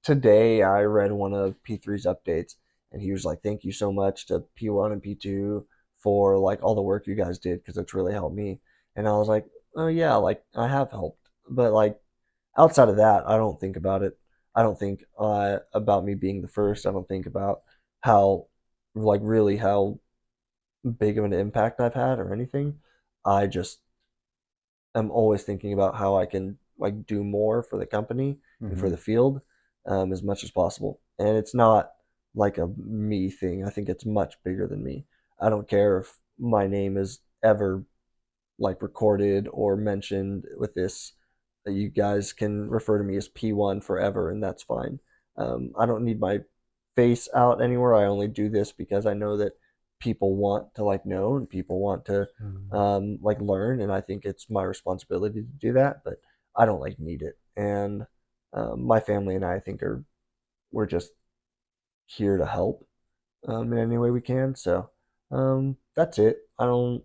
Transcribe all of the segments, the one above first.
today I read one of P3's updates, and he was like, "Thank you so much to P1 and P2 for like all the work you guys did because it's really helped me." And I was like, "Oh yeah, like I have helped," but like outside of that, I don't think about it. I don't think about me being the first. I don't think about how like really how big of an impact I've had or anything. I just am always thinking about how I can like do more for the company and for Hmm. the field as much as possible. And it's not like a me thing. I think it's much bigger than me. I don't care if my name is ever like recorded or mentioned with this. You guys can refer to me as P1 forever, and that's fine. I don't need my face out anywhere. I only do this because I know that people want to like know and people want to like learn, and I think it's my responsibility to do that. But I don't like need it, and my family and I think are we're just here to help in any way we can. So that's it. I don't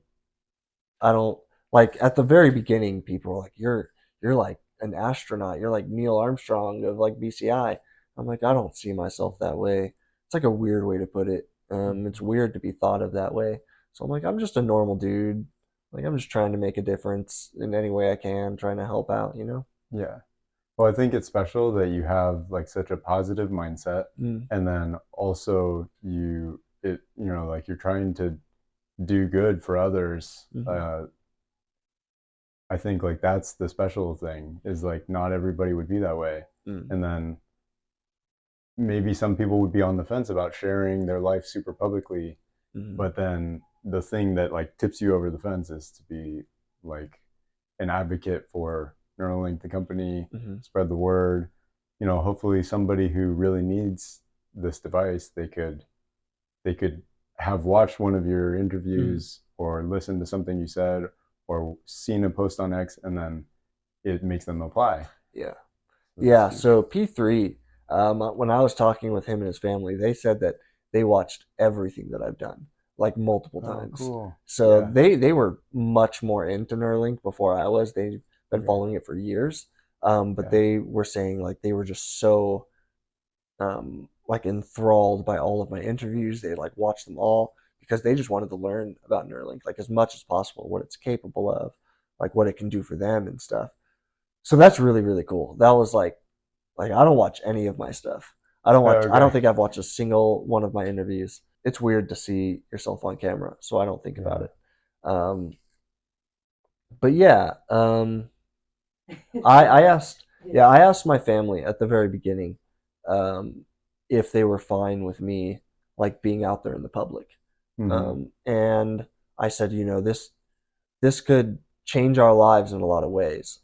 like at the very beginning people were like you're like an astronaut. You're like Neil Armstrong of like BCI. I'm like I don't see myself that way. It's like a weird way to put it. It's weird to be thought of that way. So I'm like I'm just a normal dude. Like I'm just trying to make a difference in any way I can, trying to help out, you know? Yeah. Well, I think it's special that you have like such a positive mindset, Mm, and then also like you're trying to do good for others. mm-hmm, I think like that's the special thing is like not everybody would be that way, mm, and then maybe some people would be on the fence about sharing their life super publicly, mm-hmm, but then the thing that like tips you over the fence is to be like an advocate for Neuralink, the company, mm-hmm, spread the word. Hopefully somebody who really needs this device, they could have watched one of your mm-hmm. interviews or listened to something you said or seen a post on X, and then it makes them apply. Yeah. So that's Yeah, huge. so P3, when I was talking with him and his family, they said that they watched everything that I've done, like multiple Oh, times. cool. So Yeah. they were much more into Neuralink before I was. They've been Okay. following it for years. But Yeah. they were saying like they were just so like enthralled by all of my interviews. They like watched them all because they just wanted to learn about Neuralink like as much as possible, what it's capable of, like what it can do for them and stuff. So that's really really cool. That was like I don't watch any of my stuff. I don't watch. I don't Okay. think I've watched a single one of my interviews. It's weird to see yourself on camera, so I don't think about Yeah. it. Um, but yeah, I asked. Yeah, I asked my family at the very beginning um, if they were fine with me like being out there in the public, Hmm. and I said, this could change our lives in a lot of ways.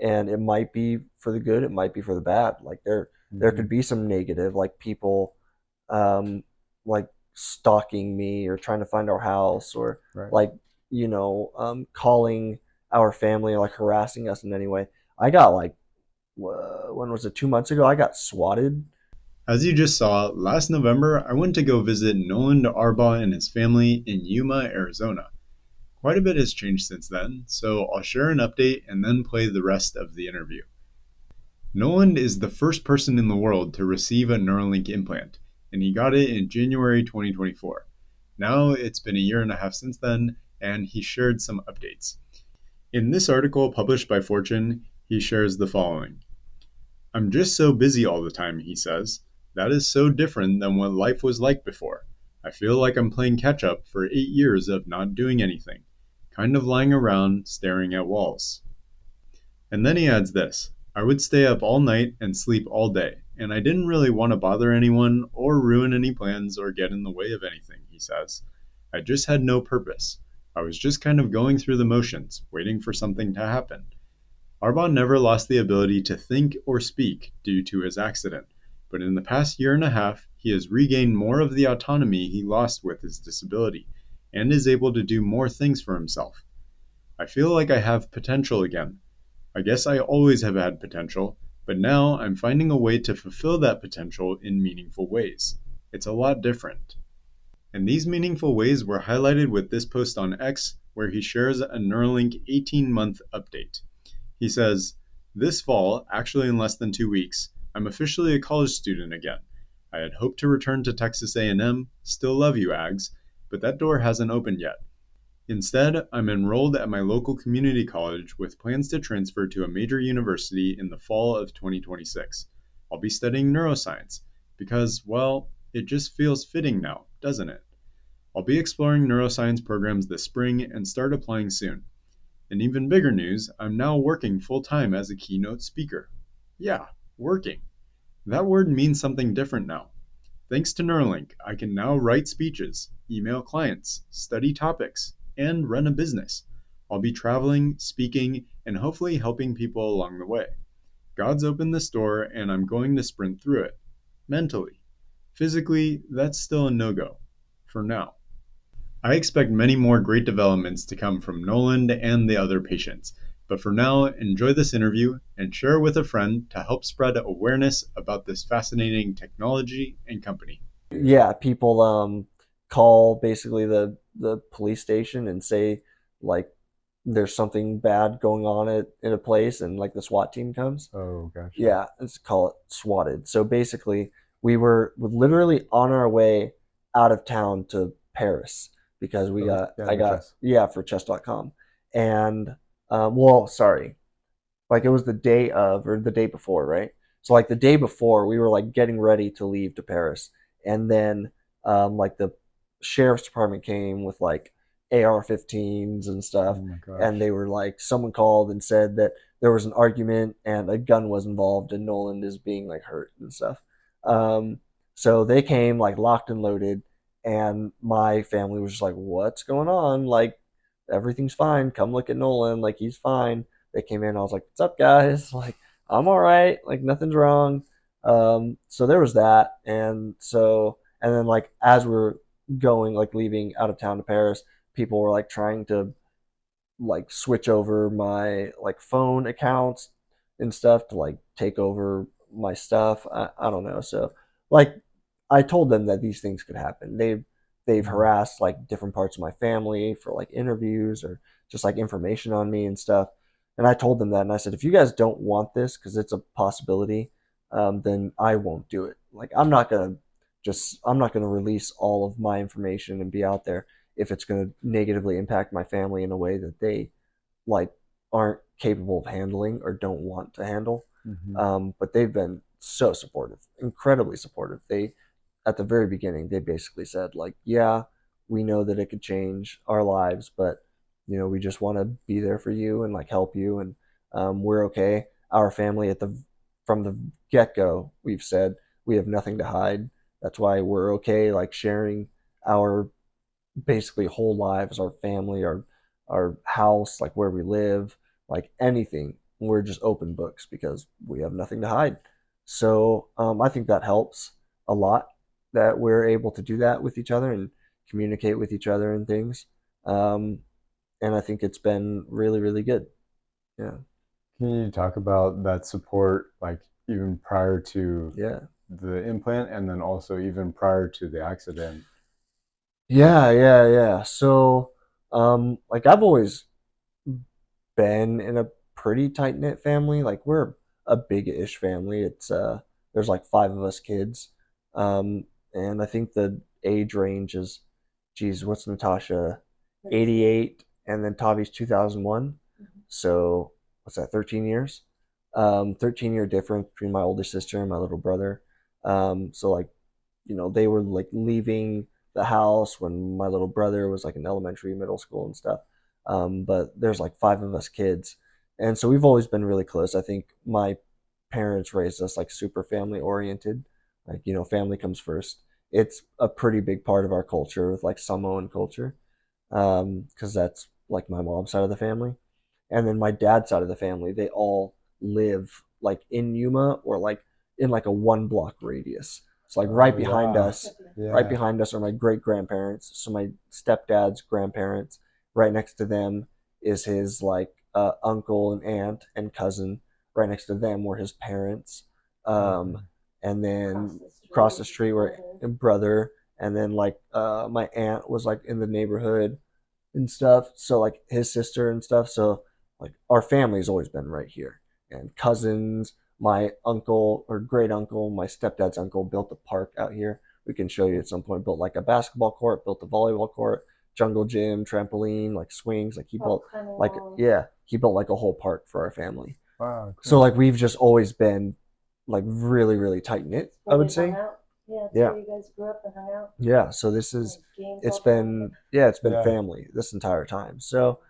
And it might be for the good, it might be for the bad. Like there Hmm. could be some negative, like people um, like stalking me or trying to find our house or Right. like calling our family, like harassing us in any way. I got like when was it 2 months ago? I got swatted. As you just saw, last November I went to go visit Noland Arbaugh and his family in Yuma, Arizona. Quite a bit has changed since then, so I'll share an update and then play the rest of the interview. Noland is the first person in the world to receive a Neuralink implant, and he got it in January 2024. Now it's been a year and a half since then, and he shared some updates. In this article published by Fortune, he shares the following. I'm just so busy all the time, he says. That is so different than what life was like before. I feel like I'm playing catch up for 8 years of not doing anything, kind of lying around staring at walls. And then he adds this. I would stay up all night and sleep all day, and I didn't really want to bother anyone or ruin any plans or get in the way of anything, he says. I just had no purpose. I was just kind of going through the motions, waiting for something to happen. Arbaugh never lost the ability to think or speak due to his accident, but in the past year and a half, he has regained more of the autonomy he lost with his disability, and is able to do more things for himself. I feel like I have potential again. I guess I always have had potential, but now I'm finding a way to fulfill that potential in meaningful ways. It's a lot different. And these meaningful ways were highlighted with this post on X, where he shares a Neuralink 18-month update. He says, this fall, actually in less than 2 weeks, I'm officially a college student again. I had hoped to return to Texas A&M, still love you, Ags, but that door hasn't opened yet. Instead, I'm enrolled at my local community college with plans to transfer to a major university in the fall of 2026. I'll be studying neuroscience because, well, it just feels fitting now, doesn't it? I'll be exploring neuroscience programs this spring and start applying soon. In even bigger news, I'm now working full time as a keynote speaker. Yeah, working. That word means something different now. Thanks to Neuralink, I can now write speeches, email clients, study topics, and run a business. I'll be traveling, speaking, and hopefully helping people along the way. God's opened this door, and I'm going to sprint through it. Mentally. Physically, that's still a no go. For now. I expect many more great developments to come from Noland and the other patients. But for now, enjoy this interview and share with a friend to help spread awareness about this fascinating technology and company. Yeah, people call basically the police station and say like there's something bad going on in a place, and like the SWAT team comes. Oh, gotcha. Yeah, let's call it swatted. So basically, we were literally on our way out of town to Paris because we Oh, got yeah, I the got chess. yeah for chess.com. And well, sorry, like it was the day of or the day before, right? So like the day before, we were like getting ready to leave to Paris, and then like the sheriff's department came with like AR-15s and stuff, Oh my and gosh. they were like, someone called and said that there was an argument and a gun was involved, and Noland is being like hurt and stuff. Um, so they came like locked and loaded, and my family was just like, "What's going on? Like everything's fine. Come look at Noland. Like he's fine." They came in. I was like, "What's up, guys? Like, I'm all right. Like, nothing's wrong." So there was that, and then like as we were going, like leaving out of town to Paris, people were like trying to like switch over my like phone accounts and stuff to like take over my stuff. I don't know. So like I told them that these things could happen. They've Mhm. harassed like different parts of my family for like interviews or just like information on me and stuff. And I told them that, and I said, if you guys don't want this because it's a possibility, then I won't do it. Like I'm not gonna release all of my information and be out there if it's going to negatively impact my family in a way that they like aren't capable of handling or don't want to handle. Mhm. But they've been so supportive, incredibly supportive. They at the very beginning they basically said like, yeah, we know that it could change our lives, but we just want to be there for you and like help you, and we're okay. Our family at the from the get go, we've said we have nothing to hide. That's why we're okay like sharing our basically whole lives, our family, our house, like where we live, like anything. We're just open books because we have nothing to hide. So I think that helps a lot that we're able to do that with each other and communicate with each other and things. Um, and I think it's been really, really good. Yeah, Can you talk about that support, like even prior to yeah, the implant and then also even prior to the accident? yeah. So like I've always been in a pretty tight knit family. Like we're a big ish family. It's there's like five of us kids, and I think the age range is, geez, what's Natasha, 88, and then Tavi's 2001. So what's that? 13 years. 13-year difference between my older sister and my little brother. So like they were like leaving the house when my little brother was like in elementary, middle school and stuff. But there's like five of us kids. And so we've always been really close. I think my parents raised us like super family oriented. Like, family comes first. It's a pretty big part of our culture with like Samoan culture. Because that's like my mom's side of the family. And then my dad's side of the family, they all live like in Yuma or like in like a 1 block radius. So like Oh wow. right Yeah. behind us are my great grandparents. So my stepdad's grandparents. Right next to them is his like uncle and aunt and cousin. Right next to them were his parents. Um, Okay. and then across the street were a brother. And then like my aunt was like in the neighborhood and stuff. So like his sister and stuff. So like our family's always been right here, and cousins. My uncle or great uncle, my stepdad's uncle, built a park out here. We can show you at some point. Built like a basketball court, built a volleyball court, jungle gym, trampoline, like swings. Like he built like he built like a whole park for our family. Wow, So cool. like we've just always been like really really tight knit. I would say. Yeah, it's Yeah. where you guys grew up and hung out. Yeah. So this is it's been family this entire time. So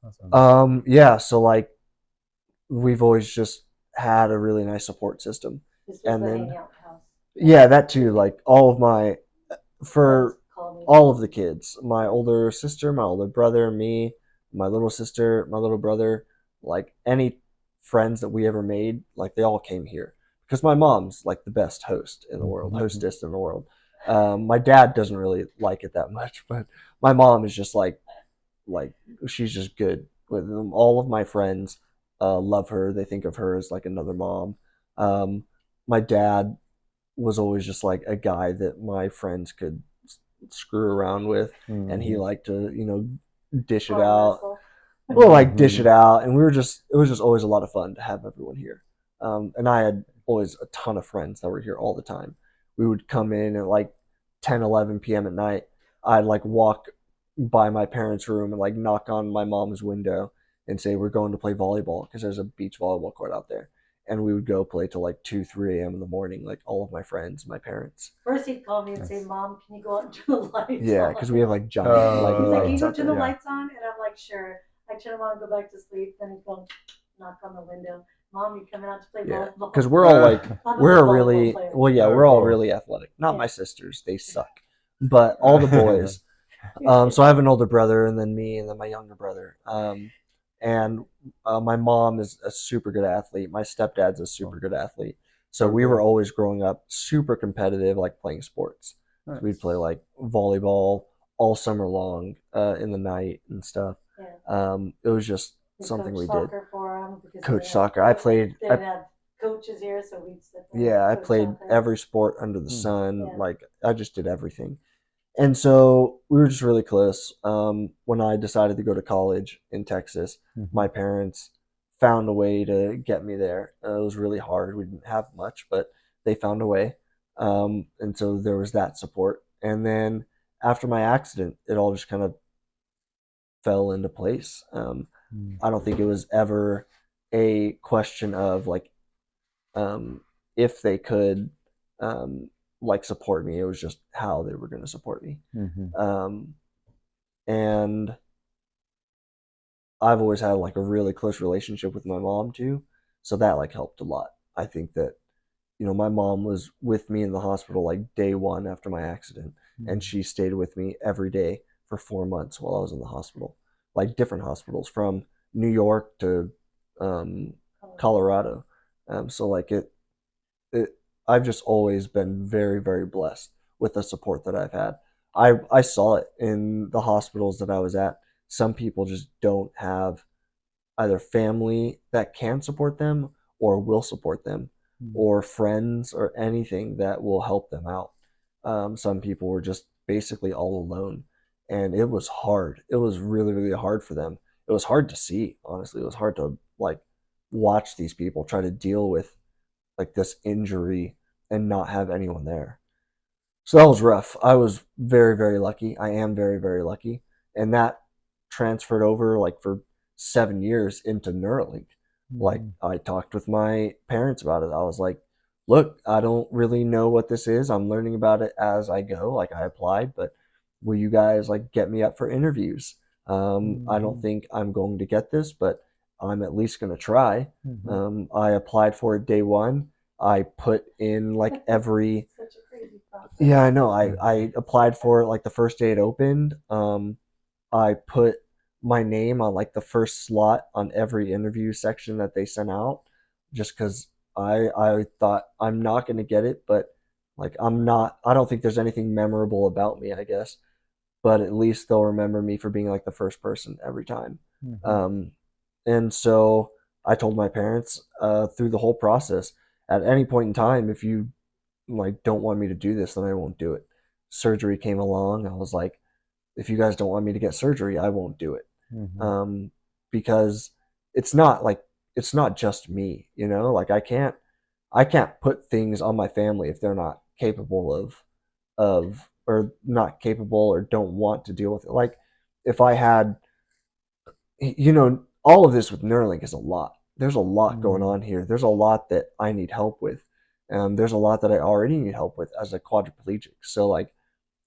Awesome. yeah. So like we've always just had a really nice support system. This was And the then hangout house. yeah, that too. Like all of my for all of the kids, my older sister, my older brother, me, my little sister, my little brother, like any friends that we ever made, like they all came here because my mom's like the best host in the world, hostess in the world. My dad doesn't really like it that much, but my mom is just like she's just good with them. All of my friends love her. They think of her as like another mom. Um, my dad was always just like a guy that my friends could screw around with, and he liked to dish it out. Well, like dish it out, and it was just always a lot of fun to have everyone here. And I had always a ton of friends that were here all the time. We would come in at like 10, 11 p.m. at night. I'd like walk by my parents' room and like knock on my mom's window and say we're going to play volleyball because there's a beach volleyball court out there, and we would go play till like 2, 3 a.m. in the morning. Like all of my friends, my parents. First he'd call me and say, "Mom, can you go out and turn the lights Yeah, on?" because we have like giant like He's like, "Can you lights go out turn the there. lights on?" And I'm like, "Sure." I turn them on and go back to sleep. Then he'd go knock on the window. "Mom, you coming out to play Yeah, volleyball?" because we're all like I'm a we're good a volleyball really player. well, yeah, Oh, we're all cool. really athletic. Not Yeah. my sisters; they suck. But all the boys. So I have an older brother, and then me, and then my younger brother. And my mom is a super good athlete. My stepdad's a super good athlete. So Oh, we were cool. always growing up super competitive, like playing sports. So we'd play like volleyball all summer long in the night and stuff. Yeah. It was just We something coached we did. soccer for him because Coach soccer. I played. They didn't have coaches here, so we'd sit there. Yeah, I and coach played soccer. every sport under the sun. Yeah. Like I just did everything. And so we were just really close. When I decided to go to college in Texas, my parents found a way to get me there. It was really hard. We didn't have much, but they found a way. And so there was that support. And then after my accident, it all just kind of fell into place. I don't think it was ever a question of like if they could like support me. It was just how they were going to support me. And I've always had like a really close relationship with my mom too, so that like helped a lot. I think that my mom was with me in the hospital like day one after my accident, and she stayed with me every day for 4 months while I was in the hospital, like different hospitals from New York to Colorado. So like it I've just always been very very blessed with the support that I've had. I saw it in the hospitals that I was at. Some people just don't have either family that can support them or will support them, or friends or anything that will help them out. Some people were just basically all alone, and it was hard. It was really really hard for them. It was hard to see, honestly. It was hard to like watch these people try to deal with like this injury and not have anyone there. So that was rough. I was very, very lucky. I am very, very lucky. And that transferred over like for 7 years into Neuralink. Like I talked with my parents about it. I was like, look, I don't really know what this is. I'm learning about it as I go. Like I applied, but will you guys like get me up for interviews? I don't think I'm going to get this, but I'm at least going to try. I applied for it day one. I put in like every Such a crazy process. yeah, I know. I applied for it like the first day it opened. I put my name on like the first slot on every interview section that they sent out, just because I thought I'm not going to get it, but like I'm not. I don't think there's anything memorable about me, I guess, but at least they'll remember me for being like the first person every time. Um, and so I told my parents through the whole process, at any point in time, if you like don't want me to do this, then I won't do it. Surgery came along. I was like, if you guys don't want me to get surgery, I won't do it. Because it's not just me, like I can't I can't put things on my family if they're not capable of or not capable or don't want to deal with it. Like if I had, all of this with Neuralink is a lot. There's a lot going Mm-hmm. on here. There's a lot that I need help with. There's a lot that I already need help with as a quadriplegic. So like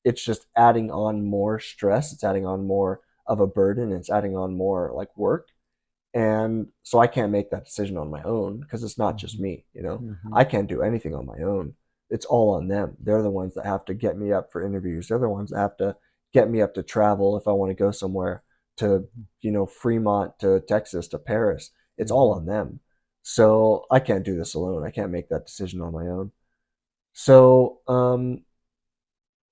it's just adding on more stress. It's adding on more of a burden. It's adding on more like work. And so I can't make that decision on my own because it's not just me, Mm-hmm. I can't do anything on my own. It's all on them. They're the ones that have to get me up for interviews. They're the ones that have to get me up to travel if I want to go somewhere to, Fremont to Texas to Paris. It's all Mm-hmm. on them. So I can't do this alone. I can't make that decision on my own. So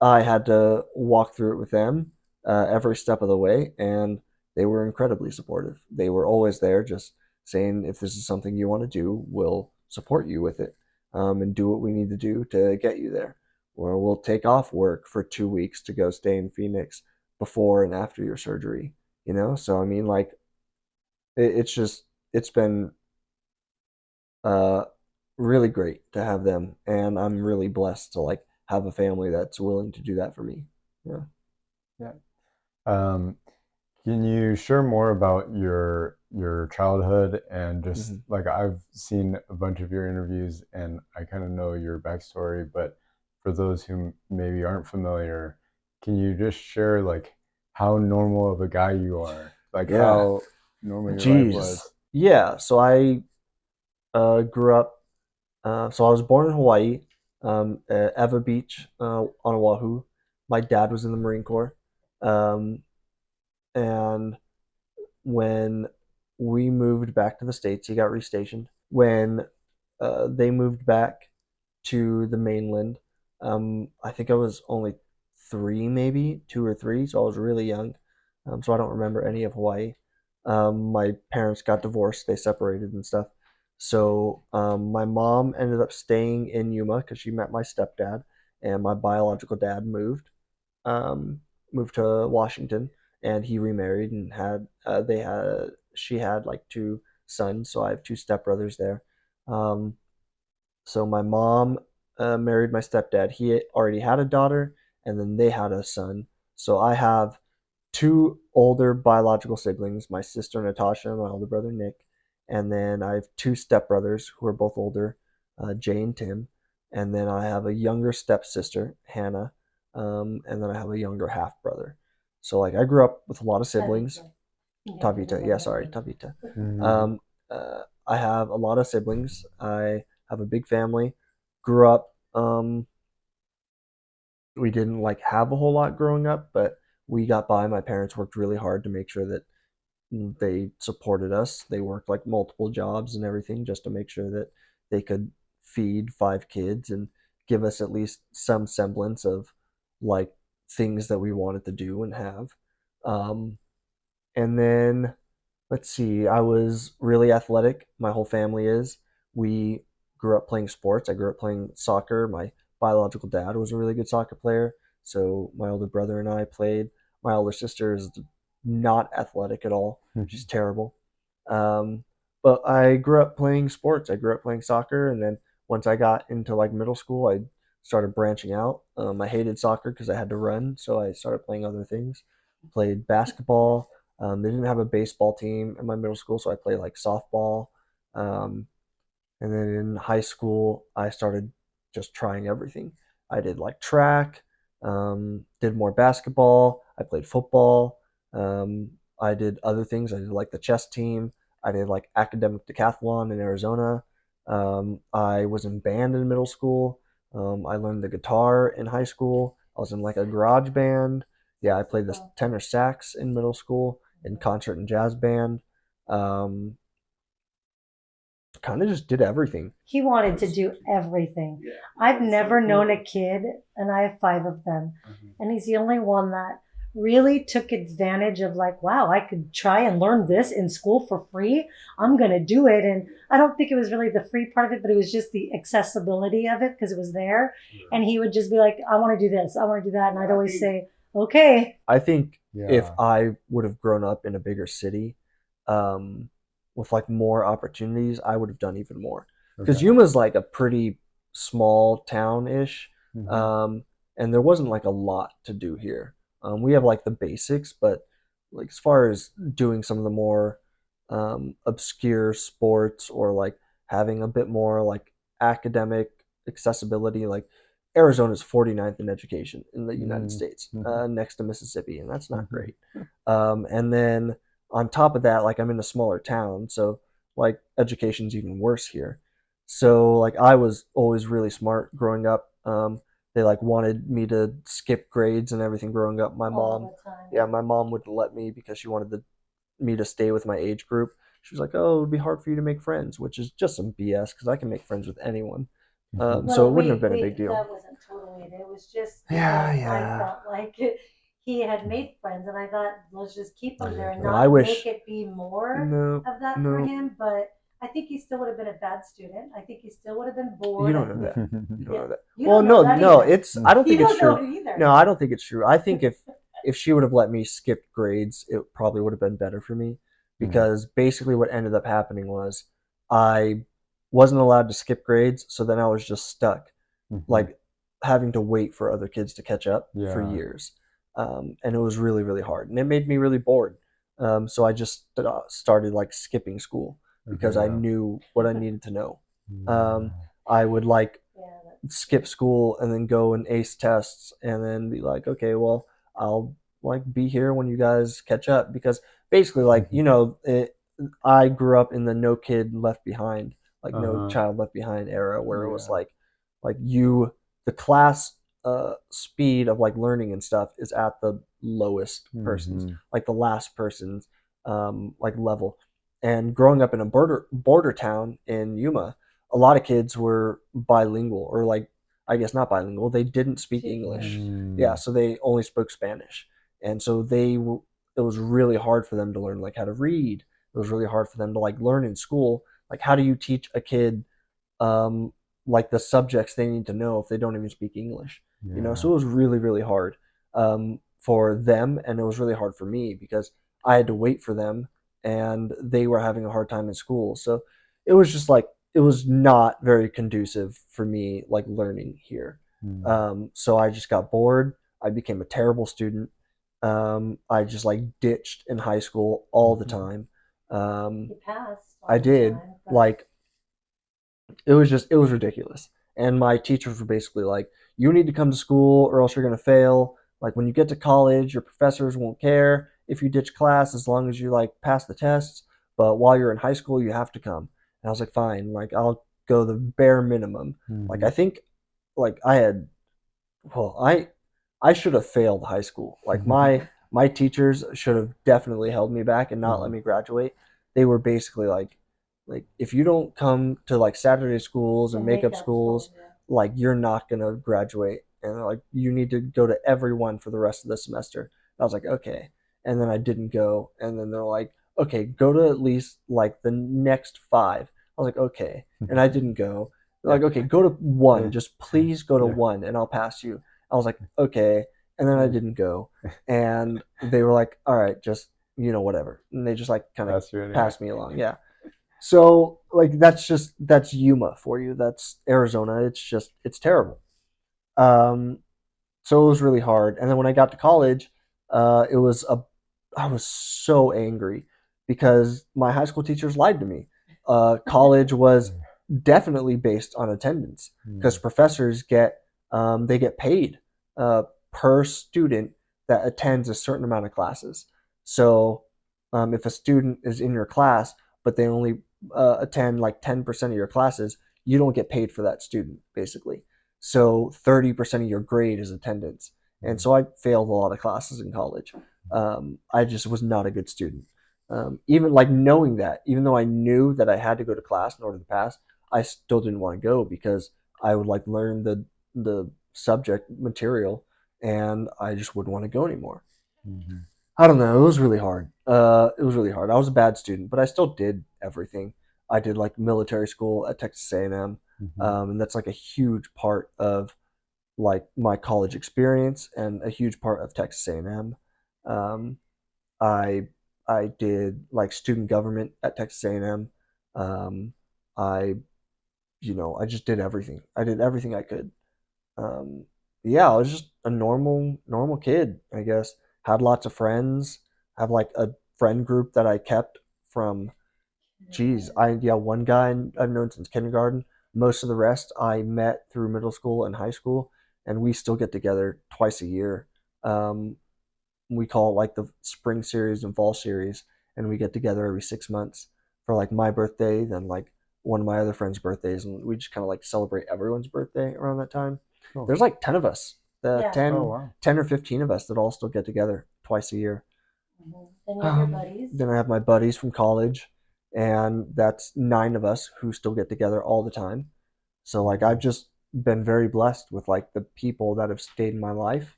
I had to walk through it with them every step of the way, and they were incredibly supportive. They were always there, just saying, if this is something you want to do, we'll support you with it and do what we need to do to get you there. Or we'll take off work for 2 weeks to go stay in Phoenix before and after your surgery. So I mean, like, it's been uh, really great to have them, and I'm really blessed to like have a family that's willing to do that for me. Yeah. Yeah. Um, can you share more about your childhood and just hmm like I've seen a bunch of your interviews and I kind of know your backstory, but for those who maybe aren't familiar, can you just share like how normal of a guy you are, like Yeah. how normal your life Jeez. was? Yeah. So I grew up. So I was born in Hawaii, at Eva Beach, on Oahu. My dad was in the Marine Corps, um, and when we moved back to the States, he got restationed. When they moved back to the mainland, I think I was only three, maybe 2 or 3, so I was really young. So I don't remember any of Hawaii. My parents got divorced, they separated and stuff. So my mom ended up staying in Yuma because she met my stepdad, and my biological dad um, moved to Washington, and he remarried and had they had she had like 2 sons, so I have 2 stepbrothers there. Um, so my mom married my stepdad. He already had a daughter, and then they had a son. So I have 2 older biological siblings: my sister Natasha, and my older brother Nick, and then I have 2 stepbrothers who are both older, Jay and Tim, and then I have a younger stepsister, Hannah, and then I have a younger half brother. So like I grew up with a lot of siblings. Tabitha. You have to Tabita, remember yeah, her sorry, name. Tabita. Mm-hmm. Um, I have a lot of siblings. I have a big family. Grew up. We didn't like have a whole lot growing up, but we got by. My parents worked really hard to make sure that they supported us. They worked like multiple jobs and everything just to make sure that they could feed 5 kids and give us at least some semblance of like things that we wanted to do and have. Um, and then let's see, I was really athletic. My whole family is. We grew up playing sports. I grew up playing soccer. My biological dad was a really good soccer player. So my older brother and I played. My older sister is not athletic at all. She's terrible. Um, but I grew up playing sports. I grew up playing soccer. And then once I got into like middle school, I started branching out. I hated soccer because I had to run. So I started playing other things. Played basketball. They didn't have a baseball team in my middle school, so I played like softball. Um, and then in high school, I started just trying everything. I did like track, did more basketball. I played football. Um, I did other things. I did like the chess team. I did like academic decathlon in Arizona. I was in band in middle school. I learned the guitar in high school. I was in like a garage band. Yeah, I played the Wow. tenor sax in middle school in concert and jazz band. Um, kind of just did everything. He wanted to do everything. I've never known a kid, and I have 5 of them, and he's the only one that really took advantage of like, wow, I could try and learn this in school for free. I'm gonna do it, and I don't think it was really the free part of it, but it was just the accessibility of it because it was there, and he would just be like, I want to do this, I want to do that, and I'd always say, okay. I think if Yeah. I would have grown up in a bigger city, um, with like more opportunities, I would have done even more. because Okay. Yuma's like a pretty small town ish, Hmm. um, and there wasn't like a lot to do here. We have like the basics, but like as far as doing some of the more obscure sports or like having a bit more like academic accessibility, like Arizona's 49th in education in the United States, Mm-hmm. next to Mississippi, and that's not Hmm. great. And then on top of that, like I'm in a smaller town, so like education's even worse here. So like I was always really smart growing up. They like wanted me to skip grades and everything growing up. all the time. Yeah, my mom wouldn't let me because she wanted me to stay with my age group. She was like, "Oh, it would be hard for you to make friends," which is just some BS because I can make friends with anyone. Hmm. So Well, it wouldn't have been a big deal. that wasn't totally it. It was just Yeah, because I yeah. felt like he had made friends, and I thought let's just keep him there and No, I not make wish. it be more No, of that for no, him. But I think he still would have been a bad student. I think he still would have been you bored. don't know that. You don't Yeah, know that. you Well, don't know no, that no. either. It's. I don't You think it's don't know true. it either. No, I don't think it's true. I think if she would have let me skip grades, it probably would have been better for me because basically what ended up happening was I wasn't allowed to skip grades, so then I was just stuck, Hmm. like having to wait for other kids to catch up for Yeah. years, and it was really really hard, and it made me really bored. So I just started like skipping school Okay. because I Yeah. knew what I needed to know. Um, Yeah. I would like Yeah, skip school and then go and ace tests and then be like, okay, well, I'll like be here when you guys catch up because basically, like I grew up in the no kid left behind, like no Uh-huh. child left behind era where it was Yeah. like you the class speed of like learning and stuff is at the lowest person's, Hmm. like the last person's like level. And growing up in a border town in Yuma, a lot of kids were bilingual or like I guess not bilingual. They didn't speak speak English. English. Yeah, Mm. so they only spoke Spanish, and so it was really hard for them to learn like how to read. It was really hard for them to like learn in school. Like how do you teach a kid um, like the subjects they need to know if they don't even speak English? You know, Yeah. so it was really really hard for them, and it was really hard for me because I had to wait for them, and they were having a hard time in school. So it was just like it was not very conducive for me like learning here. Mm. So I just got bored. I became a terrible student. I just like ditched in high school all the Mhm. time. Um, He passed I all the did time, but like it was ridiculous. And my teachers were basically like, "You need to come to school, or else you're gonna fail. Like when you get to college, your professors won't care if you ditch class as long as you like pass the tests. But while you're in high school, you have to come." And I was like, "Fine, like I'll go the bare minimum." Like I Mhm. think like I had well, I should have failed high school. Like my teachers should have definitely held me back and not let Mhm. me graduate. They were basically like if you don't come to like Saturday schools the and makeup makeup schools, school, yeah. like you're not gonna graduate, and like you need to go to every one for the rest of the semester. And I was like, okay, and then I didn't go, and then they're like, okay, go to at least like the next five. I was like, okay, and I didn't go. They're like, okay, go to one, just please go to Yeah. one, and I'll pass you. I was like, okay, and then I didn't go, and they were like, all right, just whatever, and they just like kind of Pass you anyway. passed me along. Yeah, so like that's Yuma for you. That's Arizona. It's terrible. Um, so it was really hard. And then when I got to college, it was a I was so angry because my high school teachers lied to me. College was definitely based on attendance because Mm. professors they get paid uh, per student that attends a certain amount of classes. So if a student is in your class but they only attend like 10% of your classes, you don't get paid for that student basically. So 30% of your grade is attendance. And so I failed a lot of classes in college. I just was not a good student. Even like knowing that, even though I knew that I had to go to class in order to pass, I still didn't want to go because I would like learn the subject material, and I just wouldn't want to go anymore. Mhm. I don't know. It was really hard. It was really hard. I was a bad student, but I still did everything. I did like military school at Texas A&M, Mhm. and that's like a huge part of like my college experience and a huge part of Texas A&M. Um, I I did like student government at Texas A&M. Um, I I just did everything. I did everything I could. Um, yeah, I was just a normal kid, I guess. Had lots of friends. Have like a friend group that I kept from. Geez, one guy I've known since kindergarten. Most of the rest I met through middle school and high school, and we still get together twice a year. Um, we call it like the spring series and fall series, and we get together every 6 months for like my birthday, then like one of my other friends' birthdays, and we just kind of like celebrate everyone's birthday around that time. Oh, There's like 10 of us, Yeah. 10, oh wow. 10 or 15 of us that all still get together twice a year. Then you have your buddies. Then I have my buddies from college, and that's 9 of us who still get together all the time. So like I've just been very blessed with like the people that have stayed in my life.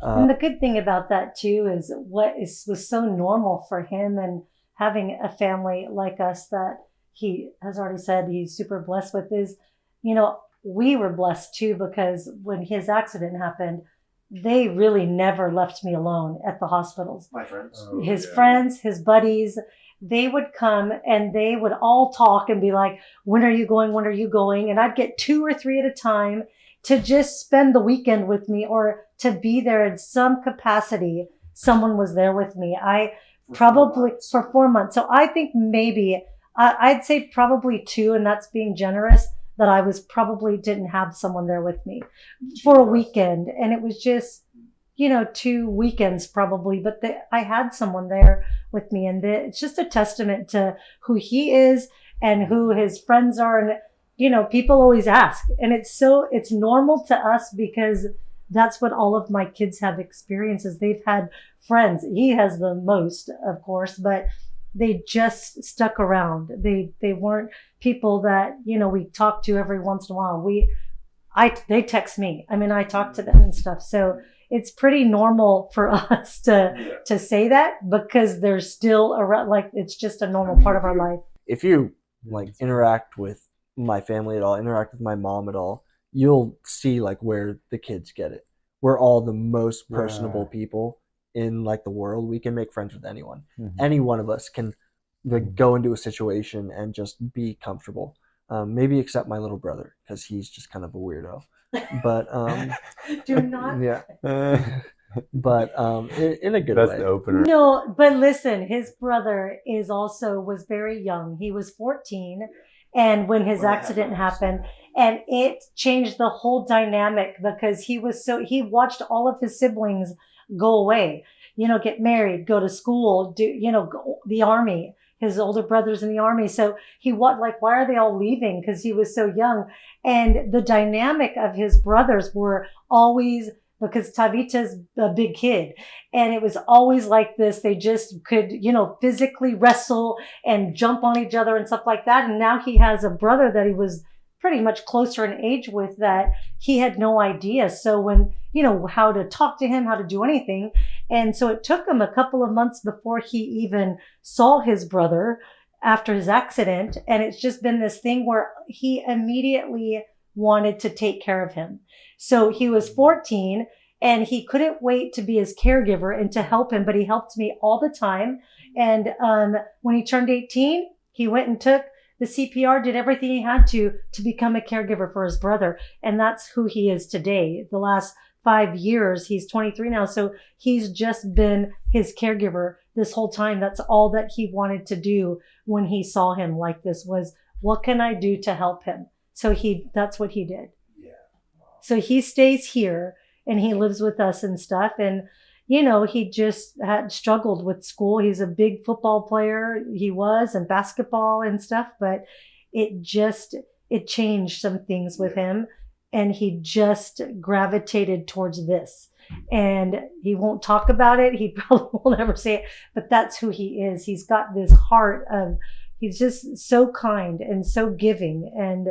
And the good thing about that too is was so normal for him, and having a family like us that he has already said he's super blessed with is, we were blessed too, because when his accident happened, they really never left me alone at the hospitals. My friends. Oh, His yeah. friends, his buddies, they would come and they would all talk and be like, when are you going? When are you going? And I'd get 2 or 3 at a time to just spend the weekend with me, or to be there in some capacity. Someone was there with me. I probably for 4 months. So I think maybe I'd say probably 2, and that's being generous, that I was probably didn't have someone there with me for a weekend. And it was just, 2 weekends probably, but I had someone there with me. And it's just a testament to who he is and who his friends are. And, people always ask, and it's normal to us, because that's what all of my kids have experiences. They've had friends. He has the most, of course, but they just stuck around. They weren't people that, we talk to every once in a while. They text me. I mean, I talk to them and stuff. So it's pretty normal for us to say that, because they're still around. Like, it's just a normal part of our life. If you like interact with my family at all, interact with my mom at all, you'll see like where the kids get it. We're all the most personable people in like the world. We can make friends with anyone. Mhm. Any one of us can like go into a situation and just be comfortable. Maybe except my little brother, because he's just kind of a weirdo. But Do not. yeah, but in a good That's way. the opener. No, but listen, his brother was very young. He was 14, and when his accident happened, and it changed the whole dynamic, because he watched all of his siblings go away, get married, go to school, go the army. His older brother's in the army. So why are they all leaving? Because he was so young. And the dynamic of his brothers were always, because Tavita's a big kid, and it was always like this. They just could, physically wrestle and jump on each other and stuff like that. And now he has a brother that he was pretty much closer in age with, that he had no idea. So when, how to talk to him, how to do anything. And so it took him a couple of months before he even saw his brother after his accident. And it's just been this thing where he immediately wanted to take care of him. So he was 14, and he couldn't wait to be his caregiver and to help him, but he helped me all the time. And when he turned 18, he went and took the CPR, did everything he had to become a caregiver for his brother. And that's who he is today. The last 5 years, he's 23 now. So he's just been his caregiver this whole time. That's all that he wanted to do when he saw him like this, was, what can I do to help him? So that's what he did. Yeah. So he stays here and he lives with us and stuff. And, he just had struggled with school. He's a big football player. He was, and basketball and stuff, but it changed some things with him, and he just gravitated towards this. And he won't talk about it. He probably will never say it, but that's who he is. He's got this heart he's just so kind and so giving. And,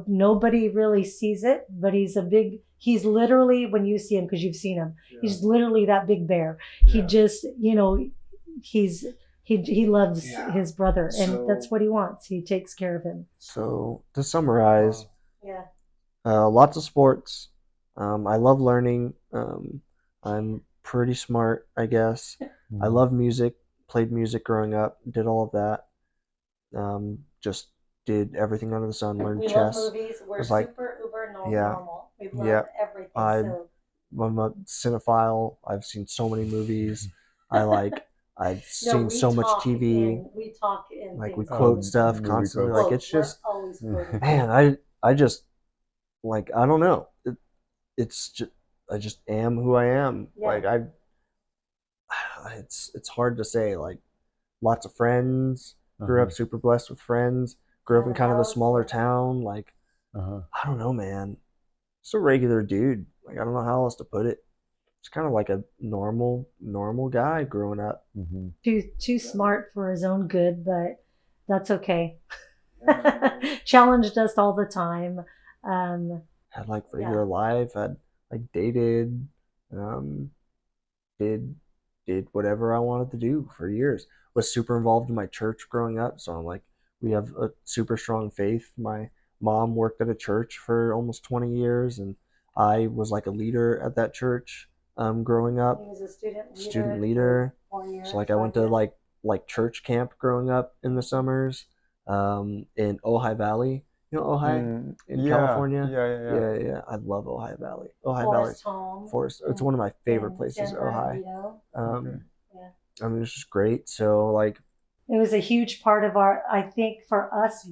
nobody really sees it, but he's literally, when you see him, because you've seen him, he's literally that big bear. He just, he loves his brother, and that's what he wants. He takes care of him. So to summarize, Yeah. lots of sports. I love learning. I'm pretty smart, I guess. I love music. Played music growing up. Did all of that. Just did everything under the sun, learned We love chess. movies. We're Was like, super uber yeah, normal. We yeah. love everything. I So I'm a cinephile. I've seen so many movies. I like I've no, seen so much TV. we talk in Like we things quote like stuff Movie constantly. quotes. Like quotes. it's We're just always quoting man, things. I just like I don't know. It's just I just am who I am. Yeah. Like I it's hard to say. Like lots of friends. Grew Uh-huh. up super blessed with friends. Grew up Got in a kind of a house. smaller town. Like Uh-huh. I don't know, man. Just a regular dude. Like I don't know how else to put it. Just kind of like a normal guy growing up. Mm-hmm. Too smart for his own good, but that's okay. Challenged us all the time. Had like Yeah. regular life. Had like dated. Um, did did whatever I wanted to do for years. Was super involved in my church growing up, so I'm like we have a super strong faith. My mom worked at a church for almost 20 years, and I was like a leader at that church growing He up, was a student for leader. 4 years. So like I went to like church camp growing up in the summers in Ojai Valley. You know Ojai in Yeah, California? yeah, yeah, yeah. Yeah. I love Ojai Valley. Ojai Valley Forest Home. Forest. It's one of my favorite in places, San Ojai. Bernardino. Okay. Yeah. I mean, it's just great. So like, It was a huge part of our, I think, for us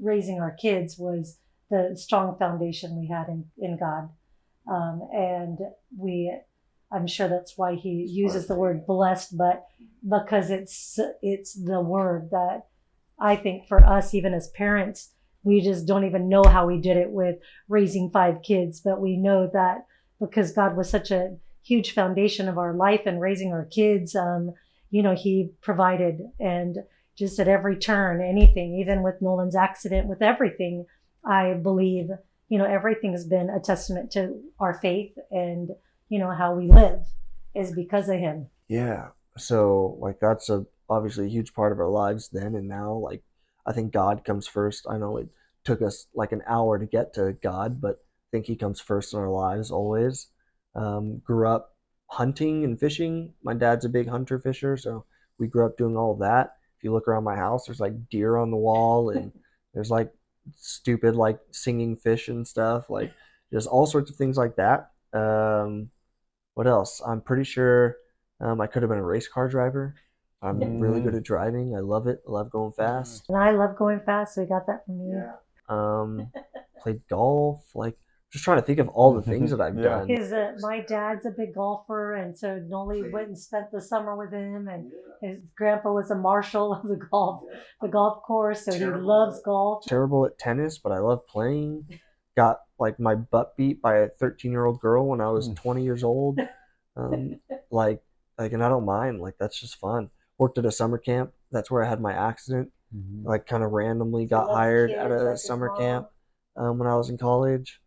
raising our kids was the strong foundation we had in God. And I'm sure that's why he uses the word blessed, but because it's the word that I think for us, even as parents, we just don't even know how we did it with raising 5 kids, but we know that because God was such a huge foundation of our life and raising our kids, he provided and just at every turn, anything, even with Noland's accident, with everything, I believe, everything has been a testament to our faith and, how we live is because of him. yeah. So like that's obviously a huge part of our lives then and now. Like I think God comes first. I know it took us like an hour to get to God, but I think He comes first in our lives always. Grew up hunting and fishing. My dad's a big hunter fisher, so we grew up doing all of that. If you look around my house, there's like deer on the wall and there's like stupid like singing fish and stuff. Like just all sorts of things like that. What else? I'm pretty sure I could have been a race car driver. I'm really good at driving. I love it. I love going fast. And I love going fast, so we got that from you. Played golf. Like just trying to think of all the things that I've Yeah. done. My dad's a big golfer, and so Noli went and spent the summer with him. And his grandpa was a marshal of the golf course, so he loves golf. Terrible at tennis, but I love playing. Got like my butt beat by a 13-year-old girl when I was 20 years old. Like, and I don't mind. Like that's just fun. Worked at a summer camp. That's where I had my accident. Like kind of randomly got hired at a summer camp when I was in college.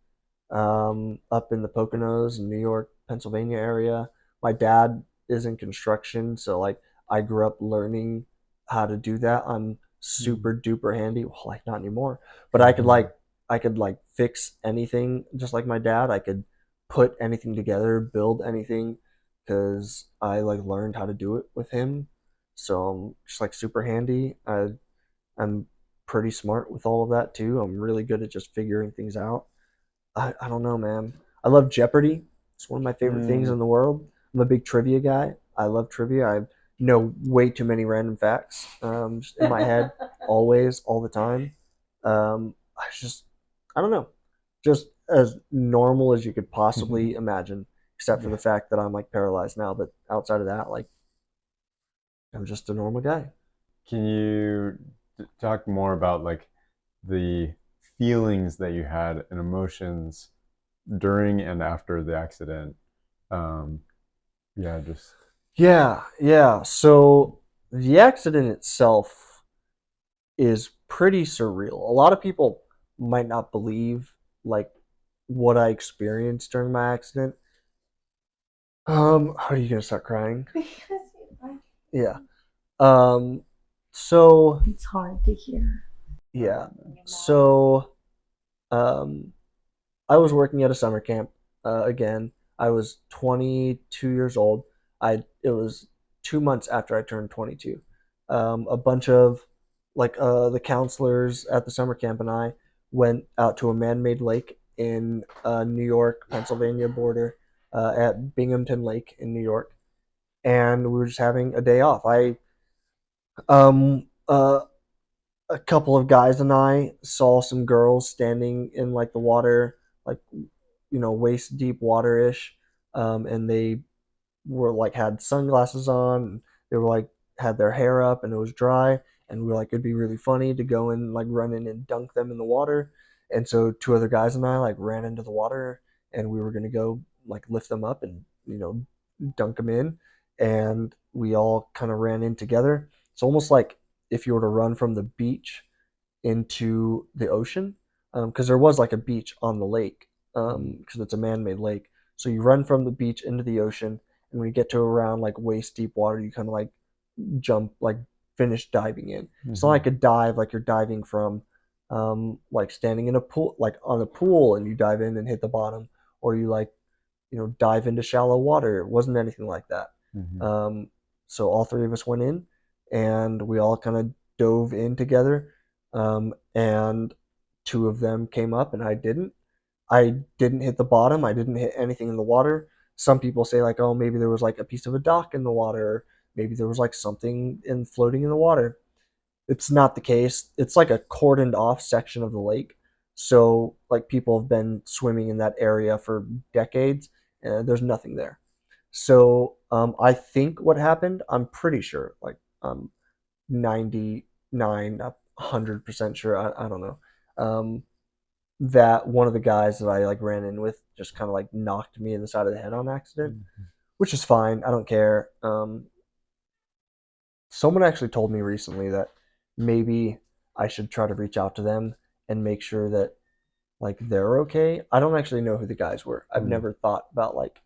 Up in the Poconos in New York, Pennsylvania area. My dad is in construction, so like I grew up learning how to do that. I'm super duper handy. Well, like not anymore, but I could like fix anything just like my dad. I could put anything together, build anything, because I like learned how to do it with him. So I'm just like super handy. I'm pretty smart with all of that too. I'm really good at just figuring things out. I don't know, man. I love Jeopardy. It's one of my favorite things in the world. I'm a big trivia guy. I love trivia. I know way too many random facts just in my head, always, all the time. I don't know, just as normal as you could possibly imagine, except for the fact that I'm like paralyzed now. But outside of that, like, I'm just a normal guy. Can you talk more about like the feelings that you had and emotions during and after the accident? Yeah, just Yeah. So the accident itself is pretty surreal. A lot of people might not believe like what I experienced during my accident. Are you gonna start crying? Yeah. So It's hard to hear. yeah. So um, I was working at a summer camp. Again, I was 22 years old. It was 2 months after I turned 22. A bunch of like the counselors at the summer camp and I went out to a man-made lake in New York, Pennsylvania border at Binghamton Lake in New York, and we were just having a day off. I um a couple of guys and I saw some girls standing in like the water, like waist deep water ish, and they were like had sunglasses on. And they were like had their hair up and it was dry, and we were like it'd be really funny to go and like run in and dunk them in the water. And so two other guys and I like ran into the water, and we were gonna go like lift them up and dunk them in, and we all kind of ran in together. It's almost like if you were to run from the beach into the ocean, because there was like a beach on the lake, because it's a man-made lake. So you run from the beach into the ocean, and when you get to around like waist deep water, you kind of like jump, like finish diving in. It's not Hmm. like a dive like you're diving from, like standing in a pool, like on a pool, and you dive in and hit the bottom, or you like dive into shallow water. It wasn't anything like that. Hmm. Um, so all three of us went in, and we all kind of dove in together. And two of them came up, and I didn't. I didn't hit the bottom. I didn't hit anything in the water. Some people say like, oh, maybe there was like a piece of a dock in the water. Maybe there was like something in floating in the water. It's not the case. It's like a cordoned off section of the lake. So like people have been swimming in that area for decades, and there's nothing there. So I think what happened, I'm pretty sure, like 99, 100% sure. I don't know. Um, that one of the guys that I like ran in with just kind of like knocked me in the side of the head on accident, which is fine. I don't care. Someone actually told me recently that maybe I should try to reach out to them and make sure that like they're okay. I don't actually know who the guys were. I've Hmm. never thought about like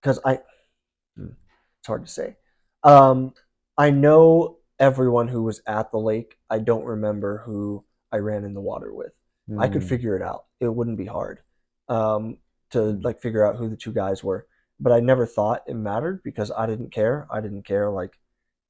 because it's hard to say. Um, I know everyone who was at the lake. I don't remember who I ran in the water with. I could Hmm. figure it out. It wouldn't be hard um, to Hmm. like figure out who the two guys were. But I never thought it mattered because I didn't care. I didn't care like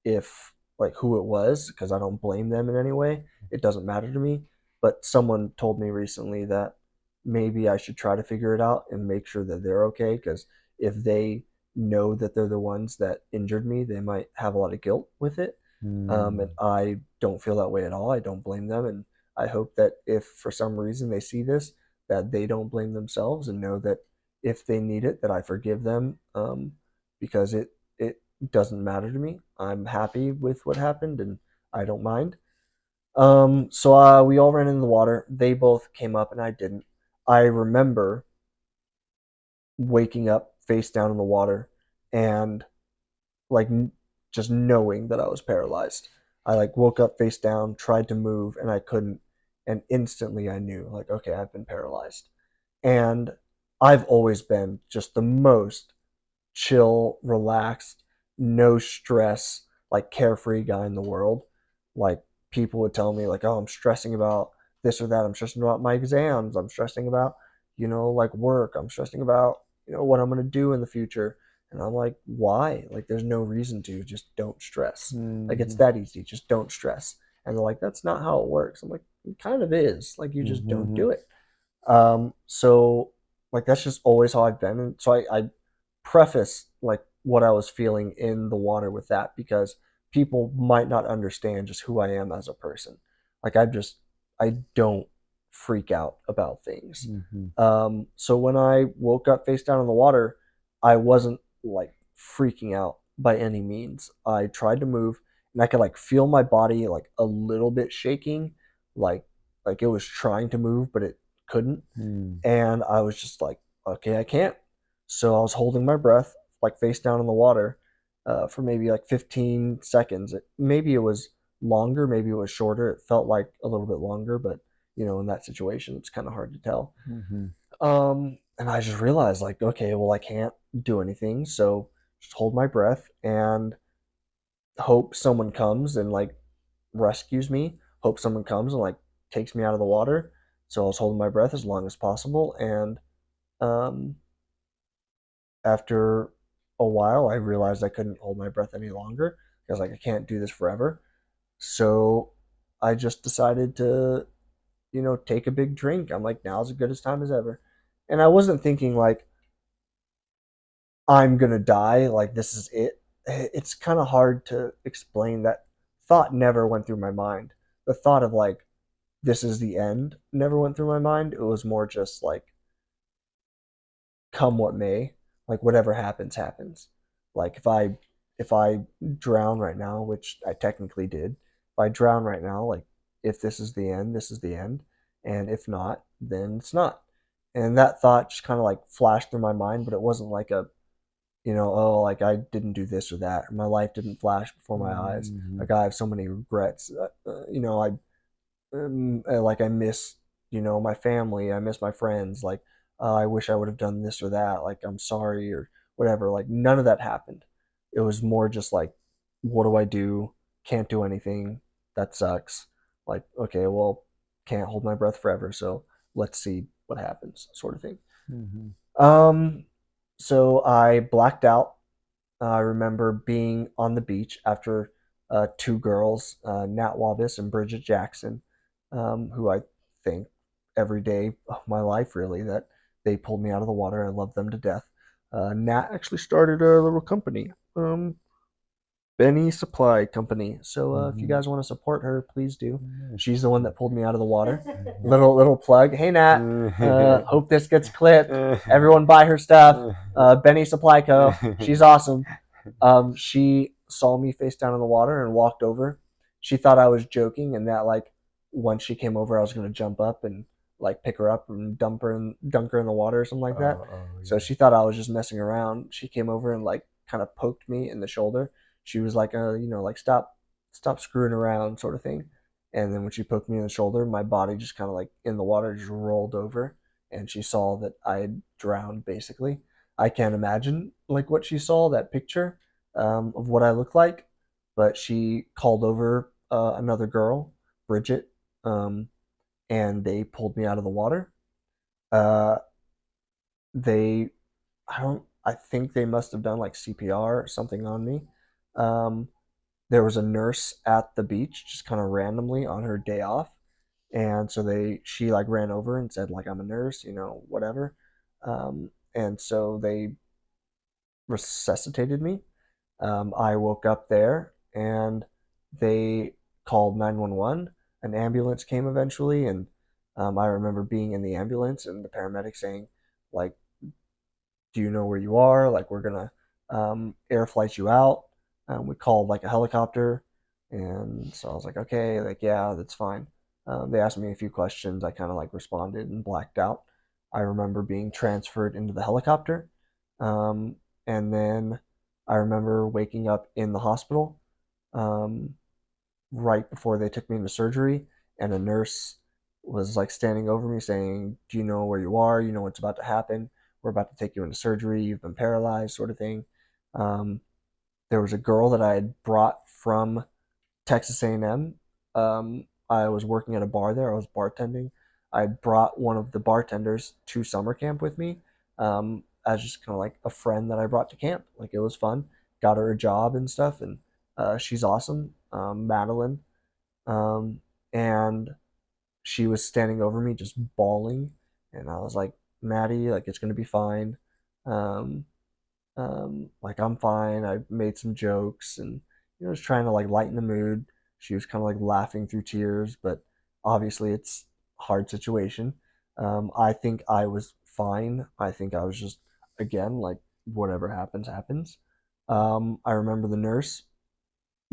if like who it was because I don't blame them in any way. It doesn't matter to me. But someone told me recently that maybe I should try to figure it out and make sure that they're okay because if they know that they're the ones that injured me, they might have a lot of guilt with it. And Hmm. I don't feel that way at all. I don't blame them, and I hope that if for some reason they see this, that they don't blame themselves and know that if they need it, that I forgive them, because it doesn't matter to me. I'm happy with what happened, and I don't mind. So we all ran in the water. They both came up, and I didn't. I remember waking up face down in the water and like just knowing that I was paralyzed. I like woke up face down, tried to move, and I couldn't. And instantly I knew, like, okay, I've been paralyzed. And I've always been just the most chill, relaxed, no stress, like carefree guy in the world. Like people would tell me like, "Oh, I'm stressing about this or that. I'm stressing about my exams. I'm stressing about, like work. I'm stressing about, what I'm going to do in the future." And I'm like, "Why? Like there's no reason to. Just don't stress. Like it's Hmm. that easy. Just don't stress." And they're like, "That's not how it works." I'm like, "It kind of is. Like you just don't Hmm. do it." So like that's just always how I've been. And so I preface like what I was feeling in the water with that because people might not understand just who I am as a person. Like I don't freak out about things. Hmm. So when I woke up face down in the water, I wasn't like freaking out by any means. I tried to move and I could like feel my body like a little bit shaking, like like it was trying to move but it couldn't. Hmm. And I was just like, okay, I can't. So I was holding my breath, like face down in the water, for maybe like 15 seconds. Maybe it was longer, maybe it was shorter. It felt like a little bit longer, but in that situation, it's kind of hard to tell. Hmm. And I just realized, like, okay, well, I can't do anything, so just hold my breath and hope someone comes and like rescues me. Hope someone comes and like takes me out of the water. So I was holding my breath as long as possible, and um, after a while, I realized I couldn't hold my breath any longer because like I can't do this forever. So I just decided to, take a big drink. I'm like, now's as good as time as ever. And I wasn't thinking like I'm gonna die, like this is it. It's kind of hard to explain. That thought never went through my mind. The thought of like this is the end never went through my mind. It was more just like come what may, like whatever happens happens. Like if I drown right now, which I technically did, if I drown right now, like if this is the end, this is the end, and if not, then it's not. And that thought just kind of like flashed through my mind, but it wasn't like a, oh, like I didn't do this or that, or my life didn't flash before my eyes. Mm-hmm. Like I have so many regrets. Like I miss, my family. I miss my friends. Like I wish I would have done this or that. Like I'm sorry or whatever. Like none of that happened. It was more just like, what do I do? Can't do anything. That sucks. Like okay, well, can't hold my breath forever. So let's see what happens, sort of thing. Mm-hmm. Um, so I blacked out. I remember being on the beach after two girls, Nat Wavis and Bridget Jackson, who I think every day of my life really that they pulled me out of the water. I love them to death. Nat actually started a little company, Benny Supply Company. So if you Mm-hmm. guys want to support her, please do. Nice. She's the one that pulled me out of the water. Little plug. Hey Nat, hope this gets clipped. Everyone buy her stuff. Benny Supply Co. She's awesome. She saw me face down in the water and walked over. She thought I was joking, and that like once she came over, I was gonna jump up and like pick her up and dunk her in the water or something like that. So Yeah. she thought I was just messing around. She came over and like kind of poked me in the shoulder. She was like, like stop screwing around, sort of thing. And then when she poked me in the shoulder, my body just kind of like in the water just rolled over, and she saw that I had drowned basically. I can't imagine like what she saw, that picture of what I look like, but she called over another girl, Bridget, um, and they pulled me out of the water. Uh, they, I think they must have done like CPR or something on me. Um, there was a nurse at the beach just kind of randomly on her day off, and so she like ran over and said like I'm a nurse, whatever. And so they resuscitated me. I woke up there and they called 911. An ambulance came eventually, and I remember being in the ambulance and the paramedic saying, like, do you know where you are? Like, we're gonna air flight you out. We called like a helicopter, and so I was like, okay, like, yeah, that's fine. They asked me a few questions. I kind of like responded and blacked out. I remember being transferred into the helicopter, um, and then I remember waking up in the hospital um, right before they took me into surgery, and a nurse was like standing over me saying, "Do you know where you are? You know what's about to happen. We're about to take you into surgery. You've been paralyzed," sort of thing. Um, there was a girl that I had brought from Texas A&M. I was working at a bar there. I was bartending. I brought one of the bartenders to summer camp with me as just kind of like a friend that I brought to camp. Like it was fun. Got her a job and stuff, and she's awesome, Madeline. Um, and she was standing over me just bawling, and I was like, Maddie, like it's gonna be fine. Um, like I'm fine. I made some jokes and was trying to like lighten the mood. She was kind of like laughing through tears, but obviously it's a hard situation. I think I was fine. I think I was just again like whatever happens happens. I remember the nurse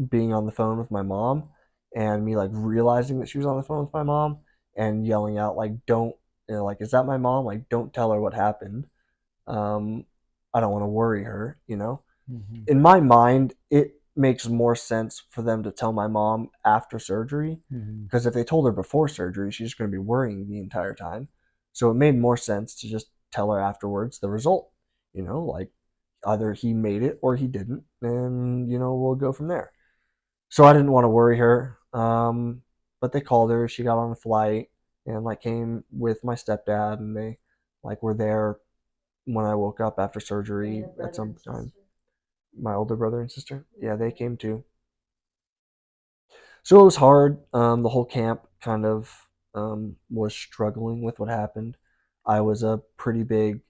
being on the phone with my mom and me like realizing that she was on the phone with my mom and yelling out like don't like is that my mom, like don't tell her what happened. um, I don't want to worry her. Mm-hmm. In my mind, it makes more sense for them to tell my mom after surgery Mm-hmm. because if they told her before surgery, she's just going to be worrying the entire time. So it made more sense to just tell her afterwards the result. Like either he made it or he didn't, and we'll go from there. So I didn't want to worry her. But they called her. She got on a flight and like came with my stepdad, and they like were there when I woke up after surgery at some time. My older brother and sister, yeah, they came too. So it was hard. The whole camp kind of was struggling with what happened. I was a pretty big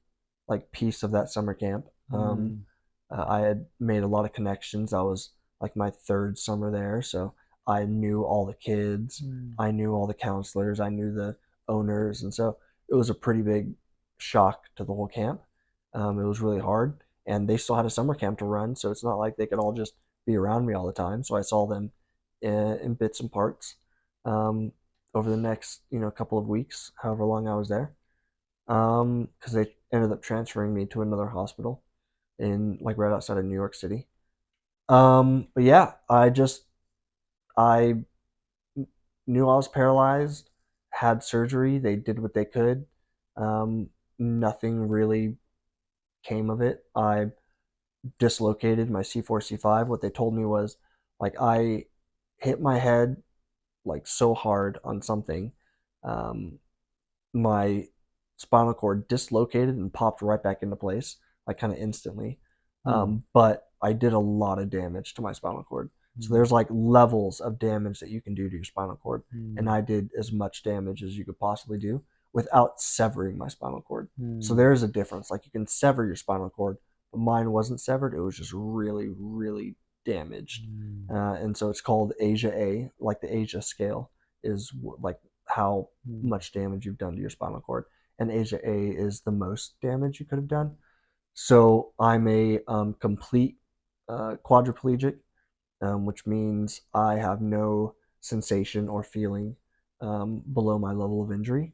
like piece of that summer camp. I had made a lot of connections. I was like my third summer there, so I knew all the kids. I knew all the counselors. I knew the owners, and so it was a pretty big shock to the whole camp. It was really hard, and they still had a summer camp to run, so it's not like they could all just be around me all the time. So I saw them in bits and parts over the next couple of weeks, however long I was there, because they ended up transferring me to another hospital in like right outside of New York City. But yeah, I knew I was paralyzed, had surgery. They did what they could. Um, Nothing really came of it. I dislocated my C4 C5. What they told me was like I hit my head like so hard on something, um, my spinal cord dislocated and popped right back into place, like kind of instantly. But I did a lot of damage to my spinal cord. So there's like levels of damage that you can do to your spinal cord, and I did as much damage as you could possibly do without severing my spinal cord. So there is a difference. Like you can sever your spinal cord, but mine wasn't severed. It was just really, really damaged, and so it's called Asia A, like the Asia scale is like how much damage you've done to your spinal cord, and Asia A is the most damage you could have done. So I'm a complete quadriplegic, which means I have no sensation or feeling below my level of injury.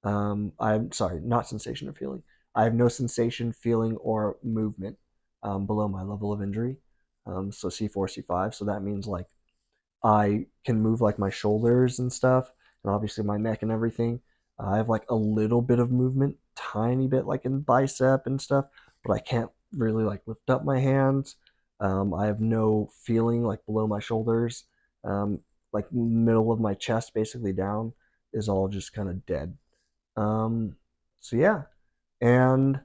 I'm sorry, not sensation or feeling. I have no sensation, feeling, or movement below my level of injury. So C4, C5. So that means like I can move like my shoulders and stuff, and obviously my neck and everything. I have like a little bit of movement, tiny bit like in bicep and stuff, but I can't really like lift up my hands. I have no feeling like below my shoulders. Like middle of my chest, basically down, is all just kind of dead. Um, so yeah, and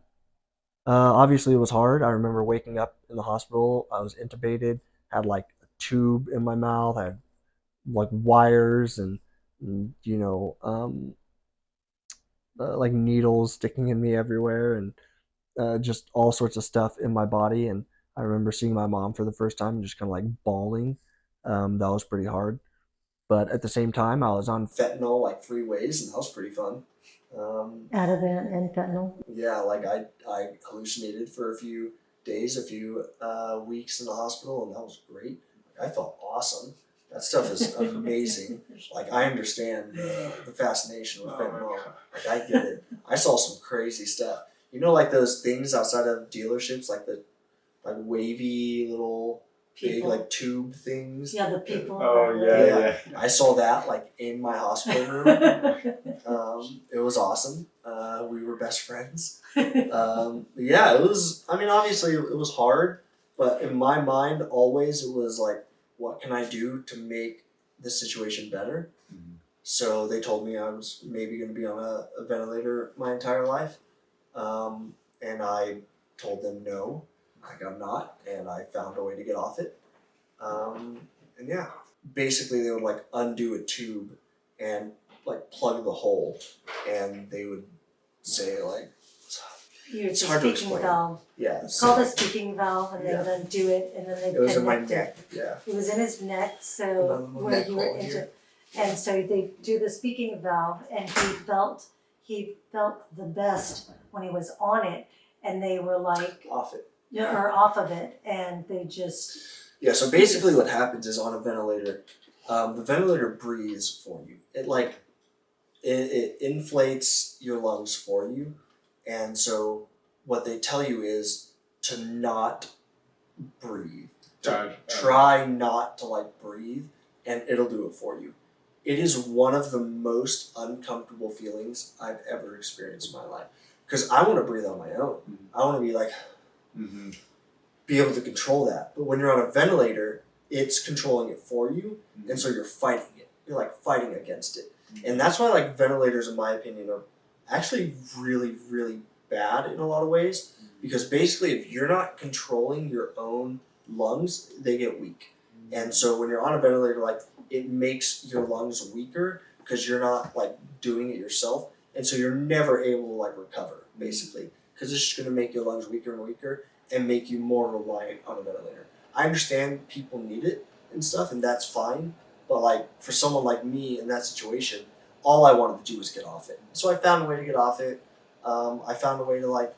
obviously it was hard. I remember waking up in the hospital. I was intubated, had like a tube in my mouth. I had like wires and like needles sticking in me everywhere, and just all sorts of stuff in my body. And I remember seeing my mom for the first time and just kind of like bawling. That was pretty hard. But at the same time, I was on fentanyl like 3 ways, and that was pretty fun. Ativan and fentanyl. Yeah, like I hallucinated for a few days, a few weeks in the hospital, and that was great. I felt awesome. That stuff is amazing. Like I understand the fascination with fentanyl. Like I get it. I saw some crazy stuff. You know, like those things outside of dealerships, like the like wavy little big People. like tube things. Yeah, the people. Oh yeah, yeah. I saw that like in my hospital room. It was awesome. We were best friends. Yeah, it was. I mean, obviously, it was hard, but in my mind, always it was like, what can I do to make this situation better? So they told me I was maybe going to be on a ventilator my entire life, and I told them no, like I'm not, and I found a way to get off it. And yeah, basically they would like undo a tube and like plug the hole, and they would say like, It's it's a hard to speaking explain. valve. Yeah, It's called a speaking valve, and they would undo it, and then they it was in my connect neck. it. Yeah, It was in his neck, so my where neck you were hole into, here. and so they do the speaking valve, and he felt the best when he was on it, and they were like, Off it. or off of it, and they just. Yeah, so basically what happens is on a ventilator, the ventilator breathes for you. It inflates your lungs for you, and so what they tell you is to not breathe. Try not to like breathe, and it'll do it for you. It is one of the most uncomfortable feelings I've ever experienced in my life, because I want to breathe on my own. I want to be like, be able to control that. But when you're on a ventilator, it's controlling it for you, and so you're fighting it. You're like fighting against it. And that's why like ventilators, in my opinion, are actually really, really bad in a lot of ways, because basically if you're not controlling your own lungs, they get weak. And so when you're on a ventilator, like it makes your lungs weaker because you're not like doing it yourself, and so you're never able to like recover basically because it's just going to make your lungs weaker and weaker and make you more reliant on a ventilator. I understand people need it and stuff, and that's fine. But like for someone like me in that situation, all I wanted to do was get off it. So I found a way to get off it. I found a way to like.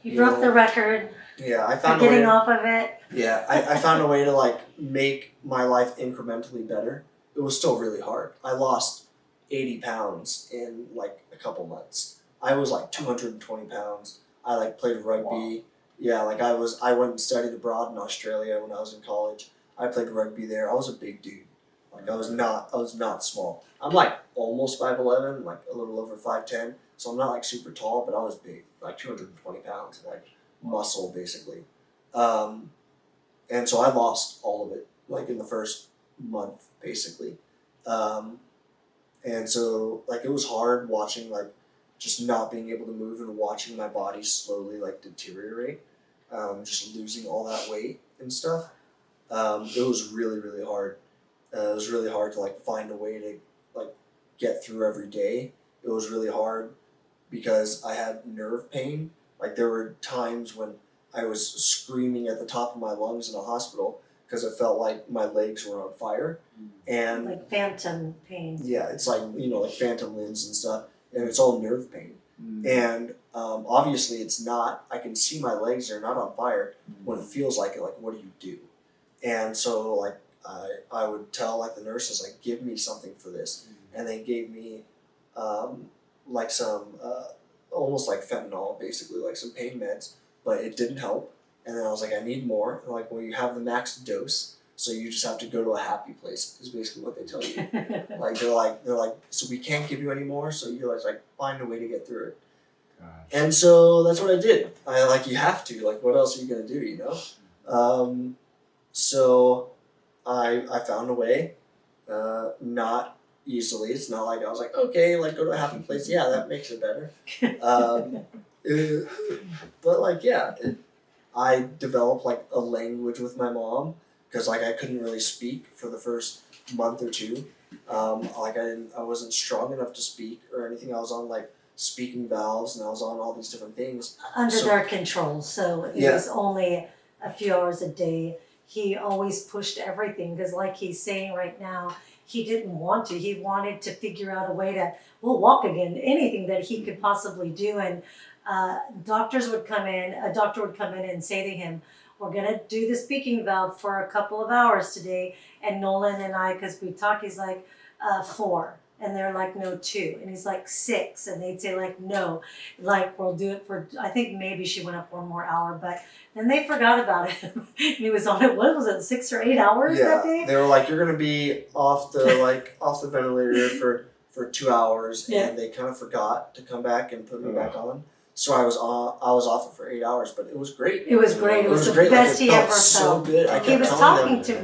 You broke the record Yeah, I for found a way. getting off of it. Yeah, I found a way to like make my life incrementally better. It was still really hard. I lost 80 pounds in like a couple months. I was like 220 pounds. I like played rugby. Wow. Yeah, like I went and studied abroad in Australia when I was in college. I played rugby there. I was a big dude. Like I was not small. I'm like almost 5'11", like a little over 5'10". So I'm not like super tall, but I was big, like 220 pounds, like muscle basically. And so I lost all of it, like in the first month, basically. And so, like, it was hard watching, like, just not being able to move and watching my body slowly, like, deteriorate, just losing all that weight and stuff. It was really, really hard. It was really hard to, like, find a way to, like, get through every day. It was really hard because I had nerve pain. Like, there were times when I was screaming at the top of my lungs in a hospital because it felt like my legs were on fire. And like phantom pain. yeah, it's like, like phantom limbs and stuff, and it's all nerve pain. And obviously it's not, I can see my legs, they're not on fire when it feels like it, like, what do you do? And so, like, I would tell, like, the nurses, like, give me something for this. And they gave me, like, some, almost like fentanyl, basically, like some pain meds, but it didn't help. And then I was like, I need more. And like, well, you have the max dose, so you just have to go to a happy place, is basically what they tell you. they're like, so we can't give you any more, so you guys like find a way to get through it. Gosh. And so that's what I did. You have to, like, what else are you gonna do, So I found a way, not easily. It's not like I was like, okay, like, go to a happy place. Yeah, that makes it better. But like, yeah, I developed like a language with my mom because like I couldn't really speak for the first month or two. I wasn't strong enough to speak or anything. I was on like speaking valves and I was on all these different things under their control. So it was only a few hours a day. He always pushed everything because, like he's saying right now, he didn't want to. He wanted to figure out a way to walk again, anything that he could possibly do. And a doctor would come in and say to him, we're going to do the speaking valve for a couple of hours today. And Noland and I, because we talk, he's like, 4. And they're like, no, 2. And he's like, 6. And they'd say like, no, like, we'll do it for, I think maybe she went up 1 more hour, but then they forgot about him. And he was on it, what was it, 6 or 8 hours that day? They were like, you're going to be off the ventilator for 2 hours. And they kind of forgot to come back and put me back on. So I was off it for 8 hours, but it was great. It was great. It was the best he ever felt. So good.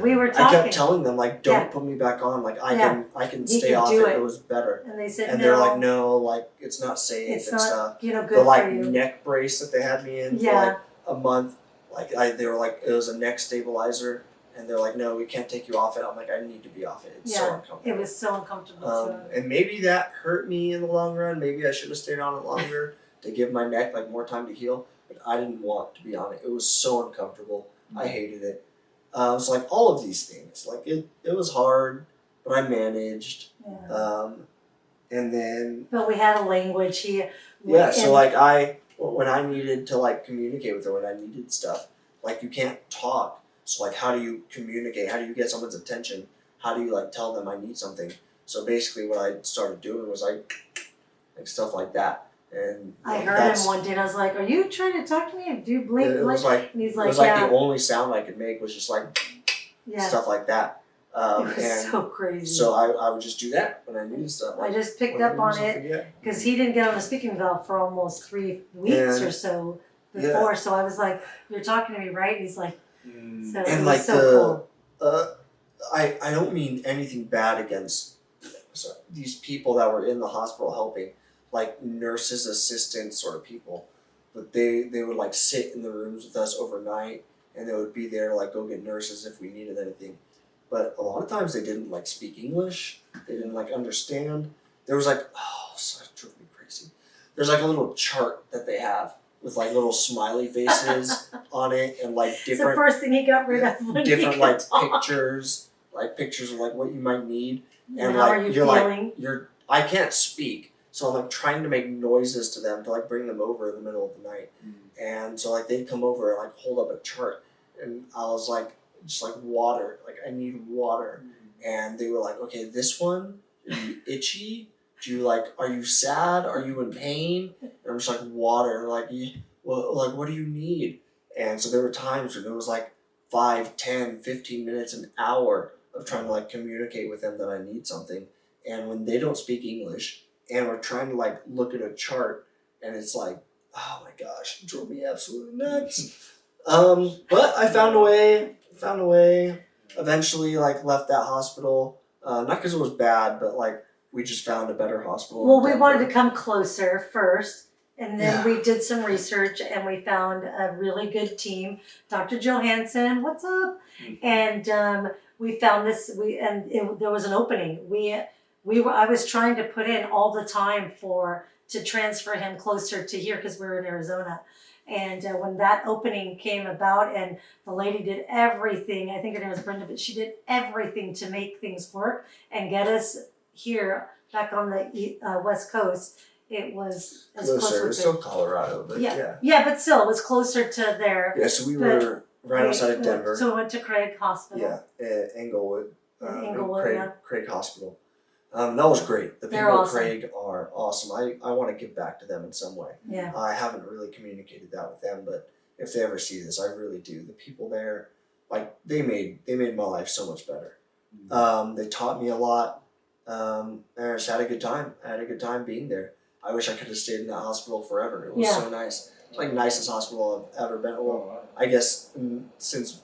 We were talking. I kept telling them like, don't put me back on. Like I can stay off it. It was better. And they said and no. They're like, no, like it's not safe. It's and not stuff. Good the like for you. Neck brace that they had me in for like a month. Like they were like, it was a neck stabilizer. And they're like, no, we can't take you off it. I'm like, I need to be off it. It's so uncomfortable. It was so uncomfortable. And maybe that hurt me in the long run. Maybe I should have stayed on it longer to give my neck like more time to heal. But I didn't want to be on it. It was so uncomfortable. I hated it. So like all of these things, like it was hard, but I managed. Yeah. And then. But we had a language. So like when I needed to like communicate with her, when I needed stuff, like you can't talk. So like, how do you communicate? How do you get someone's attention? How do you like tell them I need something? So basically what I started doing was like stuff like that. And I heard him one day and I was like, are you trying to talk to me? Do you blink? It was like, and he's like, it was like the only sound I could make was just like stuff like that. It was so crazy. So I would just do that when I needed stuff. Like, I just picked up on it because he didn't get on the speaking valve for almost 3 weeks or so before. So I was like, you're talking to me, right? And he's like, so and it like was so cool. I don't mean anything bad against these people that were in the hospital helping, like nurses, assistants, sort of people, but they would like sit in the rooms with us overnight, and they would be there to like go get nurses if we needed anything. but a lot of times they didn't like speak English. They didn't like understand. There was like, so it drove me crazy. There's like a little chart that they have with like little smiley faces on it and like It's the different first thing he got rid of when different he like could talk. pictures of like what you might need. And And how like are you you're feeling? like I can't speak, so I'm like trying to make noises to them to like bring them over in the middle of the night. And so like they'd come over and like hold up a chart, and I was like just like water, like I need water. And they were like, okay, this one, are you itchy? Are you sad? Are you in pain? And I'm just like water, like well, like what do you need? And so there were times when it was like 5, 10, 15 minutes, an hour of trying to like communicate with them that I need something. And when they don't speak English and we're trying to like look at a chart and it's like, oh my gosh, it drove me absolutely nuts. But I found a way, eventually like left that hospital. Not because it was bad, but like we just found a better hospital. Well, in we Denver. wanted to come closer first, and then Yeah. we did some research, and we found a really good team. Dr. Johansson, what's up? And we found this. There was an opening. I was trying to put in all the time to transfer him closer to here because we were in Arizona. And when that opening came about, and the lady did everything, I think her name was Brenda, but she did everything to make things work and get us here back on the West Coast. It was as Closer. close It was as still Colorado, but yeah. yeah, but still, it was closer to there. Yeah, so we But were right outside of Denver. So we went to Craig Hospital. Yeah, Englewood. Englewood, Craig, yeah. Craig Hospital. That was great. The They're people at awesome. Craig are awesome. I want to give back to them in some way. Yeah. I haven't really communicated that with them, but if they ever see this, I really do. The people there, like they made my life so much better. They taught me a lot. And I just had a good time. I had a good time being there. I wish I could have stayed in that hospital forever. It was so nice. It's like nicest hospital I've ever been. Well, I guess since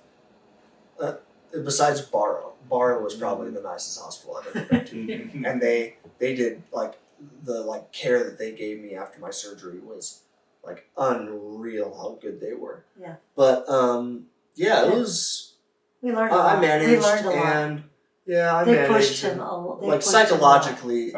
besides Barrow was probably the nicest hospital I've ever been to. And they did like the like care that they gave me after my surgery was like unreal how good they were. Yeah. But yeah, it was. We learned a lot. I managed We learned a lot. and I They managed. pushed him and, a lot. like psychologically.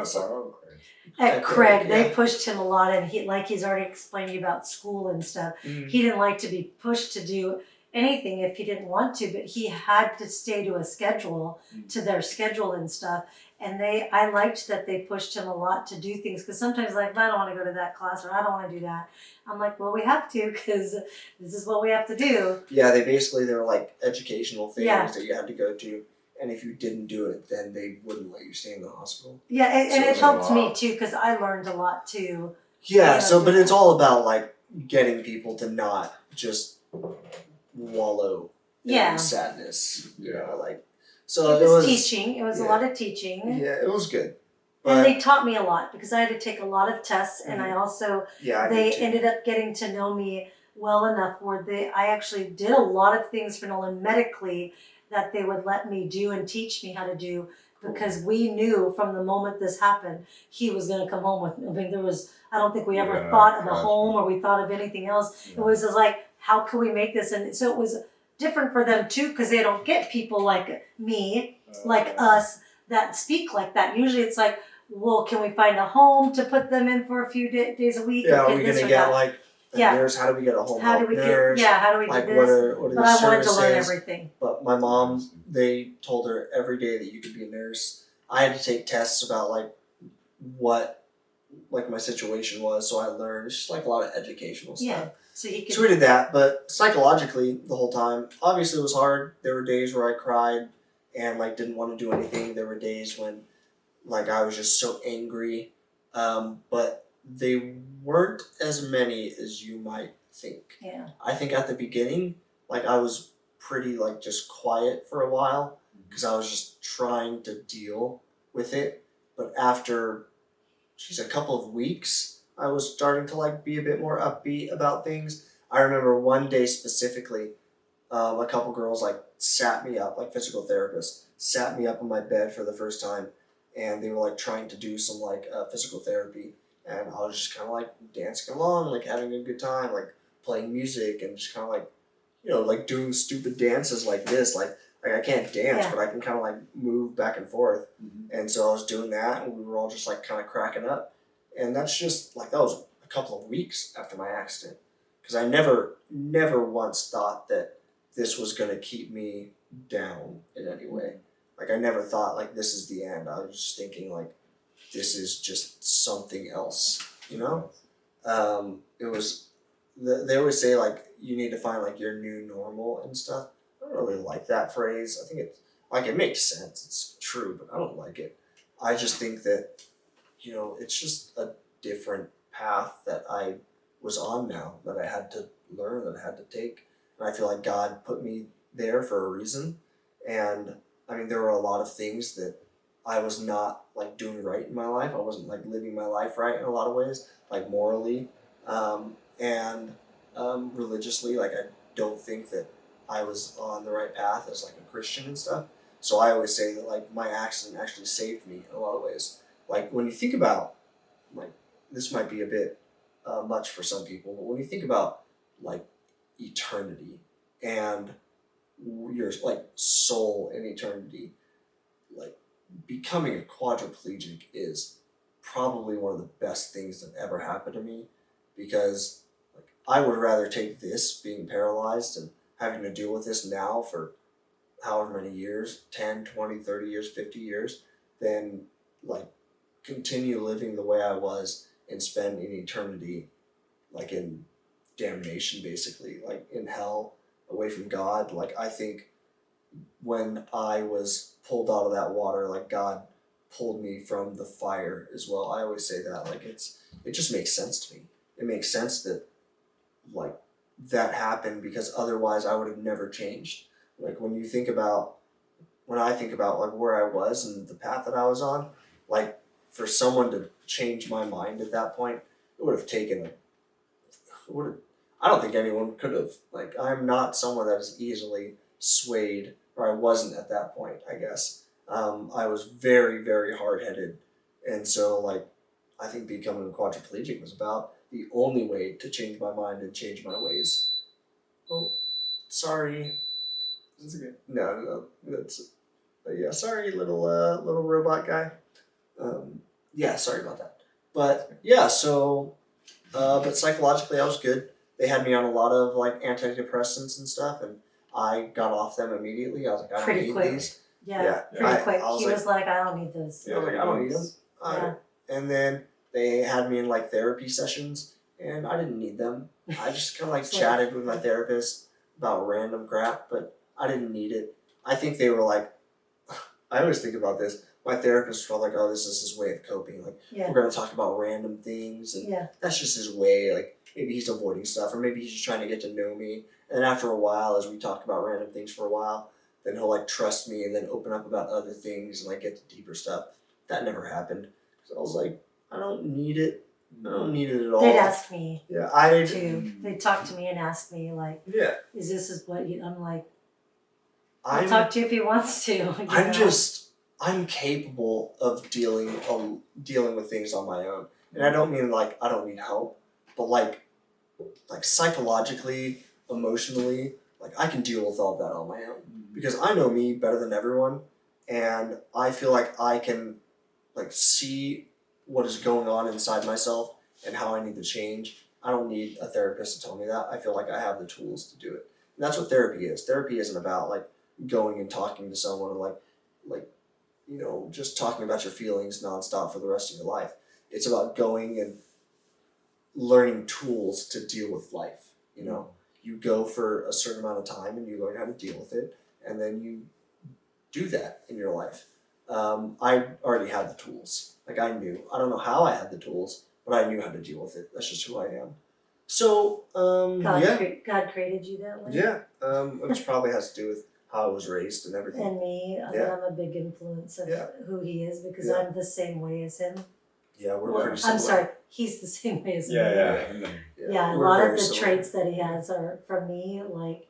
At Craig, yeah. they pushed him a lot, and he's already explained to you about school and stuff. He didn't like to be pushed to do anything if he didn't want to, but he had to stay to a schedule, to their schedule and stuff. And I liked that they pushed him a lot to do things, because sometimes like, I don't want to go to that class, or I don't want to do that. I'm like, well, we have to, because this is what we have to do. Yeah, they were like educational things Yeah. that you had to go to. And if you didn't do it, then they wouldn't let you stay in the hospital. Yeah, and So it helped me too, because I learned a lot too. Yeah, but it's all about like getting people to not just wallow in sadness. You know, like so It was teaching. It was a yeah. lot of teaching. Yeah, it was good. And But they taught me a lot, because I had to take a lot of tests, and I also yeah, I they did too. ended up getting to know me well enough where I actually did a lot of things for Noland medically that they would let me do and teach me how to do, because we knew from the moment this happened, he was going to come home with me. I mean, I don't think we ever thought of a home or we thought of anything else. It was just like, how can we make this? And so it was different for them too, because they don't get people like me, like us, that speak like that. Usually it's like, well, can we find a home to put them in for a few days a week? Yeah, or are we this gonna or get that? like a Yeah. nurse? How do we get a home How do health we nurse? how do we Like do what this? are the But I wanted services? to learn everything. But my mom, they told her every day that you could be a nurse. I had to take tests about like what like my situation was, so I learned. It's just like a lot of educational stuff. Yeah. So he So we did that, but psychologically the whole time, obviously it was hard. There were days where I cried and like didn't want to do anything. There were days when like I was just so angry, but they weren't as many as you might think. Yeah. I think at the beginning, like I was pretty like just quiet for a while because I was just trying to deal with it. But after, a couple of weeks, I was starting to like be a bit more upbeat about things. I remember one day specifically, a couple girls like sat me up, like physical therapists, sat me up on my bed for the first time, and they were like trying to do some like physical therapy, and I was just kind of like dancing along, like having a good time, like playing music and just kind of like, like doing stupid dances like this, like like I can't dance, Yeah. but I can kind of like move back and forth. Mhm. And so I was doing that, and we were all just like kind of cracking up. And that's just like that was a couple of weeks after my accident, because I never once thought that this was gonna keep me down in any way. Like I never thought like this is the end. I was just thinking like this is just something else, you know. It was they always say like you need to find like your new normal and stuff. I don't really like that phrase. I think it's like it makes sense. It's true, but I don't like it. I just think that it's just a different path that I was on now that I had to learn, that I had to take. And I feel like God put me there for a reason. And I mean, there were a lot of things that I was not like doing right in my life. I wasn't like living my life right in a lot of ways, like morally and religiously. Like I don't think that I was on the right path as like a Christian and stuff. So I always say that like my accident actually saved me in a lot of ways. Like when you think about like this might be a bit much for some people, but when you think about like eternity and your like soul in eternity, like becoming a quadriplegic is probably one of the best things that ever happened to me, because like I would rather take this being paralyzed and having to deal with this now for however many years, 10, 20, 30 years, 50 years, than like continue living the way I was and spend an eternity like in damnation, basically, like in hell, away from God. Like I think when I was pulled out of that water, like God pulled me from the fire as well. I always say that, like it just makes sense to me. It makes sense that like that happened, because otherwise I would have never changed. Like when I think about like where I was and the path that I was on, like for someone to change my mind at that point, it would have taken would have, I don't think anyone could have. Like I'm not someone that is easily swayed, or I wasn't at that point, I guess. I was very, very hard headed, and so like I think becoming a quadriplegic was about the only way to change my mind and change my ways. Oh, sorry. That's okay. No, that's yeah. Sorry, little robot guy. Yeah, sorry about that. But yeah, so but psychologically, I was good. They had me on a lot of like antidepressants and stuff, and I got off them immediately. I was like, I don't Pretty need quick. these. Yeah, Yeah. pretty quick. I was He like, was like, I don't need this. I was like, I don't need them. Yeah. And then they had me in like therapy sessions, and I didn't need them. I just kind of like It's like- chatted with my therapist about random crap, but I didn't need it. I think they were like, I always think about this. My therapist felt like, oh, this is his way of coping. Like, Yeah. we're going to talk about random things, and Yeah. that's just his way. Like, maybe he's avoiding stuff, or maybe he's just trying to get to know me. And after a while, as we talk about random things for a while, then he'll like trust me and then open up about other things and like get to deeper stuff. That never happened. So I was like, I don't need it. I don't need it at all. They'd ask me Yeah, I too. They'd talk to me and ask me like, Yeah, "Is this is what you?" I'm like, "I'll I'm talk to you if he wants to." you I'm know? just I'm capable of dealing with things on my own, and I don't mean like I don't need help, but like psychologically, emotionally, like I can deal with all that on my own, because I know me better than everyone, and I feel like I can like see what is going on inside myself and how I need to change. I don't need a therapist to tell me that. I feel like I have the tools to do it. And that's what therapy is. Therapy isn't about like going and talking to someone and like just talking about your feelings nonstop for the rest of your life. It's about going and learning tools to deal with life. You go for a certain amount of time and you learn how to deal with it, and then you do that in your life. I already had the tools. Like I knew. I don't know how I had the tools, but I knew how to deal with it. That's just who I am. So, God created you that way. yeah, which probably has to do with how I was raised and everything. And me, I mean, Yeah. I'm a big influence of Yeah. who he is, because Yeah. I'm the same way as him. Yeah, we're Well, pretty similar. I'm sorry, he's the same way as me. Yeah, a we're lot of very the similar. traits that he has are from me, like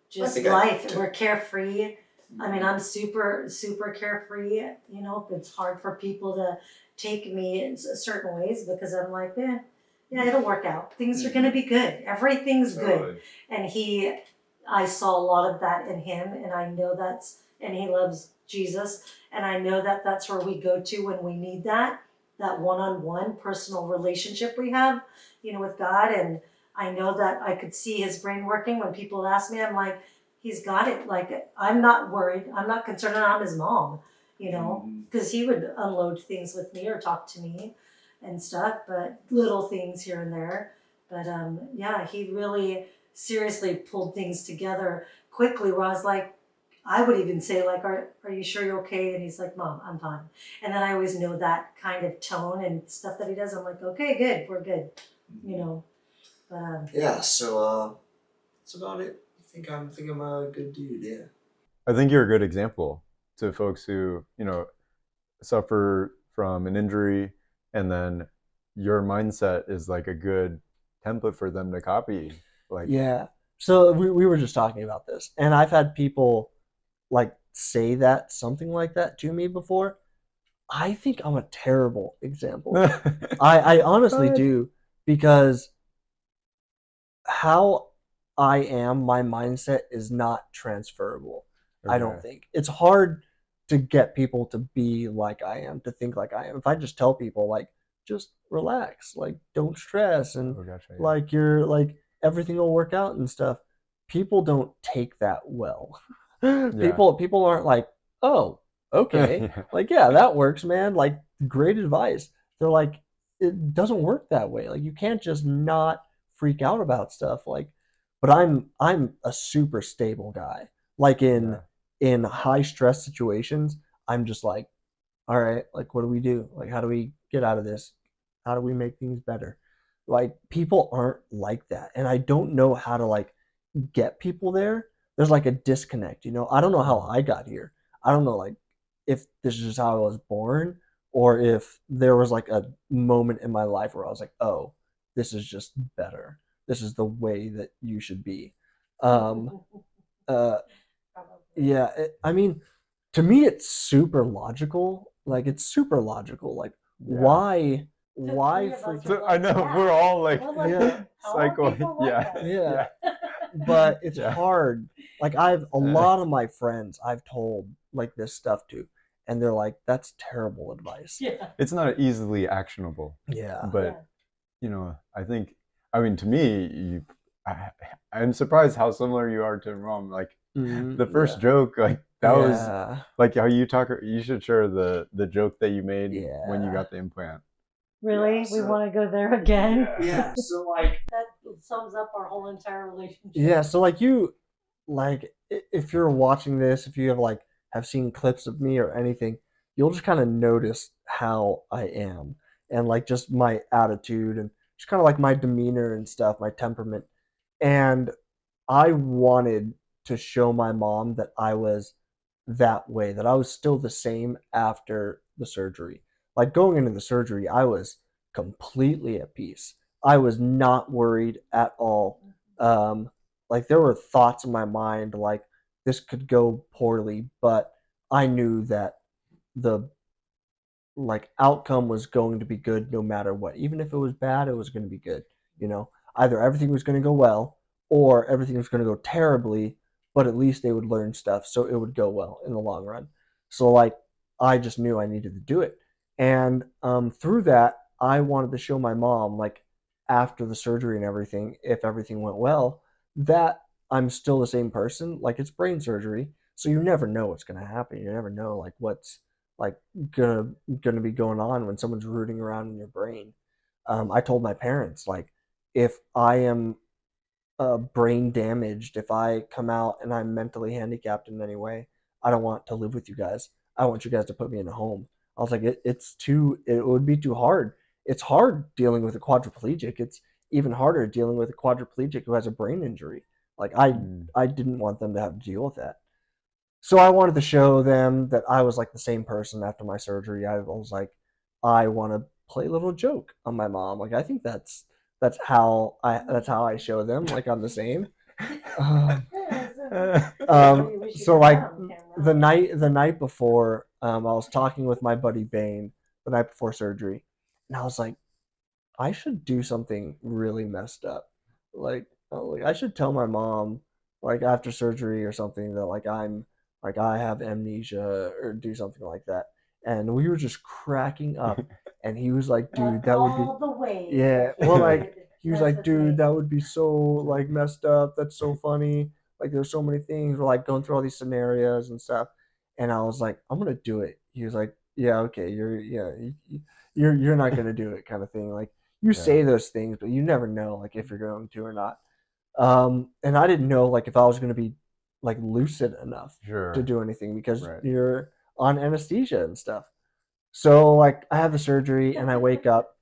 just think I life. do. We're carefree. I mean, I'm super, super carefree. It's hard for people to take me in certain ways, because I'm like, yeah, it'll work out. Things are gonna be good. Everything's good. And he I saw a lot of that in him, and I know and he loves Jesus, and I know that that's where we go to when we need that one-on-one personal relationship we have, with God. And I know that I could see his brain working when people ask me. I'm like, he's got it. Like, I'm not worried. I'm not concerned. I'm his mom, because he would unload things with me or talk to me and stuff, but little things here and there. But yeah, he really seriously pulled things together quickly where I was like, I would even say like, are you sure you're okay? And he's like, Mom, I'm fine. And then I always know that kind of tone and stuff that he does. I'm like, okay, good, we're good, you know. But Yeah, so that's about it. I think I'm a good dude, yeah. I think you're a good example to folks who, suffer from an injury, and then your mindset is like a good template for them to copy. Like, Yeah. So we were just talking about this, and I've had people like say that something like that to me before. I think I'm a terrible example. I honestly do, because how I am, my mindset is not transferable. I don't Okay. think. It's hard to get people to be like I am, to think like I am. If I just tell people like just relax, like don't stress, and Oh, gotcha. Yeah. like you're like everything will work out and stuff, people don't take that well. Yeah. People aren't like, "Oh, okay." Yeah. Like, yeah, that works, man. Like great advice. They're like, it doesn't work that way. Like you can't just not freak out about stuff, like, but I'm a super stable guy. Like Yeah. in high stress situations, I'm just like, all right, like what do we do? Like how do we get out of this? How do we make things better? Like people aren't like that, and I don't know how to like get people there. There's like a disconnect, I don't know how I got here. I don't know like if this is just how I was born, or if there was like a moment in my life where I was like, oh, this is just better. This is the way that you should be. Um, uh, yeah, I mean, to me, it's super logical. Like, it's super logical. Like, Yeah. why us freak? So I know we're all like, Yeah, cycle. Yeah. yeah. Yeah. But it's Yeah. hard. Like, I've a lot of my friends I've told like this stuff to, and they're like, "That's terrible advice." Yeah. It's not easily actionable, Yeah, but I think, I mean, to me, I'm surprised how similar you are to your mom. Like, the first yeah, joke, like that was yeah, like how you talk. You should share the joke that you made when you yeah. got the implant. Really? Yeah, We so want to go there again? yeah, so like That sums up our whole entire relationship. yeah, so like if you're watching this, if you have seen clips of me or anything, you'll just kind of notice how I am, and like just my attitude, and just kind of like my demeanor and stuff, my temperament. And I wanted to show my mom that I was that way, that I was still the same after the surgery. Like going into the surgery, I was completely at peace. I was not worried at all. Like there were thoughts in my mind like this could go poorly, but I knew that the like outcome was going to be good no matter what. Even if it was bad, it was going to be good. Either everything was going to go well or everything was going to go terribly, but at least they would learn stuff, so it would go well in the long run. So like I just knew I needed to do it, and through that, I wanted to show my mom like after the surgery and everything, if everything went well, that I'm still the same person. Like it's brain surgery, so you never know what's going to happen. You never know like what's like gonna gonna be going on when someone's rooting around in your brain. I told my parents like if I am brain damaged, if I come out and I'm mentally handicapped in any way, I don't want to live with you guys. I want you guys to put me in a home. I was like, it would be too hard. It's hard dealing with a quadriplegic. It's even harder dealing with a quadriplegic who has a brain injury. Like I didn't want them to have to deal with that. So I wanted to show them that I was like the same person after my surgery. I was like, I want to play a little joke on my mom. Like I think that's how I show them like I'm the same. Um, so like the night before, I was talking with my buddy Bane the night before surgery, and I was like, I should do something really messed up. Like I should tell my mom like after surgery or something that like I have amnesia or do something like that. And we were just cracking up, and he was like, dude, Luck that would be all the way yeah. that he Well, like did he was mess like, with me. dude, that would be so like messed up. That's so funny. Like there's so many things. We're like going through all these scenarios and stuff. And I was like, I'm gonna do it. He was like, yeah, okay, you're not gonna do it, kind of thing. Like you Yeah. say those things, but you never know like if you're going to or not. And I didn't know like if I was gonna be like lucid enough to Sure. do anything because Right. you're on anesthesia and stuff. So like I have the surgery and I wake up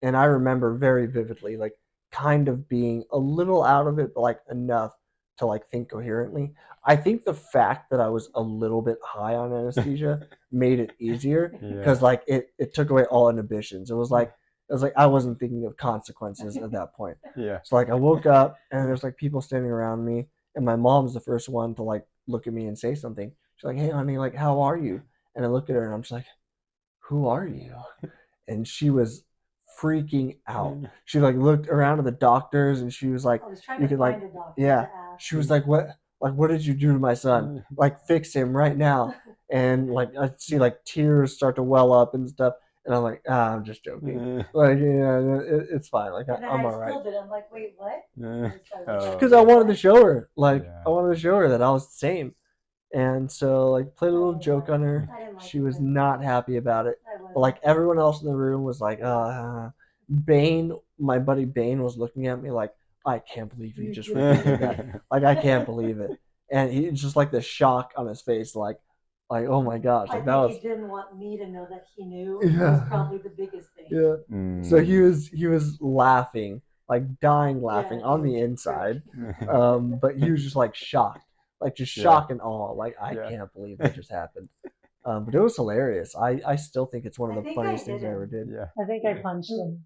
and I remember very vividly, like kind of being a little out of it, but like enough to like think coherently. I think the fact that I was a little bit high on anesthesia made it easier Yeah. because like it took away all inhibitions. It was like I wasn't thinking of consequences at that point. Yeah. So like I woke up and there's like people standing around me, and my mom's the first one to like look at me and say something. She's like, "Hey, honey, like how are you?" And I look at her and I'm just like, "Who are you?" And she was freaking out. She like looked around at the doctors and she was like, I was trying "You to could like, find a doctor yeah." to ask. She was like, "What? Like, what did you do to my son? Like, fix him right now." And like, I see like tears start to well up and stuff, and I'm like, "Ah, I'm just joking. Like, yeah, it's fine. Like, And then I'm I all right." still did. I'm like, wait, what? And I started Oh, Because I man. wanted to show her, like, Yeah. I wanted to show her that I was the same. And so, like, played a little joke on her. I didn't like She it was very not much. happy about it. I But like wasn't. everyone else in the room was like, Bane, my buddy Bane was looking at me like, I can't believe you You just did freaking did it. that. Like I can't believe it. And he just like the shock on his face, like oh my gosh, I like that think was he didn't want me to know that he knew. That was yeah, probably the biggest thing. yeah. So he was laughing, like dying laughing Yeah, on he the was inside. Mm. But he was just like shocked, like just Yeah. shock and awe. Like I Yeah. can't believe that just happened. But it was hilarious. I still think it's one of I the think funniest I things hit I ever him. did. Yeah. I think I punched him.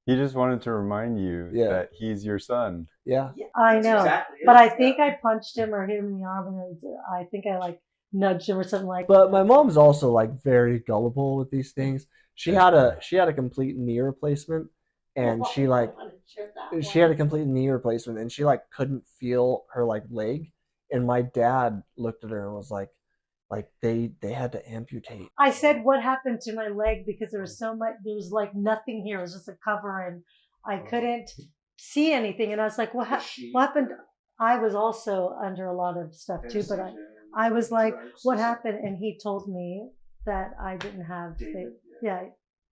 He just wanted to remind you Yeah. that he's your son. Yeah. I know, but I think I punched him or hit him in the arm, and I think I like nudged him or something like. But my mom's also like very gullible with these things. She had a complete knee replacement, and Oh, she I like wanna share that she had a one. complete knee replacement, and she like couldn't feel her like leg. And my dad looked at her and was like they had to amputate. I said, "What happened to my leg?" Because there was so much. There was like nothing here. It was just a cover, and I couldn't see anything. And I was like, "What happened?" I was also under a lot of stuff too, but I was like, "What happened?" And he told me that I didn't have the. Yeah,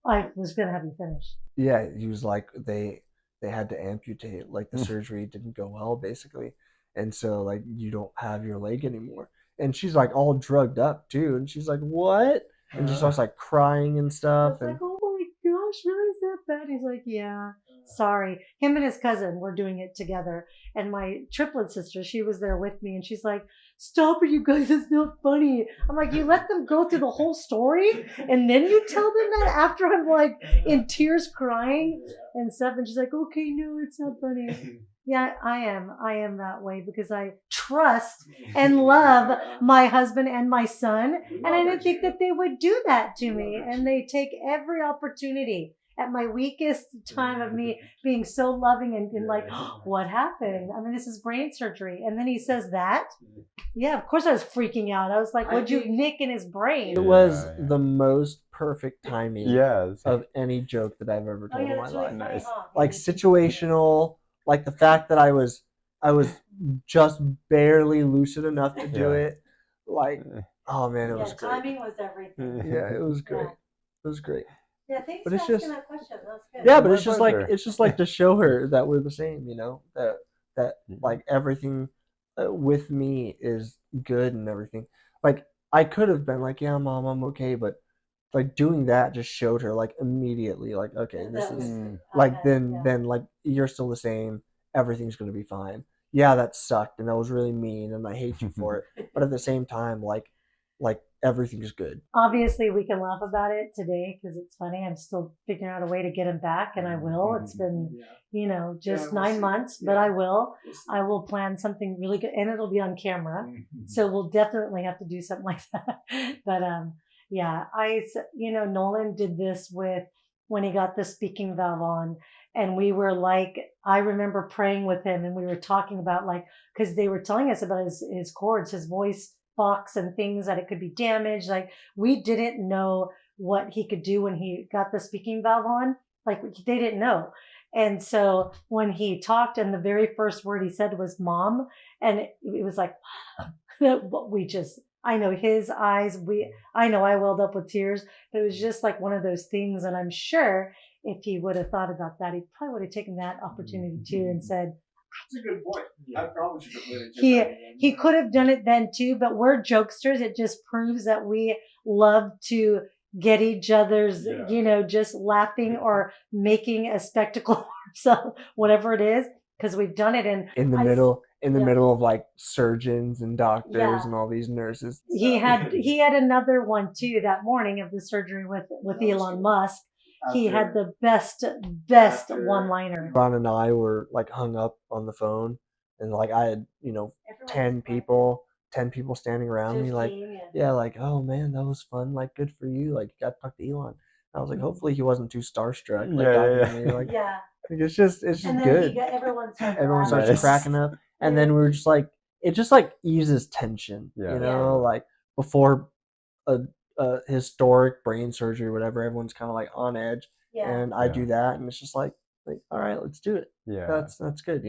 I was gonna have you finish. Yeah, he was like they had to amputate. Like the surgery didn't go well, basically, and so like you don't have your leg anymore. And she's like all drugged up too, and she's like, "What?" And just starts like crying and I stuff. was And like, "Oh my gosh, really is that bad?" He's like, "Yeah, sorry." Him and his cousin were doing it together, and my triplet sister, she was there with me, and she's like, "Stop it, you guys! It's not funny." I'm like, "You let them go through the whole story, and then you tell them that after I'm like in tears, crying and stuff." And she's like, "Okay, no, it's not funny." Yeah, I am. I am that way because I trust and love my husband and my son. And I didn't think that they would do that to me. And they take every opportunity at my weakest time of me being so loving and like, oh, what happened? I mean, this is brain surgery. And then he says that. Yeah, of course I was freaking out. I was like, what'd you nick in his brain? it was the most perfect timing Yes. of any joke that I've ever Oh, told yeah, in my that's really life. funny, Nice. huh? Like situational, like the fact that I was just barely lucid enough to do Yeah. it. Like, oh man, it was Yeah, great. timing was everything. Yeah, it was great. Yeah. It was great. Yeah, thanks But for it's asking just that question. That was good. yeah, but My it's just like pleasure. it's just like to show her that we're the same, you know, that like everything with me is good and everything. Like I could have been like, yeah, mom, I'm okay, but like doing that just showed her like immediately, like, okay, this That was is I like had, then yeah. then like you're still the same. Everything's gonna be fine. Yeah, that sucked and that was really mean and I hate you for it. But at the same time, like everything's good. Obviously, we can laugh about it today because it's funny. I'm still figuring out a way to get him back, and I will. It's been, just 9 months, but I will. I will plan something really good, and it'll be on camera. So we'll definitely have to do something like that. But yeah, Nolan did this with when he got the speaking valve on, And we were like, I remember praying with him and we were talking about like, because they were telling us about his cords, his voice box and things that it could be damaged. Like we didn't know what he could do when he got the speaking valve on. Like they didn't know. And so when he talked and the very first word he said was mom, and it was like, we just, I know his eyes, I know I welled up with tears, but it was just like one of those things. And I'm sure if he would have thought about that, he probably would have taken that opportunity too and said, That's a good point. I probably should have played it he differently then. he could have done it then too, but we're jokesters. It just proves that we love to get each other's, just laughing or making a spectacle or so, whatever it is, because we've done it. And in the middle of like surgeons and doctors and all these nurses. He had another one too that morning of the surgery with Elon Musk. He had the best one-liner. Ron and I were like hung up on the phone, and like I had 10 people standing around me, like like, oh man, that was fun, like good for you, like you got to talk to Elon. And I was like, hopefully he wasn't too starstruck. Like, it's just good. Everyone starts cracking up, and then we were just like, it just like eases tension, like before a historic brain surgery or whatever, everyone's kind of like on edge, and I do that, and it's just like all right, let's do it. That's good,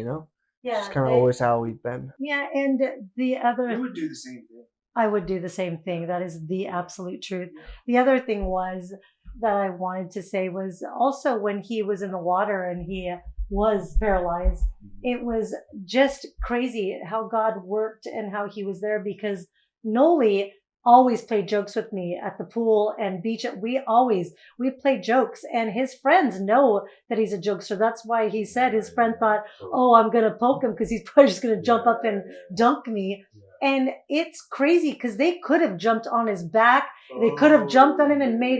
it's kind of always how we've been. And the other, You would do the same thing. I would do the same thing. That is the absolute truth. The other thing was that I wanted to say was also when he was in the water and he was paralyzed, it was just crazy how God worked and how he was there, because Noli always played jokes with me at the pool and beach. We play jokes, and his friends know that he's a jokester. That's why he said his friend thought, oh, I'm going to poke him because he's probably just going to jump up and dunk me. And it's crazy because they could have jumped on his back. They could have jumped on him and made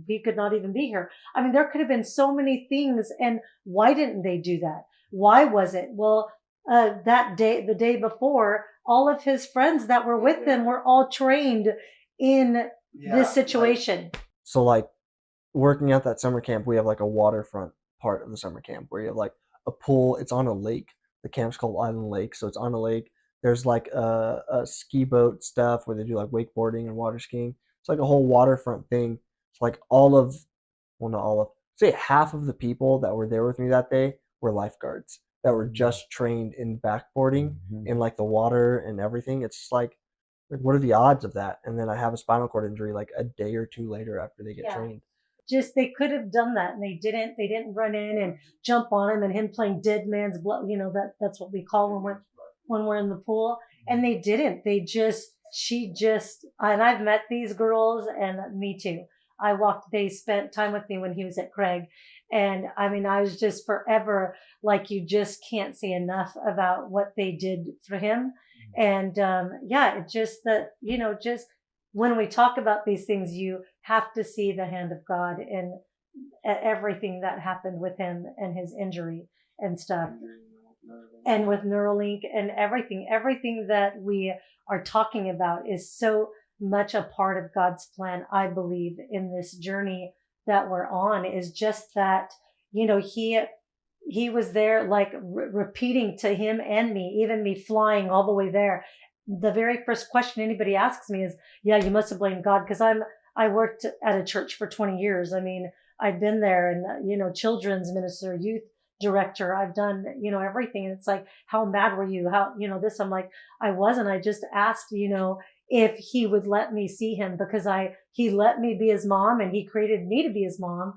he could not even be here. I mean, there could have been so many things. And why didn't they do that? Why was it? Well, the day before, all of his friends that were with him were all trained in this situation. So like working at that summer camp, we have like a waterfront part of the summer camp where you have like a pool. It's on a lake. The camp's called Island Lake. So it's on a lake. There's like a ski boat stuff where they do like wakeboarding and water skiing. It's like a whole waterfront thing. It's like say half of the people that were there with me that day were lifeguards that were just trained in backboarding in like the water and everything. It's just like what are the odds of that? And then I have a spinal cord injury like a day or two later after they get trained. Just they could have done that, and they didn't. They didn't run in and jump on him and him playing dead man's blood. That's what we call when we're in the pool. And they didn't. And I've met these girls, and me too. They spent time with me when he was at Craig. And I mean, I was just forever, like, you just can't say enough about what they did for him. And it just that, just when we talk about these things, you have to see the hand of God in everything that happened with him and his injury and stuff. And with Neuralink and everything that we are talking about is so much a part of God's plan, I believe, in this journey that we're on. Is just that, he was there, like repeating to him and me, even me flying all the way there. The very first question anybody asks me is, yeah, you must have blamed God, because I worked at a church for 20 years. I mean, I've been there, and, children's minister, youth director. I've done, everything. And it's like, how mad were you? How, this, I'm like, I wasn't. I just asked, if he would let me see him, because he let me be his mom, and he created me to be his mom.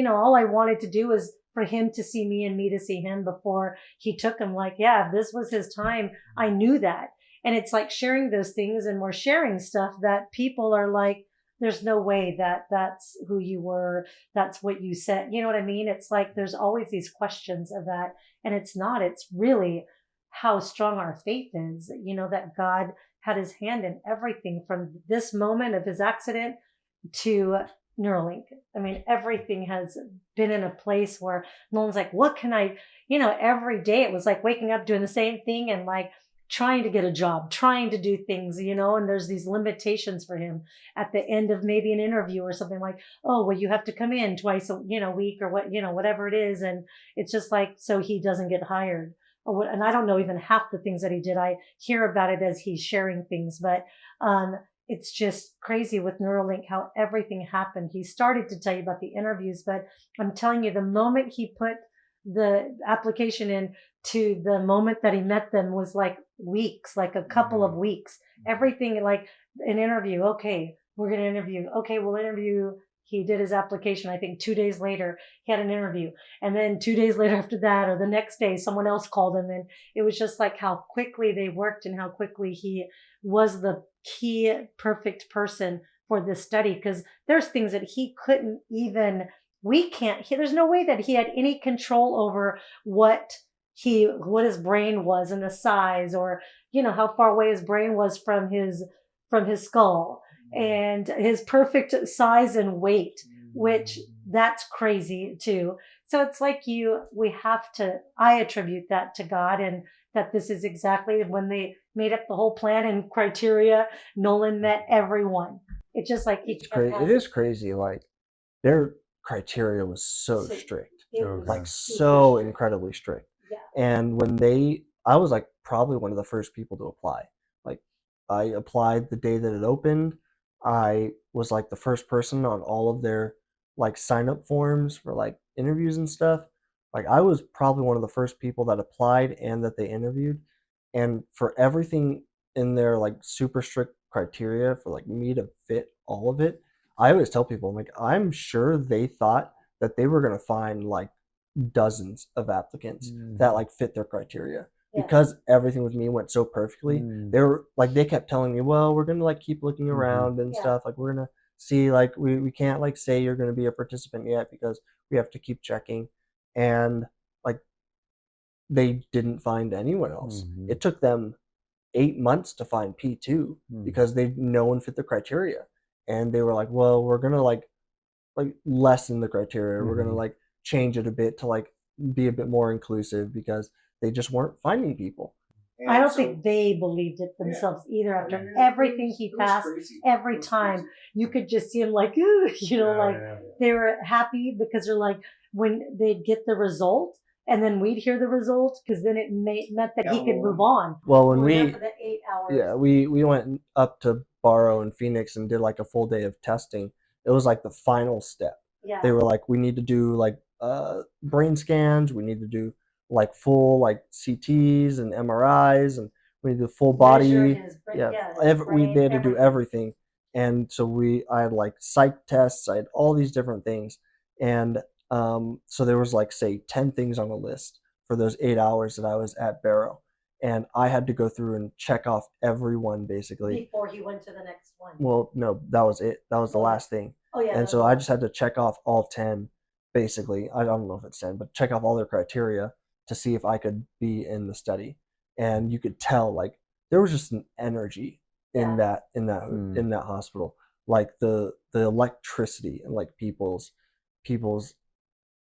All I wanted to do was for him to see me and me to see him before he took him. Like, yeah, if this was his time, I knew that. And it's like sharing those things, and we're sharing stuff that people are like, there's no way that that's who you were. That's what you said. You know what I mean? It's like, there's always these questions of that. And it's not, it's really how strong our faith is, that God had his hand in everything from this moment of his accident to Neuralink. I mean, everything has been in a place where no one's like, what can I, every day it was like waking up doing the same thing and like trying to get a job, trying to do things, and there's these limitations for him at the end of maybe an interview or something like, oh, well, you have to come in twice a week or whatever it is. And it's just like, so he doesn't get hired. And I don't know even half the things that he did. I hear about it as he's sharing things, but it's just crazy with Neuralink how everything happened. He started to tell you about the interviews, but I'm telling you, the moment he put the application in to the moment that he met them was like weeks, like a couple of weeks. Everything like an interview. Okay, we're going to interview. Okay, we'll interview. He did his application. I think 2 days later, he had an interview. And then 2 days later after that, or the next day, someone else called him. And it was just like how quickly they worked and how quickly he was the key perfect person for this study. Because there's things that he couldn't even, there's no way that he had any control over what his brain was and the size, or, how far away his brain was from his skull, and his perfect size and weight, which that's crazy too. So it's like I attribute that to God, and that this is exactly when they made up the whole plan and criteria. Noland met everyone. It's just like It is crazy. Like their criteria was so strict, like so incredibly strict. Yeah. And I was like probably one of the first people to apply. Like I applied the day that it opened. I was like the first person on all of their like sign up forms for like interviews and stuff. Like I was probably one of the first people that applied and that they interviewed. And for everything in their like super strict criteria for like me to fit all of it, I always tell people, I'm like, I'm sure they thought that they were going to find like dozens of applicants that like fit their criteria. Yeah. Because everything with me went so perfectly. They kept telling me, well, we're going to like keep looking around and stuff. Like we're going to see, like we can't like say you're going to be a participant yet because we have to keep checking. And like they didn't find anyone else. It took them 8 months to find P2 because no one fit the criteria. And they were like, well, we're going to like lessen the criteria. We're going to like change it a bit to like be a bit more inclusive because they just weren't finding people. I don't think they believed it themselves either. After everything he passed, every time you could just see him like, ooh, they were happy because they're like, when they'd get the result and then we'd hear the result, because then it meant that he could move on. Well, when we were there for the 8 hours. we went up to Arbaugh in Phoenix and did like a full day of testing. It was like the final step. Yeah. They were like, we need to do like brain scans. We need to do like full like CTs and MRIs, and we need to do full body. They had to do everything. And so I had like psych tests. I had all these different things. And so there was like, say, 10 things on the list for those 8 hours that I was at Barrow. And I had to go through and check off everyone basically. Before he went to the next one. Well, no, that was it. That was the last thing. Oh, yeah. And so I just had to check off all 10 basically. I don't know if it's 10, but check off all their criteria to see if I could be in the study. And you could tell like there was just an energy in that hospital. Like the electricity and like people's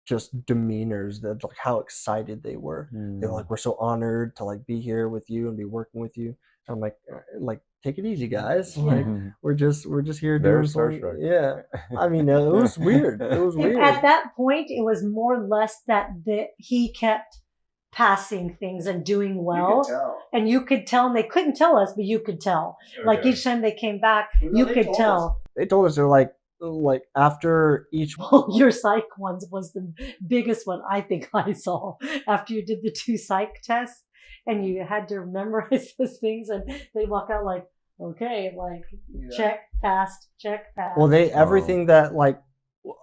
just demeanors, that like how excited they were. They were like, we're so honored to like be here with you and be working with you. And I'm like take it easy, guys. Like we're just here doing something. Yeah. I mean, it was weird. It was weird. At that point, it was more or less that he kept passing things and doing well. And you could tell, and they couldn't tell us, but you could tell. Okay. Like each time they came back, you could tell. They told us, they're like after each your psych ones was the biggest one I think I saw after you did the 2 psych tests and you had to memorize those things, and they walk out like, okay, like check passed. Well, everything that like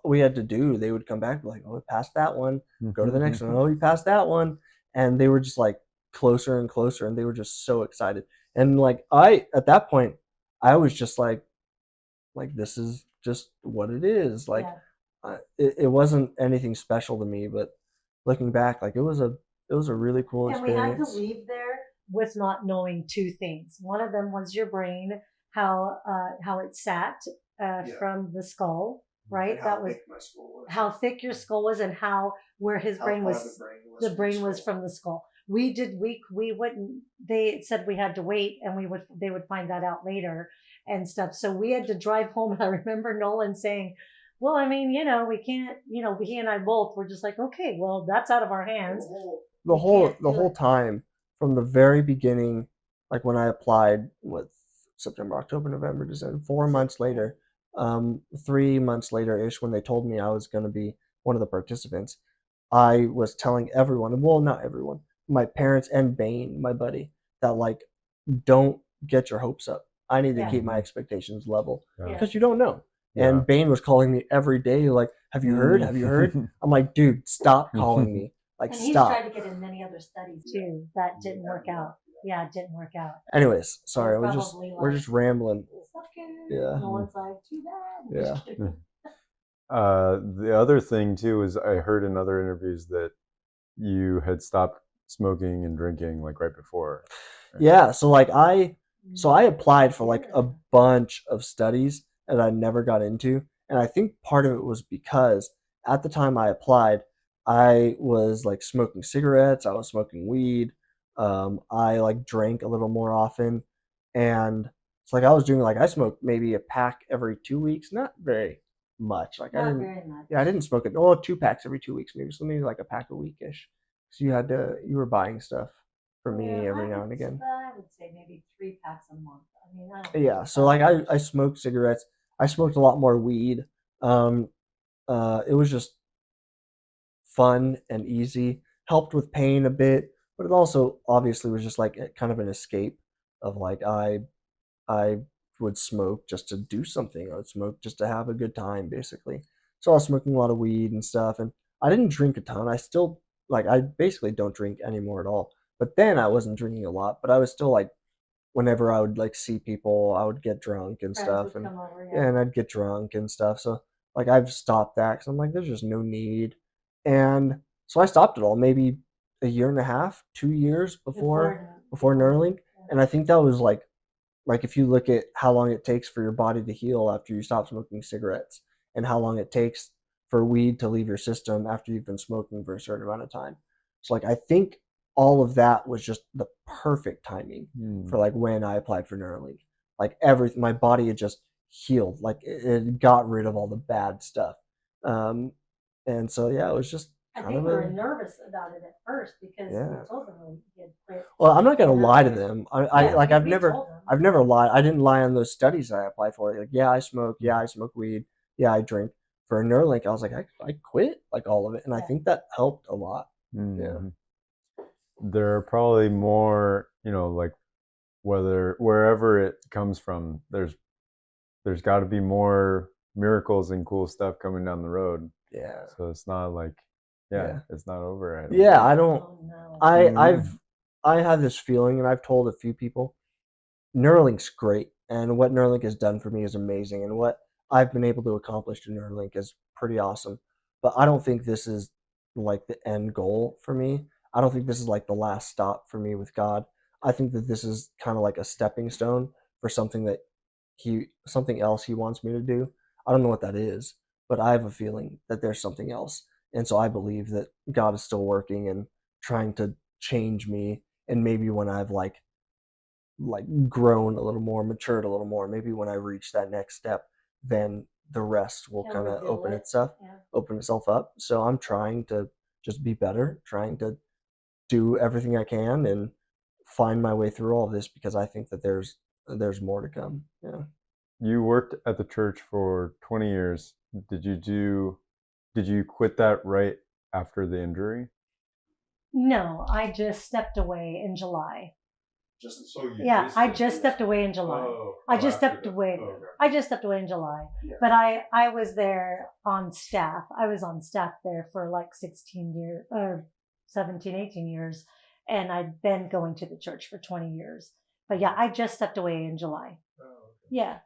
we had to do, they would come back like, oh, we passed that one, go to the next one, oh, you passed that one. And they were just like closer and closer, and they were just so excited. And like at that point I was just like this is just what it is. Like it wasn't anything special to me, but looking back, like it was a really cool experience. And we had to leave there with not knowing 2 things. One of them was your brain, how it sat from the skull, right? That was how thick your skull was, and where his brain was. The brain was from the skull. we wouldn't. They said we had to wait, and they would find that out later and stuff. So we had to drive home. And I remember Nolan saying, "Well, I mean, we can't. He and I both were just like, okay, well, that's out of our hands. The We whole can't the do whole it." time from the very beginning, like when I applied, with September, October, November, December, 4 months later, 3 months later ish, when they told me I was going to be one of the participants, I was telling everyone, well, not everyone, my parents and Bane, my buddy, that like, don't get your hopes up. I need to Yeah. keep my expectations level Yeah. because you don't know. Yeah. And Bane was calling me every day, like, have you heard? Have you heard? I'm like, dude, stop calling me. Like, And he's stop. tried to get in many other studies too. That didn't work out. Yeah, it didn't work out. Anyways, sorry, We're we're just rambling. Yeah. No one's like, too bad. Yeah. The other thing too is I heard in other interviews that you had stopped smoking and drinking like right before. Yeah, so like I applied for like a bunch of studies that I never got into, and I think part of it was because at the time I applied, I was like smoking cigarettes, I was smoking weed, I like drank a little more often, and it's like I was doing like I smoked maybe a pack every 2 weeks, not very much. Like I Not didn't, very much. yeah, I didn't smoke it. Oh, 2 packs every 2 weeks, maybe so maybe like a pack a week ish. So you were buying stuff for me every now and again. I would say maybe 3 packs a month. I mean, I don't Yeah, think so like I smoked cigarettes. I smoked a lot more weed. Um, it was just fun and easy. Helped with pain a bit, but it also obviously was just like kind of an escape of like I would smoke just to do something. I would smoke just to have a good time, basically. So I was smoking a lot of weed and stuff, and I didn't drink a ton. I still like I basically don't drink anymore at all. But then I wasn't drinking a lot, but I was still like whenever I would like see people, I would get drunk and friends stuff, would and come over. yeah, and I'd get drunk and stuff. So like I've stopped that because I'm like, there's just no need, and so I stopped it all. Maybe a year and a half, 2 years before Neuralink, and I think that was like if you look at how long it takes for your body to heal after you stop smoking cigarettes, and how long it takes for weed to leave your system after you've been smoking for a certain amount of time. So like I think all of that was just the perfect timing for like when I applied for Neuralink. Like everything, my body had just healed. Like it got rid of all the bad stuff. And so yeah, it was just I kind think of we were a nervous about it at first because Yeah. we told them we had quit. well. I'm not gonna lie to them. I Yeah, like we I've never told them. I've never lied. I didn't lie on those studies I applied for. Like yeah, I smoke. Yeah, I smoke weed. Yeah, I drink. For Neuralink, I was like I quit like all of it, and I Yeah. think that helped a lot. Yeah. There are probably more, like wherever it comes from, there's got to be more miracles and cool stuff coming down the road. Yeah. So it's not like, Yeah. it's not over. I don't Yeah, think. I don't. Oh no. I have this feeling, and I've told a few people, Neuralink's great, and what Neuralink has done for me is amazing, and what I've been able to accomplish to Neuralink is pretty awesome. But I don't think this is like the end goal for me. I don't think this is like the last stop for me with God. I think that this is kind of like a stepping stone for something else he wants me to do. I don't know what that is, but I have a feeling that there's something else. And so I believe that God is still working and trying to change me, and maybe when I've like grown a little more, matured a little more, maybe when I reach that next step, then the rest will He'll kind of reveal open it. Yeah. open itself up. So I'm trying to just be better, trying to do everything I can and find my way through all of this because I think that there's more to come. Yeah. You worked at the church for 20 years. Did you quit that right after the injury? No, I just stepped away in July. Just so you. Yeah, I just stepped away in July. I just stepped away. I just stepped away in July. Yeah. But I was there on staff. I was on staff there for like 16 years or 17, 18 years. And I'd been going to the church for 20 years. But yeah, I just stepped away in July. Oh, okay.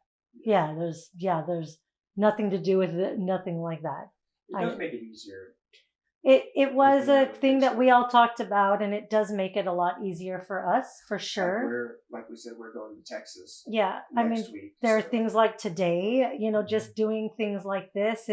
Yeah. There's nothing to do with it, nothing like that. It does make it easier. It was Yeah, a thing that we all talked about, and it does make it a lot easier for us, for sure. Like we said, we're going to Texas Yeah, I mean, next week. there are so- things like today, just doing things like this.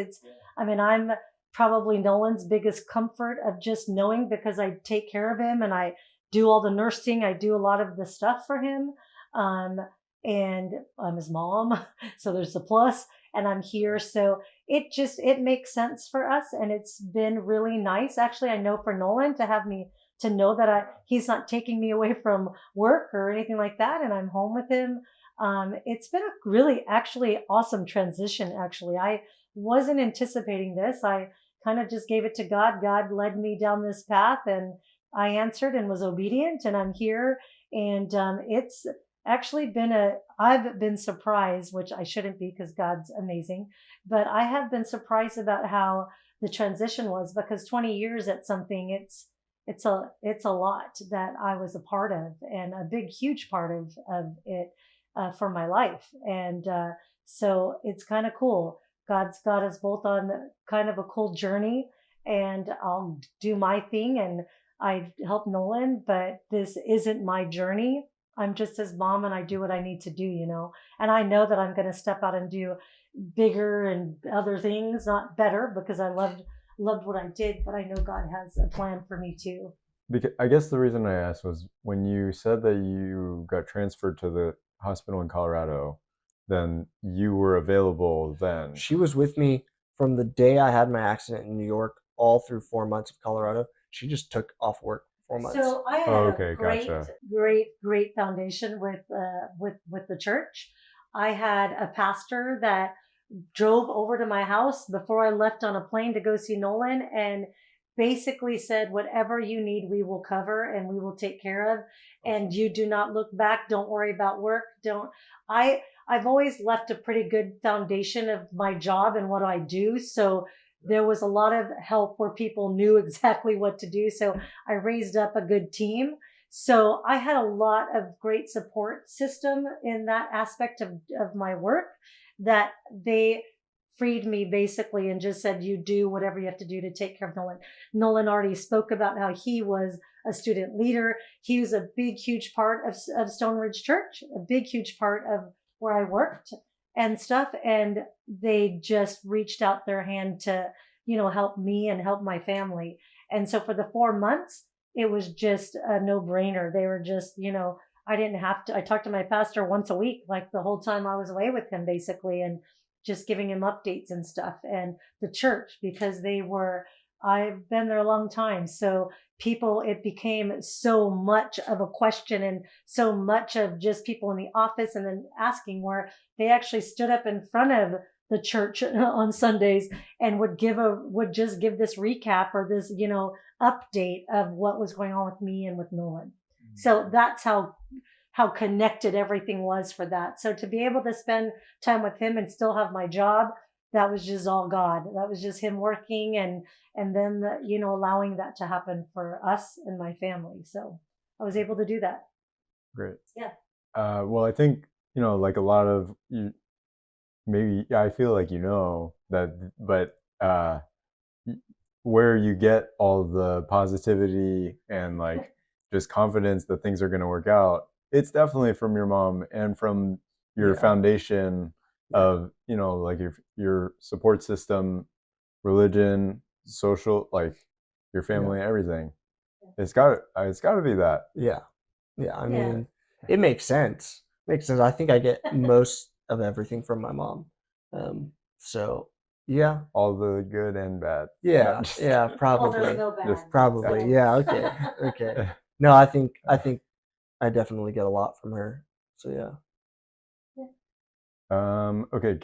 I mean, I'm probably Nolan's biggest comfort of just knowing because I take care of him and I do all the nursing. I do a lot of the stuff for him. Um, and I'm his mom. So there's the plus, and I'm here. So it makes sense for us. And it's been really nice. Actually, I know for Nolan to have me, to know that he's not taking me away from work or anything like that. And I'm home with him. It's been a really actually awesome transition. Actually, I wasn't anticipating this. I kind of just gave it to God. God led me down this path, and I answered and was obedient, and I'm here. And it's actually I've been surprised, which I shouldn't be because God's amazing, but I have been surprised about how the transition was, because 20 years at something, it's a lot that I was a part of, and a big, huge part of it for my life. And so it's kind of cool. God's got us both on kind of a cool journey, and I'll do my thing and I help Nolan, but this isn't my journey. I'm just his mom and I do what I need to do. And I know that I'm going to step out and do bigger and other things, not better, because I loved what I did, but I know God has a plan for me too. Because I guess the reason I asked was when you said that you got transferred to the hospital in Colorado, then you were available then. She was with me from the day I had my accident in New York all through 4 months of Colorado. She just took off work 4 months. So I had okay, a great, gotcha. great foundation with the church. I had a pastor that drove over to my house before I left on a plane to go see Nolan, and basically said, whatever you need, we will cover and we will take care of. And you do not look back. Don't worry about work. I've always left a pretty good foundation of my job and what I do. So there was a lot of help where people knew exactly what to do. So I raised up a good team. So I had a lot of great support system in that aspect of my work, that they freed me basically and just said, you do whatever you have to do to take care of Nolan. Nolan already spoke about how he was a student leader. He was a big, huge part of Stone Ridge Church, a big, huge part of where I worked and stuff. And they just reached out their hand to, help me and help my family. And so for the 4 months, it was just a no brainer. They were just, I didn't have to, I talked to my pastor once a week, like the whole time I was away with him basically, and just giving him updates and stuff. And the church, because I've been there a long time. So it became so much of a question, and so much of just people in the office and then asking, where they actually stood up in front of the church on Sundays and would just give this recap or this, update of what was going on with me and with Nolan. So that's how connected everything was for that. So to be able to spend time with him and still have my job, that was just all God. That was just him working, and then allowing that to happen for us and my family. So I was able to do that. Great. Yeah. Well, I think like a lot of you, maybe I feel like that, but where you get all the positivity and like just confidence that things are going to work out, it's definitely from your mom and from your foundation of like your support system, religion, social, like your family, everything. It's got to be that. Yeah. I mean, it makes sense. I think I get most of everything from my mom. So yeah, all the good and bad. Yeah, probably. There's no bad. Probably, So. yeah. Okay. No, I think I definitely get a lot from her. So yeah. Okay,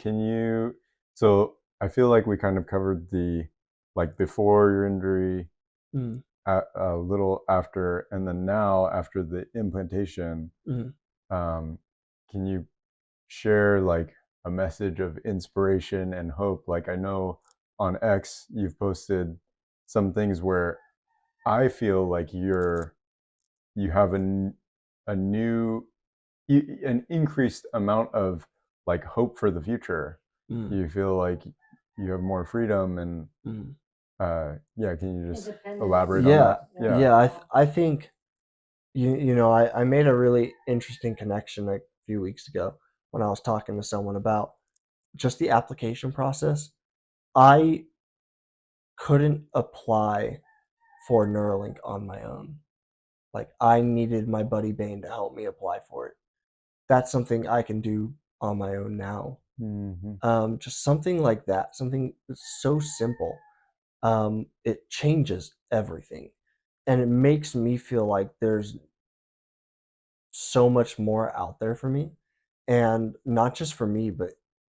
so I feel like we kind of covered the like before your injury, a little after, and then now after the implantation. Can you share like a message of inspiration and hope? Like I know on X you've posted some things where I feel like you have an increased amount of like hope for the future. You feel like you have more freedom and can you just elaborate on that? I think I made a really interesting connection a few weeks ago when I was talking to someone about just the application process. I couldn't apply for Neuralink on my own. Like I needed my buddy Bane to help me apply for it. That's something I can do on my own now. Just something like that, something that's so simple. It changes everything, and it makes me feel like there's so much more out there for me, and not just for me, but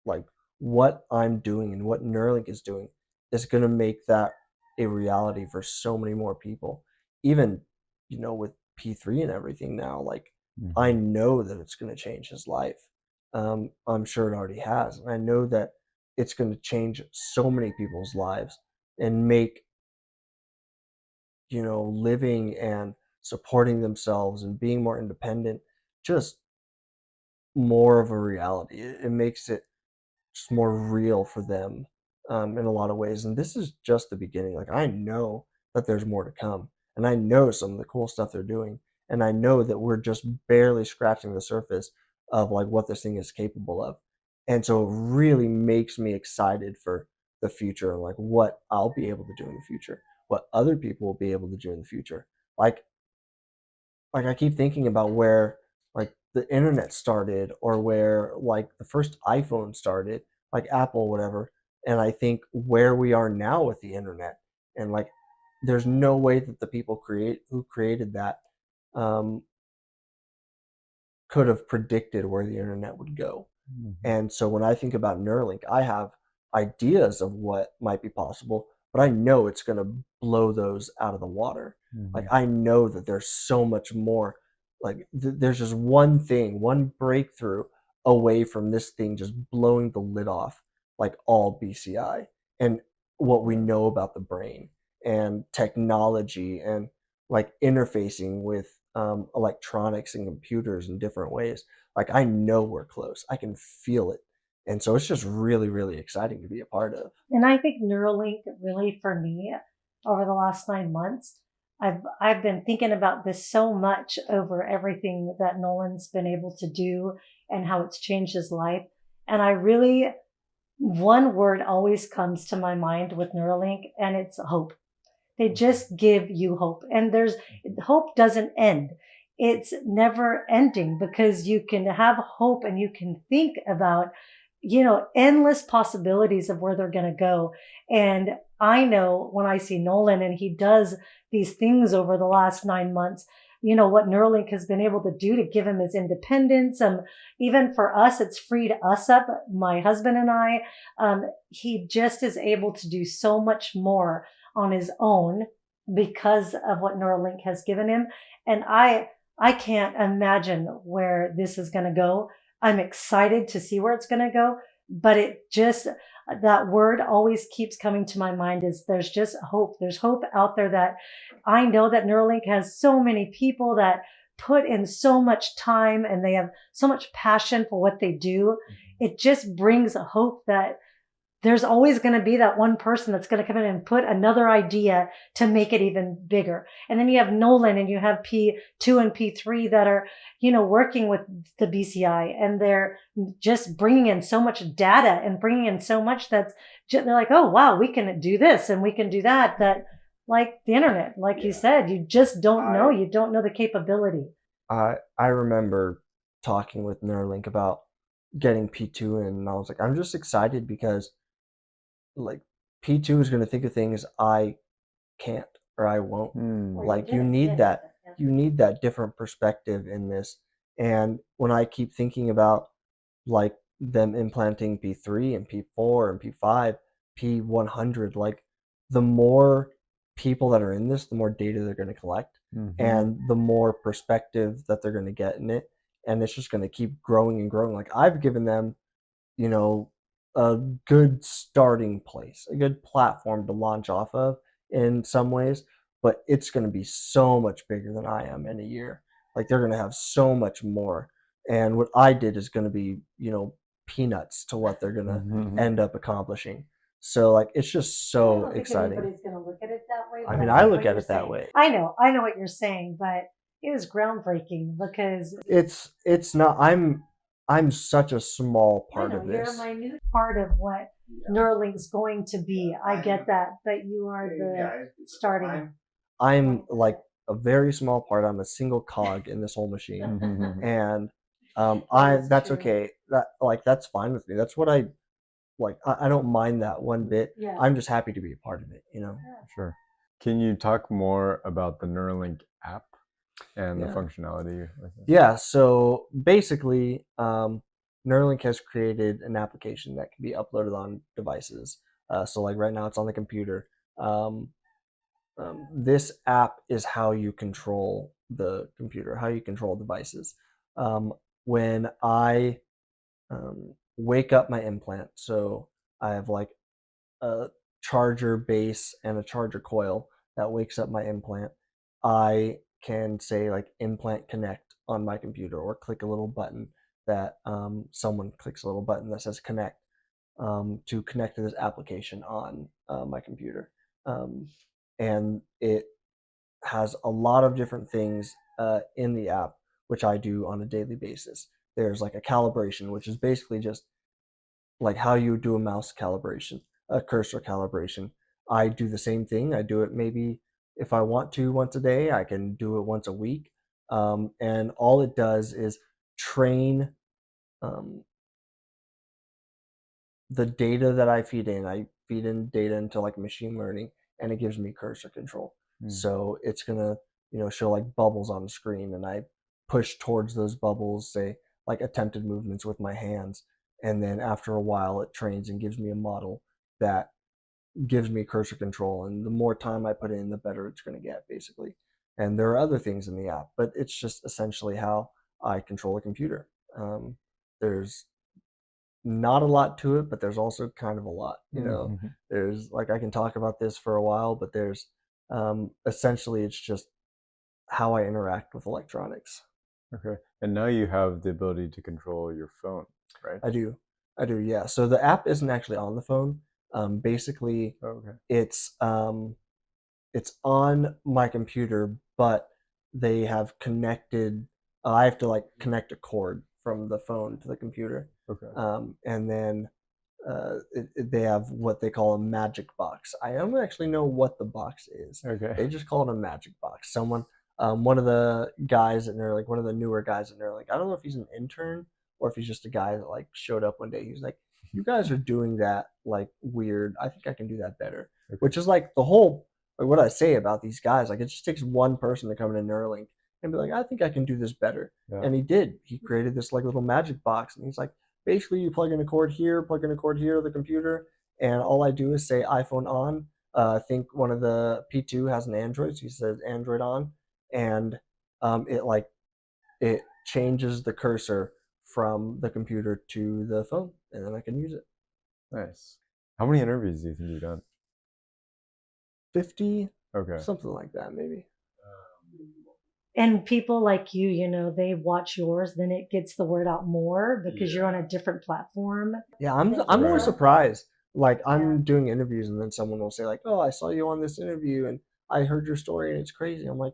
like what I'm doing and what Neuralink is doing is going to make that a reality for so many more people. Even, with P3 and everything now, like I know that it's going to change his life. I'm sure it already has, and I know that it's going to change so many people's lives and make, living and supporting themselves and being more independent just more of a reality. It makes it just more real for them, in a lot of ways. And this is just the beginning. Like I know that there's more to come, and I know some of the cool stuff they're doing, and I know that we're just barely scratching the surface of like what this thing is capable of. And so it really makes me excited for the future and like what I'll be able to do in the future, what other people will be able to do in the future. Like I keep thinking about where like the internet started or where like the first iPhone started, like Apple, whatever. And I think where we are now with the internet, and like there's no way that the people who created that um, could have predicted where the internet would go. And so when I think about Neuralink, I have ideas of what might be possible, but I know it's going to blow those out of the water. Like I know that there's so much more. Like there's just one thing, one breakthrough away from this thing just blowing the lid off like all BCI and what we know about the brain and technology and like interfacing with electronics and computers in different ways. Like I know we're close. I can feel it. And so it's just really, really exciting to be a part of. And I think Neuralink really for me over the last 9 months, I've been thinking about this so much over everything that Nolan's been able to do and how it's changed his life. And I really one word always comes to my mind with Neuralink, and it's hope. They just give you hope. And there's hope doesn't end. It's never ending because you can have hope and you can think about, endless possibilities of where they're going to go. And I know when I see Nolan and he does these things over the last 9 months, what Neuralink has been able to do to give him his independence. Even for us, it's freed us up, my husband and I. He just is able to do so much more on his own because of what Neuralink has given him. And I can't imagine where this is going to go. I'm excited to see where it's going to go, but that word always keeps coming to my mind is there's just hope. There's hope out there that I know that Neuralink has so many people that put in so much time and they have so much passion for what they do. It just brings a hope that there's always going to be that one person that's going to come in and put another idea to make it even bigger. And then you have Nolan and you have P2 and P3 that are, working with the BCI, and they're just bringing in so much data and bringing in so much they're like, oh, wow, we can do this and we can do that, like the internet, like you said, you just don't know. You don't know the capability. I remember talking with Neuralink about getting P2 in, and I was like, I'm just excited because like P2 is going to think of things I can't or I won't. Like you need that different perspective in this. And when I keep thinking about like them implanting P3 and P4 and P5, P100, like the more people that are in this, the more data they're going to collect and the more perspective that they're going to get in it. And it's just going to keep growing and growing. Like I've given them, you know, a good starting place, a good platform to launch off of in some ways, but it's going to be so much bigger than I am in a year. Like they're going to have so much more. And what I did is going to be, peanuts to what they're going to end up accomplishing. So like it's just so exciting. Anybody's going to look at it that way. I mean, I look at it that way. I know what you're saying, but it was groundbreaking because it's not. I'm such a small part of this. You're a minute part of what Neuralink's going to be. I get that, but you are the starting. I'm like a very small part. I'm a single cog in this whole machine, Mhm. and That is that's true. okay. That's fine with me. That's what I like. I don't mind that one bit. Yeah. I'm just happy to be a part of it. Sure. Can you talk more about the Neuralink app and the Yeah. functionality with it? Yeah, so basically, Neuralink has created an application that can be uploaded on devices. So, like right now, it's on the computer. Um, this app is how you control the computer, how you control devices. When I wake up my implant, so I have like a charger base and a charger coil that wakes up my implant. I can say like implant connect on my computer or click a little button that someone clicks a little button that says connect to connect to this application on my computer. Um, and it has a lot of different things in the app, which I do on a daily basis. There's like a calibration, which is basically just like how you do a mouse calibration, a cursor calibration. I do the same thing. I do it maybe if I want to once a day, I can do it once a week. And all it does is train um, the data that I feed in. I feed in data into like machine learning, and it gives me cursor control. So it's gonna, show like bubbles on the screen, and I push towards those bubbles, say like attempted movements with my hands, and then after a while, it trains and gives me a model that gives me cursor control. And the more time I put in, the better it's gonna get, basically. And there are other things in the app, but it's just essentially how I control a computer. There's not a lot to it, but there's also kind of a lot. Mhm. There's like I can talk about this for a while, but there's essentially it's just how I interact with electronics. Okay. And now you have the ability to control your phone, right? I do, yeah. So the app isn't actually on the phone. Basically, Okay. it's on my computer, but they have connected. I have to like connect a cord from the phone to the computer, Okay. and then they have what they call a magic box. I don't actually know what the box is. Okay. They just call it a magic box. One of the guys at Neuralink, one of the newer guys at Neuralink, I don't know if he's an intern or if he's just a guy that like showed up one day. He was like, "You guys are doing that like weird. I think I can do that better." Okay. Which is like the whole like what I say about these guys. Like it just takes one person to come into Neuralink and be like, "I think I can do this better." Yeah. And he did. He created this like little magic box, and he's like, basically you plug in a cord here, plug in a cord here to the computer, and all I do is say iPhone on. I think one of the P2 has an Android, so he says Android on, and it changes the cursor from the computer to the phone, and then I can use it. Nice. How many interviews do you think you've done? 50, Okay. something like that, maybe. And people like you, they watch yours, then it gets the word out more because you're on a different platform. Yeah, I'm Thank I'm you. always surprised. Like Yeah. I'm doing interviews and then someone will say like, "Oh, I saw you on this interview and I heard your story and it's crazy." I'm like,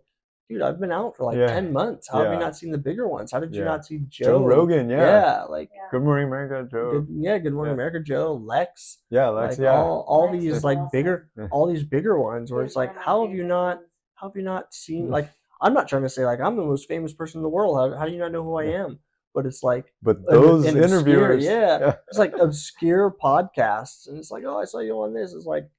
"Dude, I've been out for like Yeah. 10 months. How have you Yeah. not seen the bigger ones? How did you Yeah. not see Joe Joe?" Rogan, yeah. Yeah, like Yeah. Good Morning America, Joe. Good Morning Yeah. America, Joe, Lex, Yeah, Lex, like yeah. all Lex these is like awesome. bigger, Yeah. all these bigger ones where He's it's like, one of my how have you favorite not ones. seen like I'm not trying to say like I'm the most famous person in the world. How do you not know who I Yeah. am? But it's like But those an obscure, interviewers, yeah. it's like obscure podcasts, and it's like, oh, I saw you on this. It's like,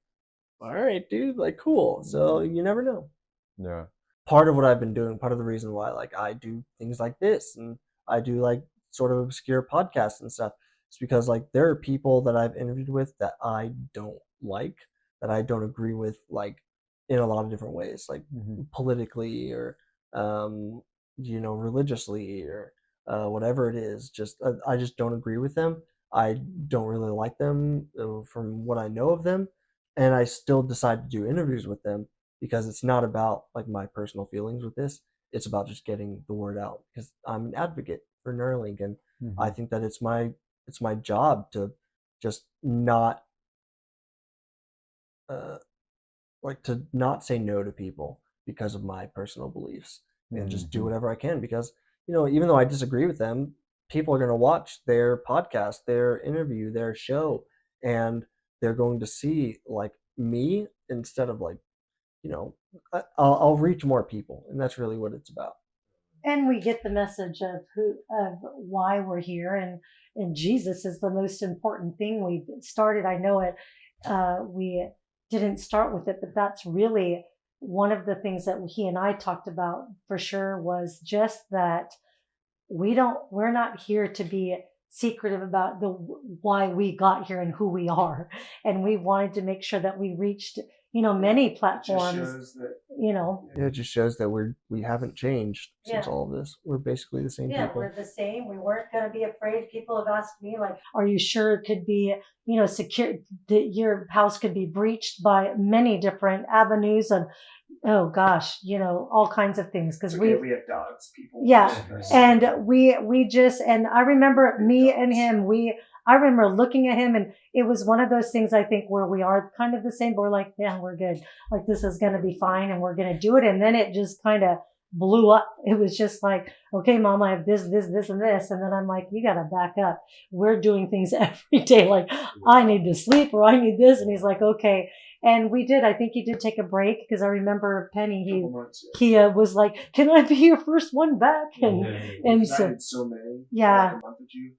all right, dude, like cool. So you never know. Yeah. Part of what I've been doing, part of the reason why like I do things like this, and I do like sort of obscure podcasts and stuff, is because like there are people that I've interviewed with that I don't like, that I don't agree with, like in a lot of different ways, like politically or religiously or whatever it is. Just I just don't agree with them. I don't really like them from what I know of them, and I still decide to do interviews with them because it's not about like my personal feelings with this. It's about just getting the word out because I'm an advocate for Neuralink, and I think that it's my job to just not to not say no to people because of my personal beliefs and just do whatever I can because even though I disagree with them, people are going to watch their podcast, their interview, their show, and they're going to see like me instead of like I'll reach more people, and that's really what it's about. And we get the message of why we're here, and Jesus is the most important thing we started. I know it. We didn't start with it, but that's really one of the things that he and I talked about for sure was just that we're not here to be secretive about the why we got here and who we are, and we wanted to make sure that we reached many It just platforms. shows that It just shows that we haven't changed since Yeah. all of this. We're basically the same Yeah, people. we're the same. We weren't going to be afraid. People have asked me, like, are you sure it could be, secure, that your house could be breached by many different avenues? And oh gosh, all kinds of things. Because it's okay, we we have dogs, people. Yeah. Listeners. and we just, and I remember me and him, I remember looking at him, and it was one of those things I think where we are kind of the same, but we're like, yeah, we're good. Like, this is going to be fine and we're going to do it. And then it just kind of blew up. It was just like, okay, mom, I have this, this, this, and this. And then I'm like, you got to back up. We're doing things every day. Like, I need to sleep or I need this. And he's like, okay. And we did. I think he did take a break because I remember Penny, Couple months, he was like, can I be your first one back? And Because I so, did so many. Yeah. Like a month or two.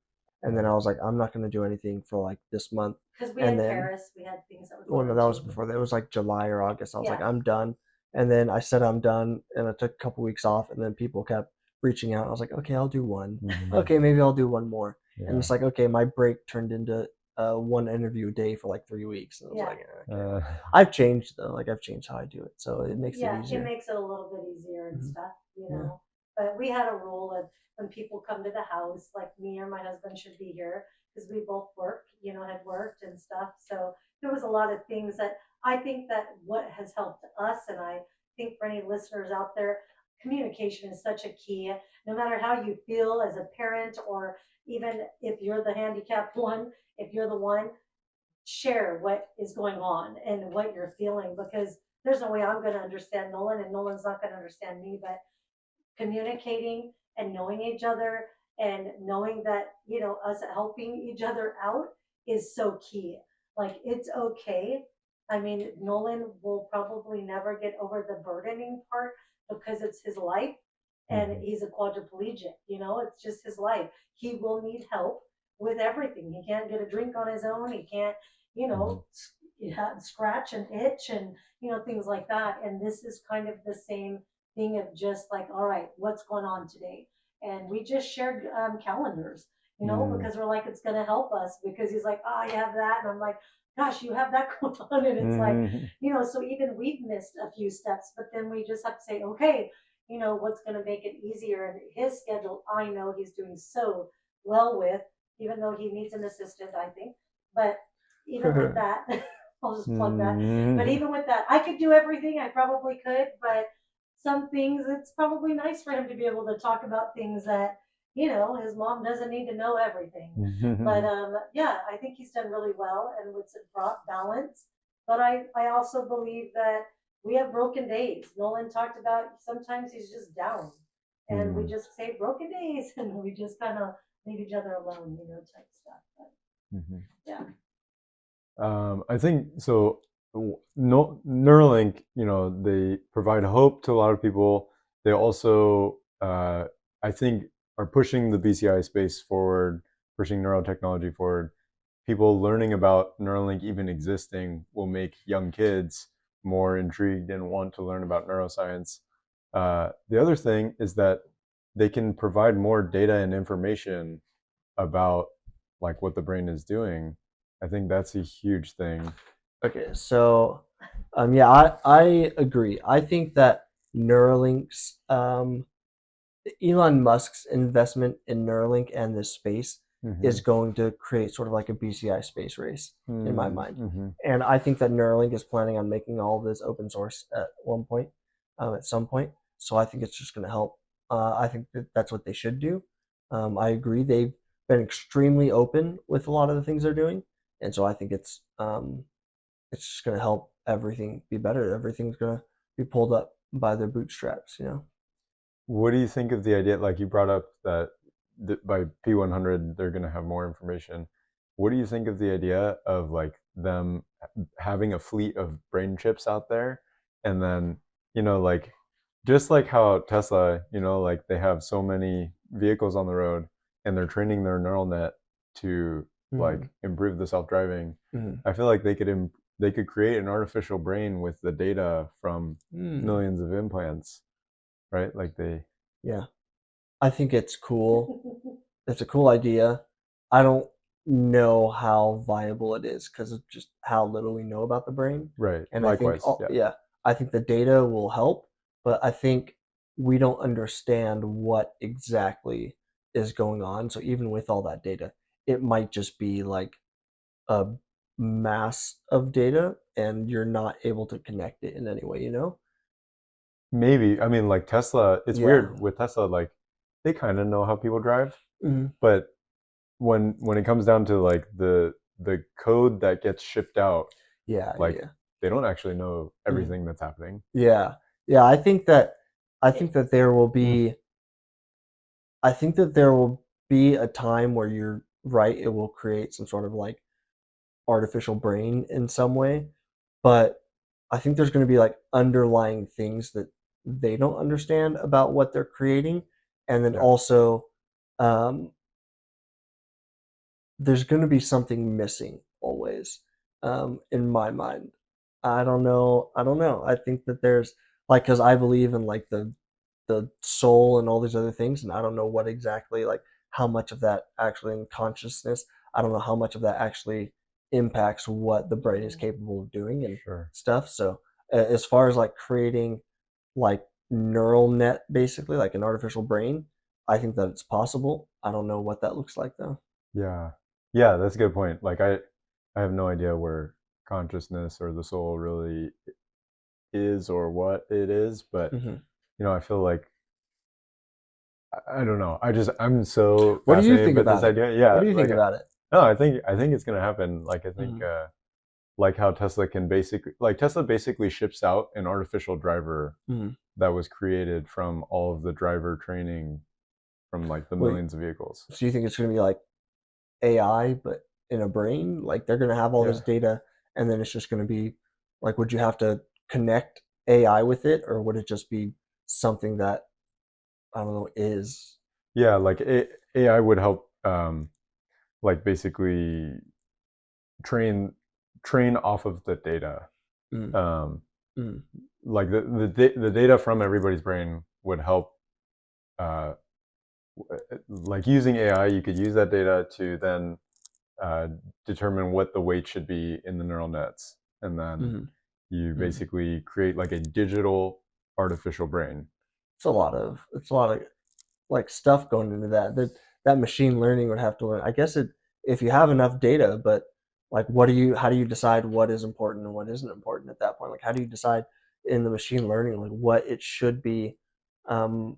And then I was like, I'm not going to do anything for like this month. because we And had then- Paris, we had things that Well, were no, that was before that. It was like July or August. I was like, Yeah. I'm done. And then I said I'm done, and I took a couple weeks off, and then people kept reaching out. I was like, okay, I'll do one. Okay, maybe I'll do one more. Yeah. And it's like, okay, my break turned into one interview a day for like 3 weeks. And I was Yeah. like, okay. I've changed though. Like I've changed how I do it, so it makes Yeah, it easier. it makes it a little bit easier and Mhm. stuff, Yeah. But we had a rule of when people come to the house, like me or my husband should be here because we both work, had worked and stuff. So there was a lot of things that I think that what has helped us, and I think for any listeners out there, communication is such a key. No matter how you feel as a parent, or even if you're the handicapped one, if you're the one, share what is going on and what you're feeling, because there's no way I'm going to understand Nolan and Nolan's not going to understand me, but communicating and knowing each other and knowing that, us helping each other out is so key. Like, it's okay. I mean, Nolan will probably never get over the burdening part because it's his life and he's a quadriplegic, it's just his life. He will need help with everything. He can't get a drink on his own. He can't, scratch and itch and, things like that. And this is kind of the same thing of just like, all right, what's going on today? And we just shared calendars, because we're like, it's going to help us, because he's like, oh, you have that. And I'm like, gosh, you have that going on. And it's like, so even we've missed a few steps, but then we just have to say, okay, what's going to make it easier. And his schedule, I know he's doing so well with, even though he needs an assistant, I think. But even with that, I'll just plug that. But even with that, I could do everything. I probably could, but some things, it's probably nice for him to be able to talk about things that, his mom doesn't need to know everything. But yeah, I think he's done really well and with some brought balance. But I also believe that we have broken days. Nolan talked about sometimes he's just down, and we just say broken days, and we just kind of leave each other alone, type stuff. But yeah. I think so. Neuralink, they provide hope to a lot of people. They also, I think, are pushing the BCI space forward, pushing neurotechnology forward. People learning about Neuralink even existing will make young kids more intrigued and want to learn about neuroscience. The other thing is that they can provide more data and information about like what the brain is doing. I think that's a huge thing. Okay, so yeah, I agree. I think that Neuralink's Elon Musk's investment in Neuralink and this space is going to create sort of like a BCI space race in my mind. And I think that Neuralink is planning on making all of this open source at one point, at some point. So I think it's just going to help. I think that that's what they should do. I agree. They've been extremely open with a lot of the things they're doing. And so I think it's just going to help everything be better. Everything's going to be pulled up by their bootstraps, What do you think of the idea, like you brought up that by P100 they're going to have more information. What do you think of the idea of like them having a fleet of brain chips out there and then, you know, like just like how Tesla, you know, like they have so many vehicles on the road and they're training their neural net to like Mhm. improve the self-driving. Mhm. I feel like they could create an artificial brain with the data from Mm. millions of implants, right? Like they Yeah. I think it's cool. It's a cool idea. I don't know how viable it is because of just how little we know about the brain. right. And I think, Likewise, yeah. yeah, I think the data will help, but I think we don't understand what exactly is going on. So even with all that data, it might just be like a mass of data and you're not able to connect it in any way, you know? Maybe. I mean, like Tesla, it's Yeah. weird with Tesla, like they kind of know how people drive, Mhm. but when it comes down to like the code that gets shipped out, Yeah, like yeah. they don't actually know Mhm. everything that's happening. Yeah. Yeah, I think that there will be I think that there will be a time where you're right, it will create some sort of like artificial brain in some way, but I think there's going to be like underlying things that they don't understand about what they're creating, and then Yeah. also um, there's going to be something missing always in my mind. I don't know. I don't know. I think that there's like because I believe in like the soul and all these other things, and I don't know what exactly like how much of that actually in consciousness. I don't know how much of that actually impacts what the brain is capable of doing and Sure. stuff. So as far as like creating like neural net basically like an artificial brain, I think that it's possible. I don't know what that looks like though. Yeah. Yeah, that's a good point. Like I have no idea where consciousness or the soul really is or what it is, but Hmm. you know, I feel like I don't know. I'm so What do you fascinated think with this about it? idea. What Yeah, do you think like about it? no, I think it's gonna happen. Like I think Hmm. like how Tesla can basically like Tesla basically ships out an artificial driver Hmm. that was created from all of the driver training from like the Wait, millions of vehicles. so you think it's going to be like AI, but in a brain? Like they're going to have all this Yeah. data, and then it's just going to be like, would you have to connect AI with it, or would it just be something that I don't know is? Yeah, like AI would help like basically train train off of the data. Mm, Um mm, like the data from everybody's brain would help uh like using AI, you could use that data to then uh, determine what the weight should be in the neural nets, and then mm, you mm. basically create like a digital artificial brain. It's a lot of like stuff going into that. That machine learning would have to learn. I guess it if you have enough data, but like how do you decide what is important and what isn't important at that point? Like how do you decide in the machine learning like what it should be um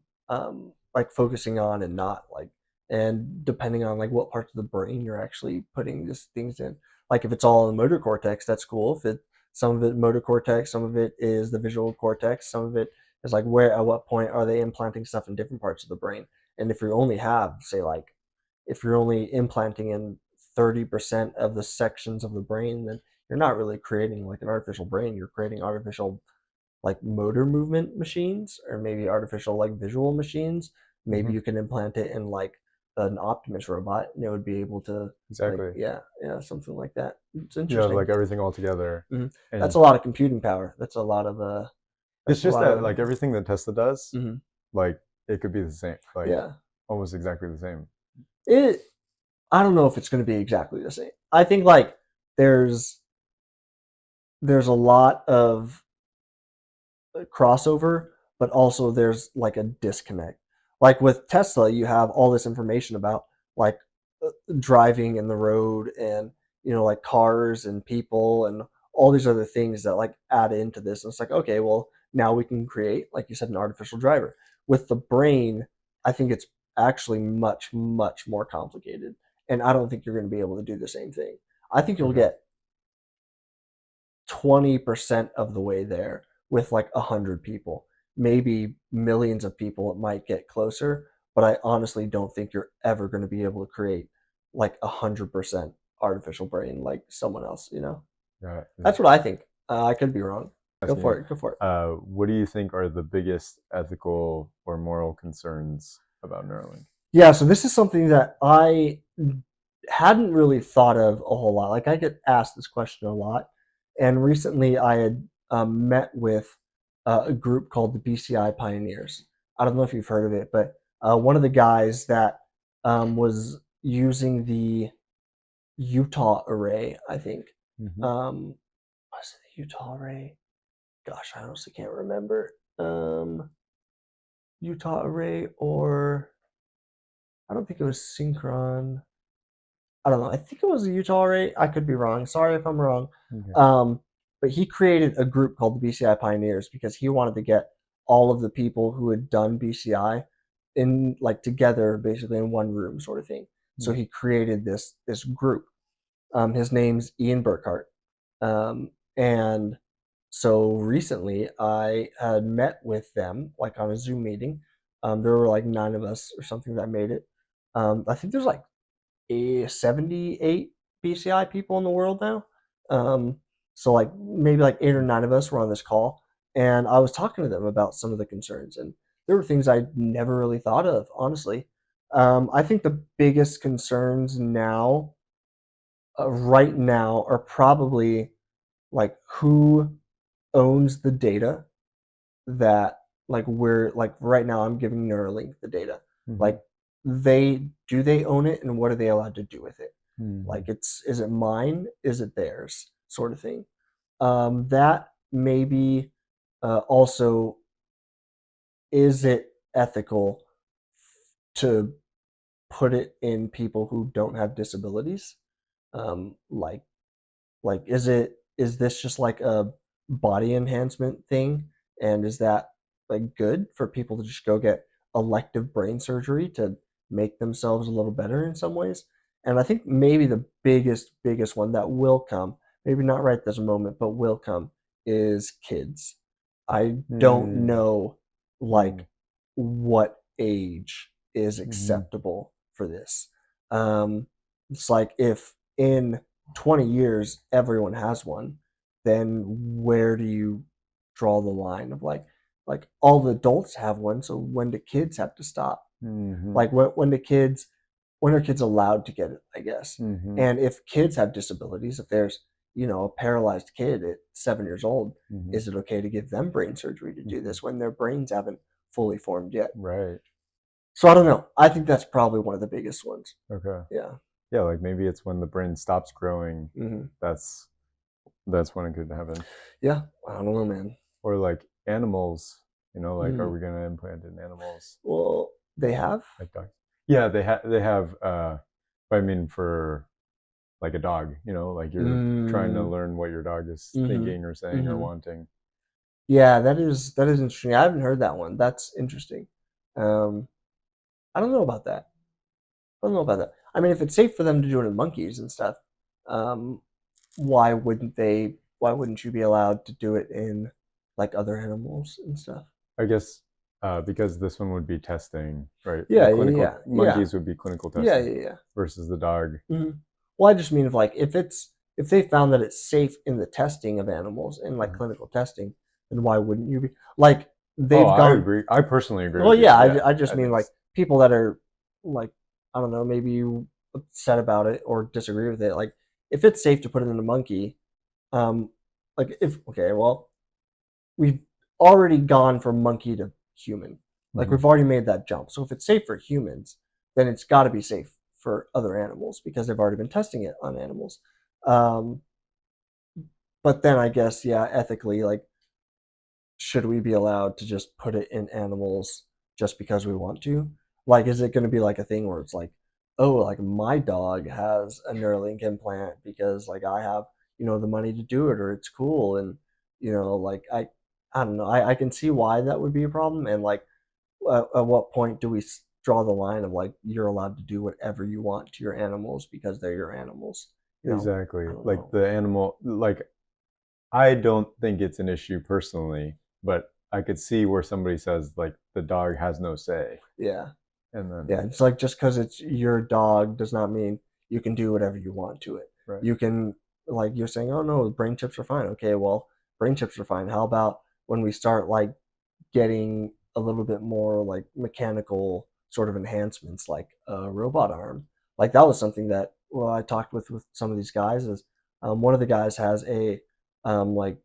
like focusing on and not like and depending on like what parts of the brain you're actually putting these things in. Like if it's all in the motor cortex, that's cool. If it some of it motor cortex, some of it is the visual cortex, some of it is like where at what point are they implanting stuff in different parts of the brain. And if you only have say like if you're only implanting in 30% of the sections of the brain, then you're not really creating like an artificial brain. You're creating artificial like motor movement machines or maybe artificial like visual machines. Maybe Mm-hmm. you can implant it in like an Optimus robot and it would be able to like Exactly. yeah something like that. It's You have interesting. like everything all together, Mhm. That's and a lot of computing power. it's That's a just lot that of like everything that Tesla does, mhm. like it could be the same, like Yeah. almost exactly the same. It I don't know if it's going to be exactly the same. I think like there's there's a lot of crossover, but also there's like a disconnect. Like with Tesla, you have all this information about like driving in the road and like cars and people and all these other things that like add into this. And it's like okay, well now we can create like you said an artificial driver. With the brain, I think it's actually much more complicated, and I don't think you're going to be able to do the same thing. I think you'll Okay. get 20% of the way there with like 100 people, maybe millions of people. It might get closer, but I honestly don't think you're ever going to be able to create like 100% artificial brain like someone else. Yeah. That's what I think. I could be wrong. Go asking for you, it. Go for it. what do you think are the biggest ethical or moral concerns about Neuralink? Yeah, so this is something that I hadn't really thought of a whole lot. Like I get asked this question a lot, and recently I had met with a group called the BCI Pioneers. I don't know if you've heard of it, but one of the guys that was using the Utah array, I think. Mm-hmm. Was it the Utah array? Gosh, I honestly can't remember. Utah array, or I don't think it was Synchron. I don't know. I think it was a Utah array. I could be wrong. Sorry if I'm wrong. Okay. But he created a group called the BCI Pioneers because he wanted to get all of the people who had done BCI in like together, basically in one room, sort of thing. So he created this group. His name's Ian Burkhart, and so recently I had met with them like on a Zoom meeting. There were like 9 of us or something that made it. I think there's like 78 BCI people in the world now. Um, so like maybe like 8 or 9 of us were on this call, and I was talking to them about some of the concerns, and there were things I never really thought of, honestly. I think the biggest concerns now, right now, are probably like who owns the data that like we're like right now I'm giving Neuralink the data. Mm-hmm. Like they own it and what are they allowed to do with it? Mm-hmm. Like is it mine? Is it theirs? Sort of thing. That maybe also is it ethical to put it in people who don't have disabilities? Um, like like is this just like a body enhancement thing? And is that like good for people to just go get elective brain surgery to make themselves a little better in some ways? And I think maybe the biggest one that will come, maybe not right this moment, but will come, is kids. I don't Mm-hmm. know like what age is Mm-hmm. acceptable for this. It's like if in 20 years everyone has one, then where do you draw the line of like all the adults have one, so when do kids have to stop? Mm-hmm. Like when are kids allowed to get it, I guess? Mm-hmm. And if kids have disabilities, if there's a paralyzed kid at 7 years old, Mm-hmm. is it okay to give them brain surgery to do this when their brains haven't fully formed yet? Right. So I don't know. I think that's probably one of the biggest ones. Okay. Yeah. Yeah, like maybe it's when the brain stops growing. Mm-hmm. That's when it could happen. Yeah. I don't know, man. Or like animals, like are Mm. we gonna implant in animals? Well, they have. Like dogs. Yeah, they have I mean for like a dog, like you're trying to learn what your dog is thinking or saying or wanting. Yeah, that is interesting. I haven't heard that one. That's interesting. I don't know about that. I don't know about that. I mean, if it's safe for them to do it in monkeys and stuff, um, why wouldn't they? Why wouldn't you be allowed to do it in like other animals and stuff? I guess because this one would be testing, right? Yeah, The clinical yeah, monkeys would be clinical yeah, testing yeah, yeah. versus the dog. Mm-hmm. Well, I just mean if they found that it's safe in the testing of animals in like clinical testing, then why wouldn't you be like they've I gone? agree. I personally agree. Well, with yeah, you. I just mean like people that are like I don't know, maybe upset about it or disagree with it. Like if it's safe to put it in a monkey, um, like if okay, well, we've already gone from monkey to human. Like we've already made that jump. So if it's safe for humans, then it's got to be safe for other animals because they've already been testing it on animals. Um, but then I guess yeah, ethically, like should we be allowed to just put it in animals just because we want to? Like, is it going to be like a thing where it's like, oh, like my dog has a Neuralink implant because like I have, the money to do it or it's cool. And, like I don't know. I can see why that would be a problem. And like, at what point do we draw the line of like, you're allowed to do whatever you want to your animals because they're your animals? Exactly. Like know. the animal, like I don't think it's an issue personally, but I could see where somebody says like the dog has no say. Yeah. And then Yeah, it's like just because it's your dog does not mean you can do whatever you want to it. right. You can like you're saying, oh no, brain chips are fine. Okay, well, brain chips are fine. How about when we start like getting a little bit more like mechanical sort of enhancements, like a robot arm? Like that was something that, well, I talked with some of these guys. Is one of the guys has a like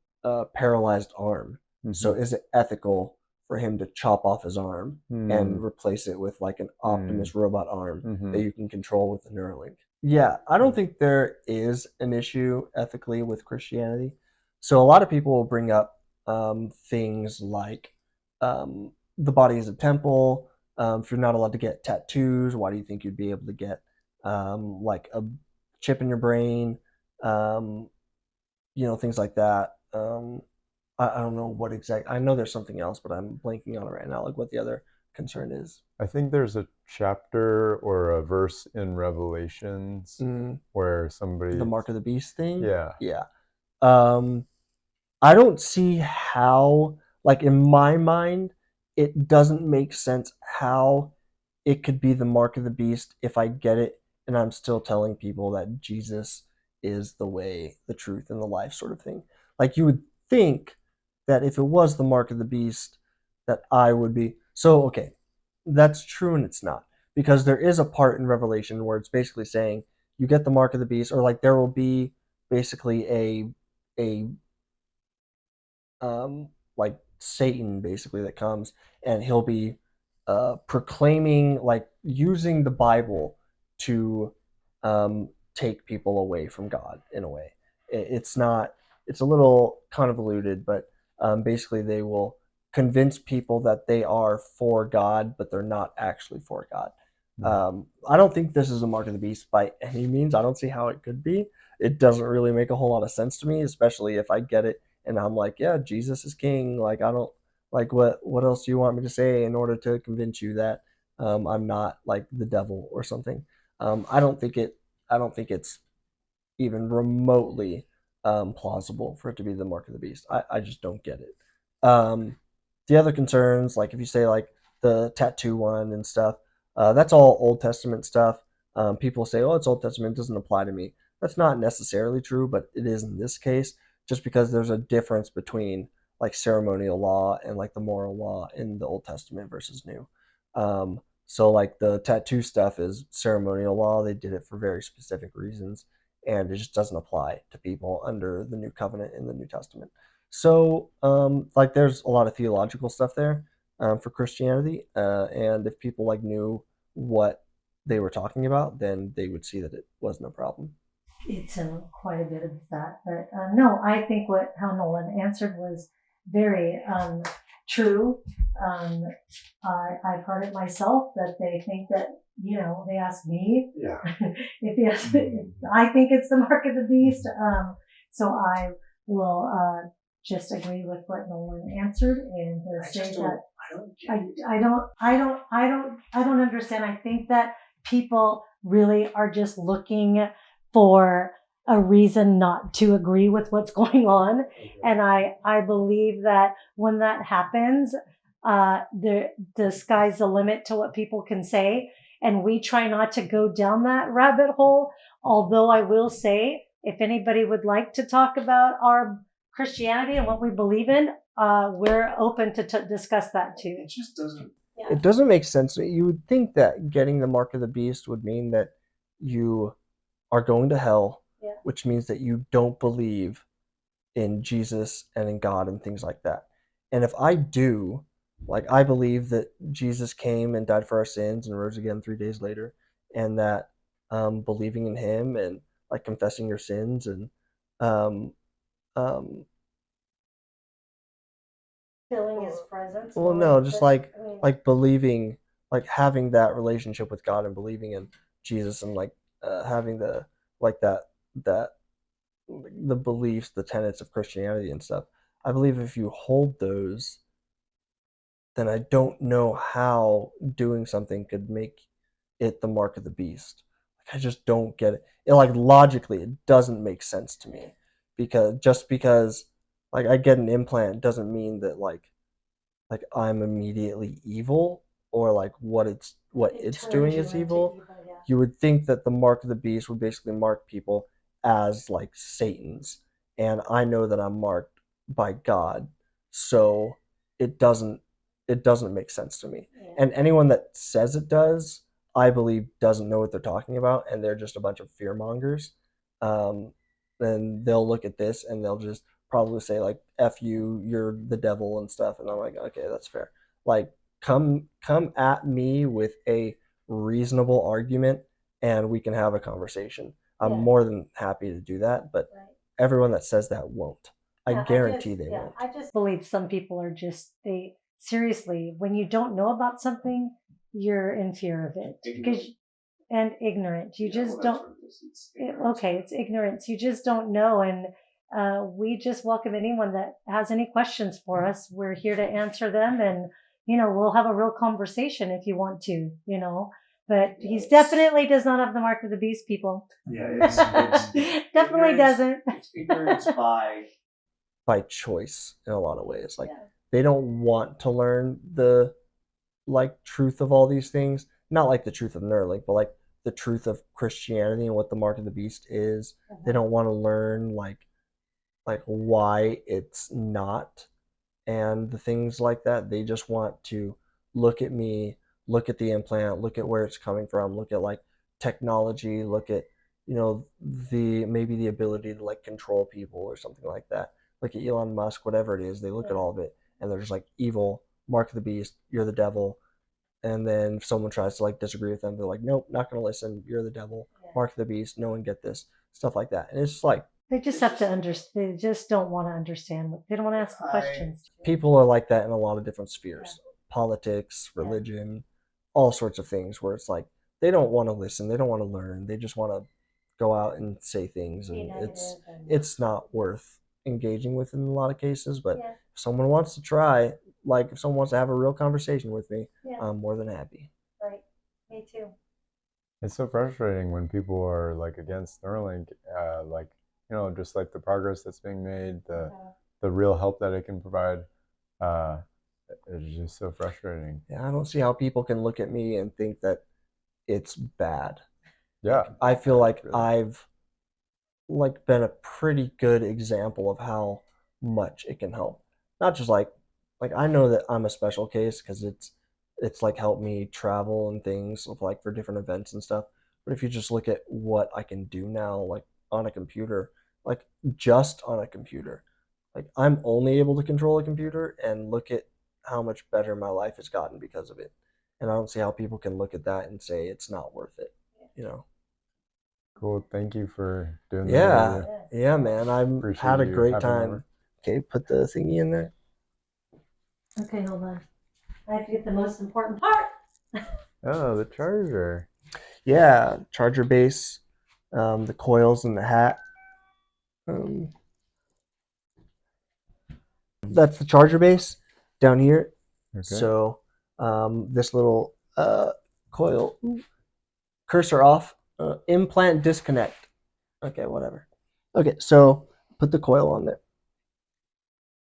paralyzed arm. So Mm-hmm. is it ethical for him to chop off his arm and Mm. replace it with like an Mm. Optimus robot arm Mm-hmm. that you can control with the Neuralink? Yeah, I don't think there is an issue ethically with Christianity. So a lot of people will bring up things like the body is a temple. If you're not allowed to get tattoos, why do you think you'd be able to get like a chip in your brain? Um, things like that. I don't know what exact. I know there's something else, but I'm blanking on it right now. Like what the other concern is. I think there's a chapter or a verse in Revelations Mm, where the somebody, mark of the beast thing. yeah, Yeah. Um, I don't see how, like in my mind, it doesn't make sense how it could be the mark of the beast if I get it and I'm still telling people that Jesus is the way, the truth, and the life, sort of thing. Like you would think that if it was the mark of the beast, that I would be. So, okay, that's true and it's not. Because there is a part in Revelation where it's basically saying you get the mark of the beast, or like there will be basically a like Satan basically that comes and he'll be proclaiming, like using the Bible to take people away from God in a way. It's not. It's a little convoluted, but basically they will convince people that they are for God, but they're not actually for God. mm, I don't think this is a mark of the beast by any means. I don't see how it could be. It doesn't really make a whole lot of sense to me, especially if I get it and I'm like, yeah, Jesus is king. Like I don't like what else do you want me to say in order to convince you that I'm not like the devil or something. I don't think it. I don't think it's even remotely plausible for it to be the mark of the beast. I just don't get it. Um, the other concerns, like if you say like the tattoo one and stuff, that's all Old Testament stuff. People say, oh, it's Old Testament, it doesn't apply to me. That's not necessarily true, but it is in this case, just because there's a difference between like ceremonial law and like the moral law in the Old Testament versus New. So like the tattoo stuff is ceremonial law. They did it for very specific reasons, and it just doesn't apply to people under the new covenant in the New Testament. So, like, there's a lot of theological stuff there for Christianity, and if people like knew what they were talking about, then they would see that it wasn't a problem. It's quite a bit of that, but no, I think what how Nolan answered was very true. Um, I've heard it myself that they think that they ask me Yeah. if yes, I think it's the mark of the beast. So I will just agree with what Nolan answered and say that I don't get it. I don't understand. I think that people really are just looking for a reason not to agree with what's going on. Okay. And I believe that when that happens, the sky's the limit to what people can say. And we try not to go down that rabbit hole. Although I will say, if anybody would like to talk about our Christianity and what we believe in, we're open to discuss that too. It just doesn't. It doesn't make sense. You would think that getting the mark of the beast would mean that you are going to hell, Yeah. which means that you don't believe in Jesus and in God and things like that. And if I do, like I believe that Jesus came and died for our sins and rose again 3 days later, and that believing in Him and like confessing your sins and um, um, Feeling His presence. well, no, just like believing, like having that relationship with God and believing in Jesus and like having the like that the beliefs, the tenets of Christianity and stuff. I believe if you hold those, then I don't know how doing something could make it the mark of the beast. Like I just don't get it. Like logically, it doesn't make sense to me because just because like I get an implant doesn't mean that like I'm immediately evil or like what it's doing is evil. Yeah. You would think that the mark of the beast would basically mark people as like Satan's, and I know that I'm marked by God. So it doesn't make sense to me. Yeah. And anyone that says it does, I believe doesn't know what they're talking about, and they're just a bunch of fear mongers. Then they'll look at this and they'll just probably say like "F you, you're the devil" and stuff. And I'm like, okay, that's fair. Like, come at me with a reasonable argument, and we can have a conversation. I'm Yeah. more than happy to do that, but Right. everyone that says that won't. I Yeah, guarantee they won't. I just believe some people are just they seriously when you don't know about something, you're in fear of it because and ignorant. You just don't. Okay, it's ignorance. You just don't know, and we just welcome anyone that has any questions for us. We're here to answer them, and we'll have a real conversation if you want to. But he's definitely does not have the mark of the beast, people. Yeah, Definitely doesn't. It's ignorance by choice in a lot of ways. Like, Yeah. they don't want to learn the truth of all these things. Not like the truth of Neuralink, but like the truth of Christianity and what the mark of the beast is. They don't want to learn like why it's not, and the things like that. They just want to look at me, look at the implant, look at where it's coming from, look at like technology, look at the maybe the ability to like control people or something like that. Look at Elon Musk, whatever it is. They look at all of it and they're just like, evil, mark of the beast, you're the devil. And then if someone tries to like disagree with them, they're like, nope, not gonna listen, you're the devil, mark of the beast, no one get this, stuff like that. And it's just like, They just have to understand. They just don't want to understand. They don't want to ask the questions. people are like that in a lot of different spheres. Politics, religion, all sorts of things where it's like they don't want to listen, they don't want to learn, they just want to go out and say things, and it's not worth engaging with in a lot of cases. But if someone wants to try, like if someone wants to have a real conversation with me, I'm more than happy. Right. Me too. It's so frustrating when people are like against Neuralink, like just like the progress that's being made, the real help that it can provide. It's just so frustrating. Yeah, I don't see how people can look at me and think that it's bad. Yeah, I feel like I've been a pretty good example of how much it can help. Not just like I know that I'm a special case because it's like helped me travel and things of like for different events and stuff. But if you just look at what I can do now, like on a computer, like just on a computer, like I'm only able to control a computer, and look at how much better my life has gotten because of it. And I don't see how people can look at that and say it's not worth it. Cool. Thank you for doing this. Yeah, man. I've had a great time. Okay, put the thingy in there. Okay, hold on. I have to get the most important part. Oh, the charger. Yeah, charger base, the coils and the hat. That's the charger base down here. Okay. So this little coil, cursor off, implant disconnect. Okay, whatever. Okay, so put the coil on there.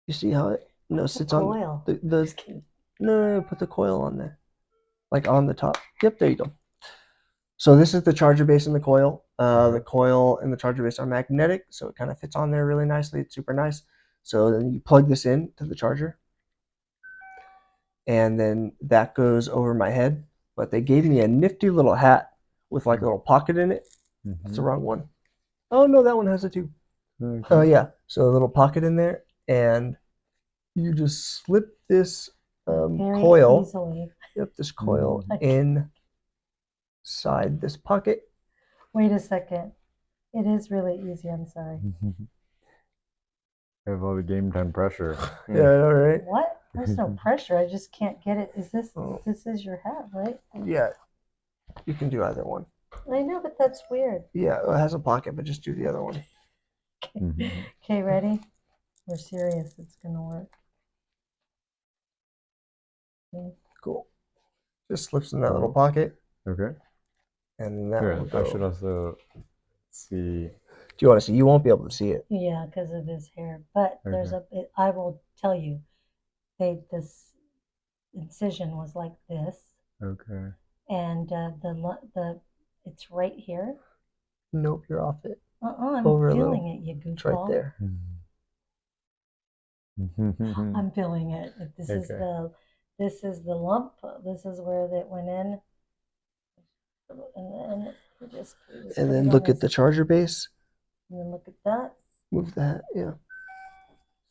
You see how it sits on the no, put the coil on there, like on the top. Yep, there you go. So this is the charger base and the coil. The coil and the charger base are magnetic, so it kind of fits on there really nicely. It's super nice. So then you plug this in to the charger, and then that goes over my head. But they gave me a nifty little hat with like a little pocket in it. That's the wrong one. Oh no, that one has it too. Okay. Oh yeah, so a little pocket in there, and you just slip this coil. Easily. Yep, this coil inside this pocket. Wait a second. It is really easy. I'm sorry. I have all the game time pressure. Yeah, all right. What? There's no pressure. I just can't get it. Is this? This is your hat, right? Yeah, you can do either one. I know, but that's weird. Yeah, it has a pocket, but just do the other one. Okay, ready? We're serious. It's gonna work. Okay. Cool. Just slips in that little pocket. Okay. And that will go. I should also see. Do you want to see? You won't be able to see it. Yeah, because of his hair. But there's I will tell you, this incision was like this. Okay. And it's right here. Nope, you're off it. I'm feeling it, you goofball. It's right there. I'm feeling it. This is Okay. the lump. This is where that went in, and then we just And put it then on look at his, the charger base. and then look at that. Move that. Yeah.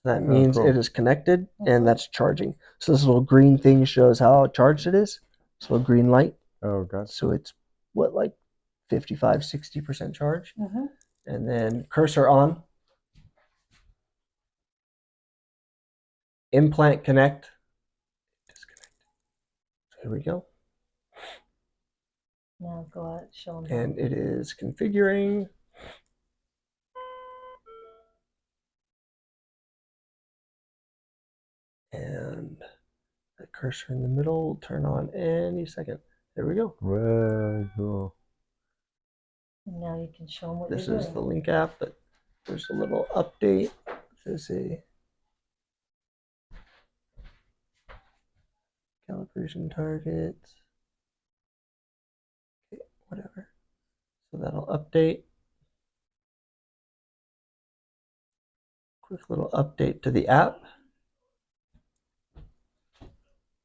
That Oh, means it cool. is connected and Mhm. that's charging. So this little green thing shows how charged it is. This little green light. Oh, gotcha. So it's what, like 55, 60% charge. Mhm. And then cursor on. Implant connect. Disconnect. So here we go. Now go out, show them. And it is configuring. And the cursor in the middle will turn on any second. There we go. Very cool. And now you can show them what This you're is doing. the Link app, but there's a little update. There's a calibration target. Okay, whatever. So that'll update. Quick little update to the app.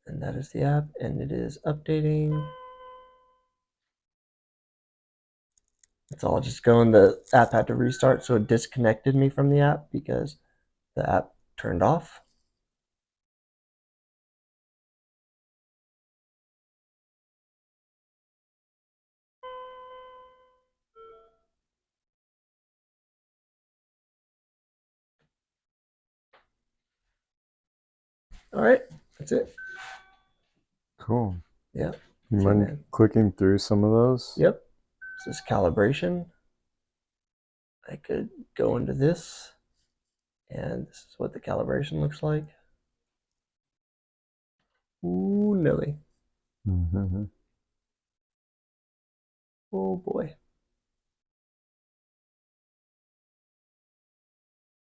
And that is the app, and it is updating. It's all just going. The app had to restart, so it disconnected me from the app because the app turned off. All right, that's it. Cool. Yeah. You See, mind man. clicking through some of those? Yep. This is calibration. I could go into this, and this is what the calibration looks like. Ooh, Nelly. Mm-hmm. Oh boy.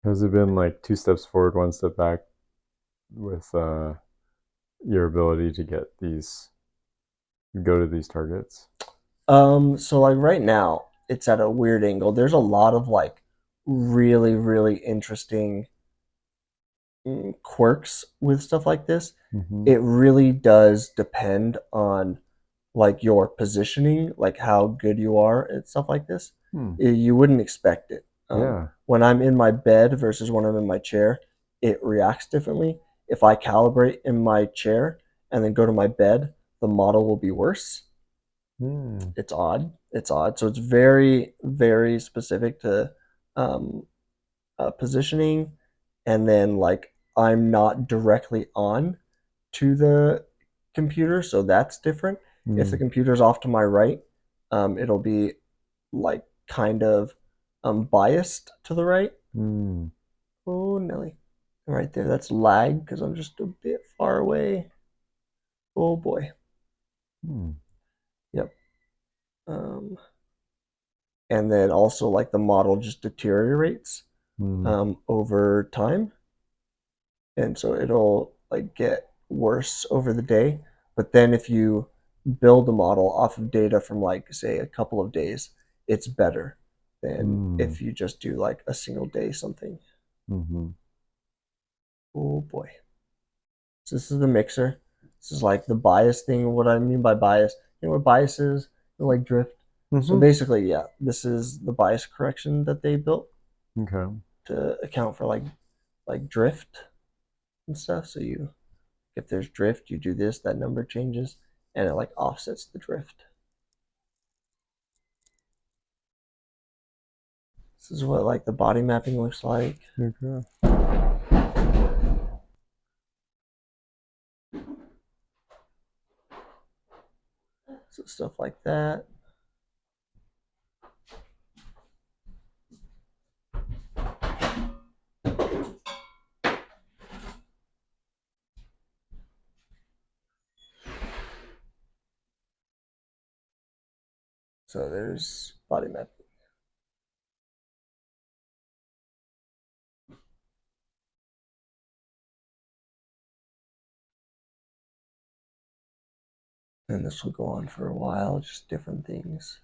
Has it been like 2 steps forward, 1 step back with your ability to get these, go to these targets? So like right now, it's at a weird angle. There's a lot of like really, really interesting quirks with stuff like this. Mm-hmm. It really does depend on like your positioning, like how good you are at stuff like this. You wouldn't expect it. Yeah. When I'm in my bed versus when I'm in my chair, it reacts differently. If I calibrate in my chair and then go to my bed, the model will be worse. It's odd. It's odd. So it's very, very specific to um, positioning, and then like I'm not directly on to the computer, so that's different. If the computer's off to my right, it'll be like kind of biased to the right. Oh, Nelly. Right there, that's lag because I'm just a bit far away. Oh boy. Yep. And then also like the model just deteriorates over time. And so it'll like get worse over the day. But then if you build a model off of data from like say a couple of days, it's better than if you just do like a single day something. Oh boy. So this is the mixer. This is like the bias thing. What I mean by bias, you know what bias is? Like drift. So basically, yeah, this is the bias correction that they built to account for like drift and stuff. So you, if there's drift, you do this, that number changes, and it like offsets the drift. This is what like the body mapping looks like. Okay. So stuff like that. So there's body mapping. And this will go on for a while, just different things.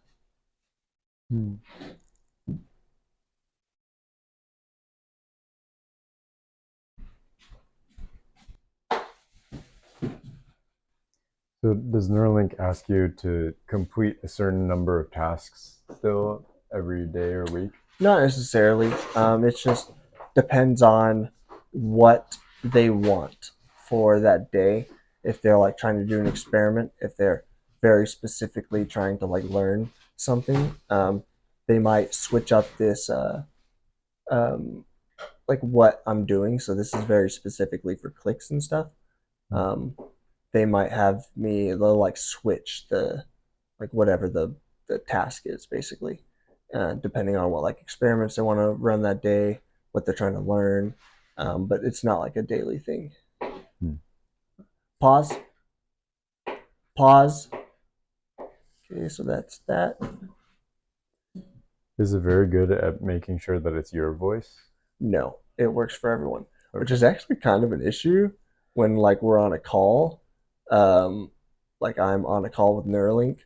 So does Neuralink ask you to complete a certain number of tasks still every day or week? Not necessarily. It just depends on what they want for that day. If they're like trying to do an experiment, if they're very specifically trying to like learn something, they might switch up this um, like what I'm doing. So this is very specifically for clicks and stuff. Um, they might have me they'll like switch the like whatever the task is basically, depending on what like experiments they want to run that day, what they're trying to learn. But it's not like a daily thing. Hmm. Pause. Pause. Okay, so that's that. Is it very good at making sure that it's your voice? No, it works for everyone, which is actually kind of an issue when like we're on a call. Um, like I'm on a call with Neuralink,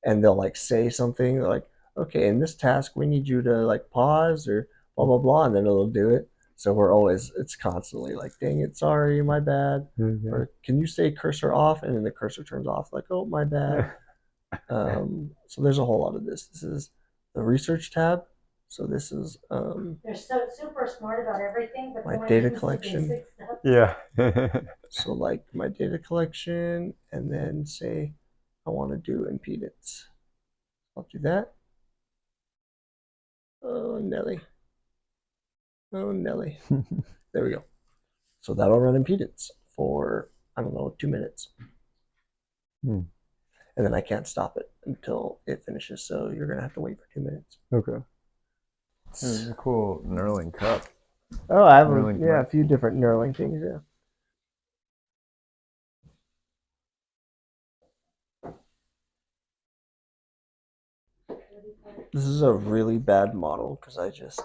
and they'll like say something like, "Okay, in this task, we need you to like pause or blah blah blah," and then it'll do it. So it's constantly like, "Dang it, sorry, my bad," Okay. or "Can you say cursor off?" And then the cursor turns off, like, "Oh, my bad." So there's a whole lot of this. This is the research tab. So this is They're so super smart about everything, but my when it data comes to collection. basic stuff, Yeah. So like my data collection, and then say I want to do impedance. I'll do that. Oh Nelly. Oh Nelly. There we go. So that'll run impedance for I don't know 2 minutes, Hmm. and then I can't stop it until it finishes. So you're gonna have to wait for 2 minutes. Okay. There's a cool Neuralink cup. Oh, I have Neuralink a mic. few different Neuralink things. Yeah. This is a really bad model because I just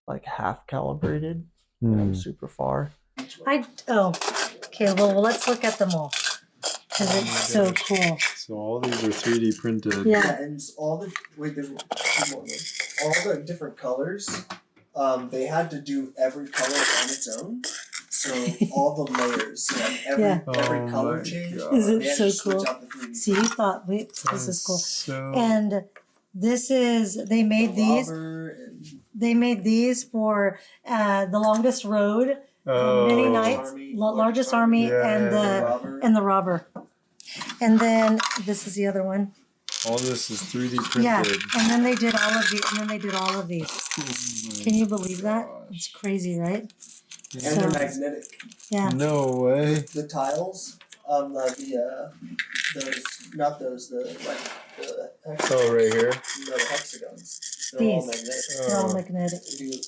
like half calibrated super far. okay. Well, let's look at them all because it's so cool. So all these are 3D printed. Yeah. And all the all the different colors, they had to do every color on its own. So all the layers, so like every Oh color my change. God. Is it they had so to switch cool? out the 3D. See, you thought, wait, this is cool. So And this is they made these. They made these for the longest road, many nights, largest army, Yeah. and the robber. And then this is the other one. all this is 3D printed. Yeah, and then they did all of these. And then they did all of these. Can you believe that? It's crazy, right? And So- they're magnetic. Yeah. No way. The tiles, those, not those, the hexagons. Oh, right here. No, the hexagons. They're all These. magnetic. They're all magnetic.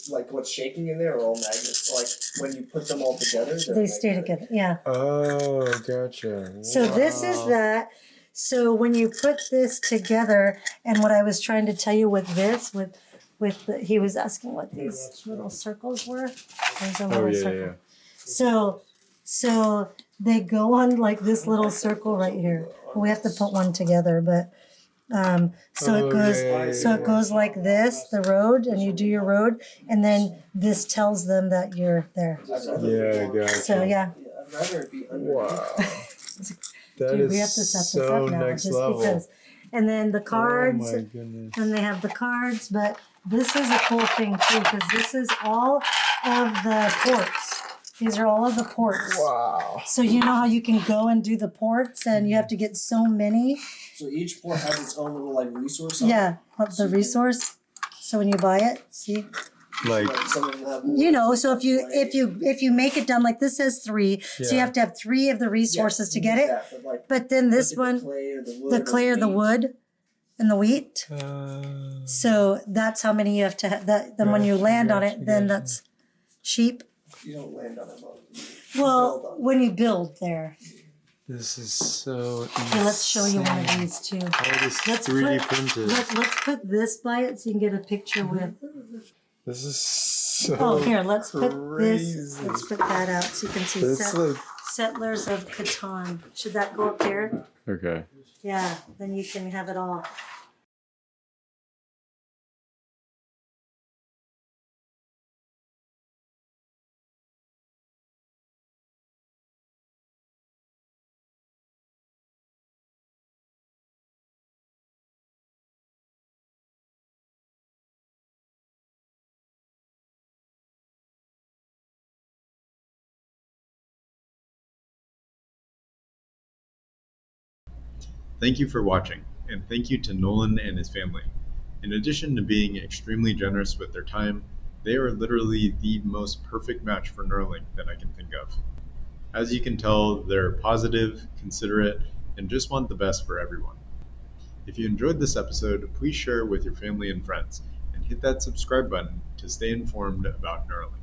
Like what's shaking in there are all magnets. So, like when you put them all together, They stay together. Yeah. Oh, gotcha. So this is that. So when you put this together, and what I was trying to tell you with this, he was asking what these little circles were. There's a little circle. So they go on like this little circle right here. We have to put one together, but it goes like this, the road, and you do your road, and then this tells them that you're there. Yeah, gotcha. So yeah. I'd rather it be under. Wow. That Dude, is we have to set this so up now next just level. because. And then the cards, Oh my goodness. and they have the cards, but this is a cool thing too, because this is all of the ports. These are all of the ports. Wow. So you know how you can go and do the ports and you have to get so many? So each port has its own little like resource. Yeah, the resource. So when you buy it, see? Like, some of them have You know, so if you make it done like this says 3, so you Yeah. have to have 3 of the resources to get it. But, like, But then this look at one, the clay or the wood. wood and the wheat. So that's how many you have to have. Then when you land on it, then that's sheep. You don't land on it. Well, when you build there. this is so Okay, let's show you one of these too. All this Let's 3D put- printed. Let's put this by it so you can get a picture with. This is so Oh, here, let's put this. crazy. Let's put that out so you can see This look Settlers of Catan. Should that go up there? okay. Yeah, then you can have it all. Thank you for watching, and thank you to Nolan and his family. In addition to being extremely generous with their time, they are literally the most perfect match for Neuralink that I can think of. As you can tell, they're positive, considerate, and just want the best for everyone. If you enjoyed this episode, please share it with your family and friends, and hit that subscribe button to stay informed about Neuralink.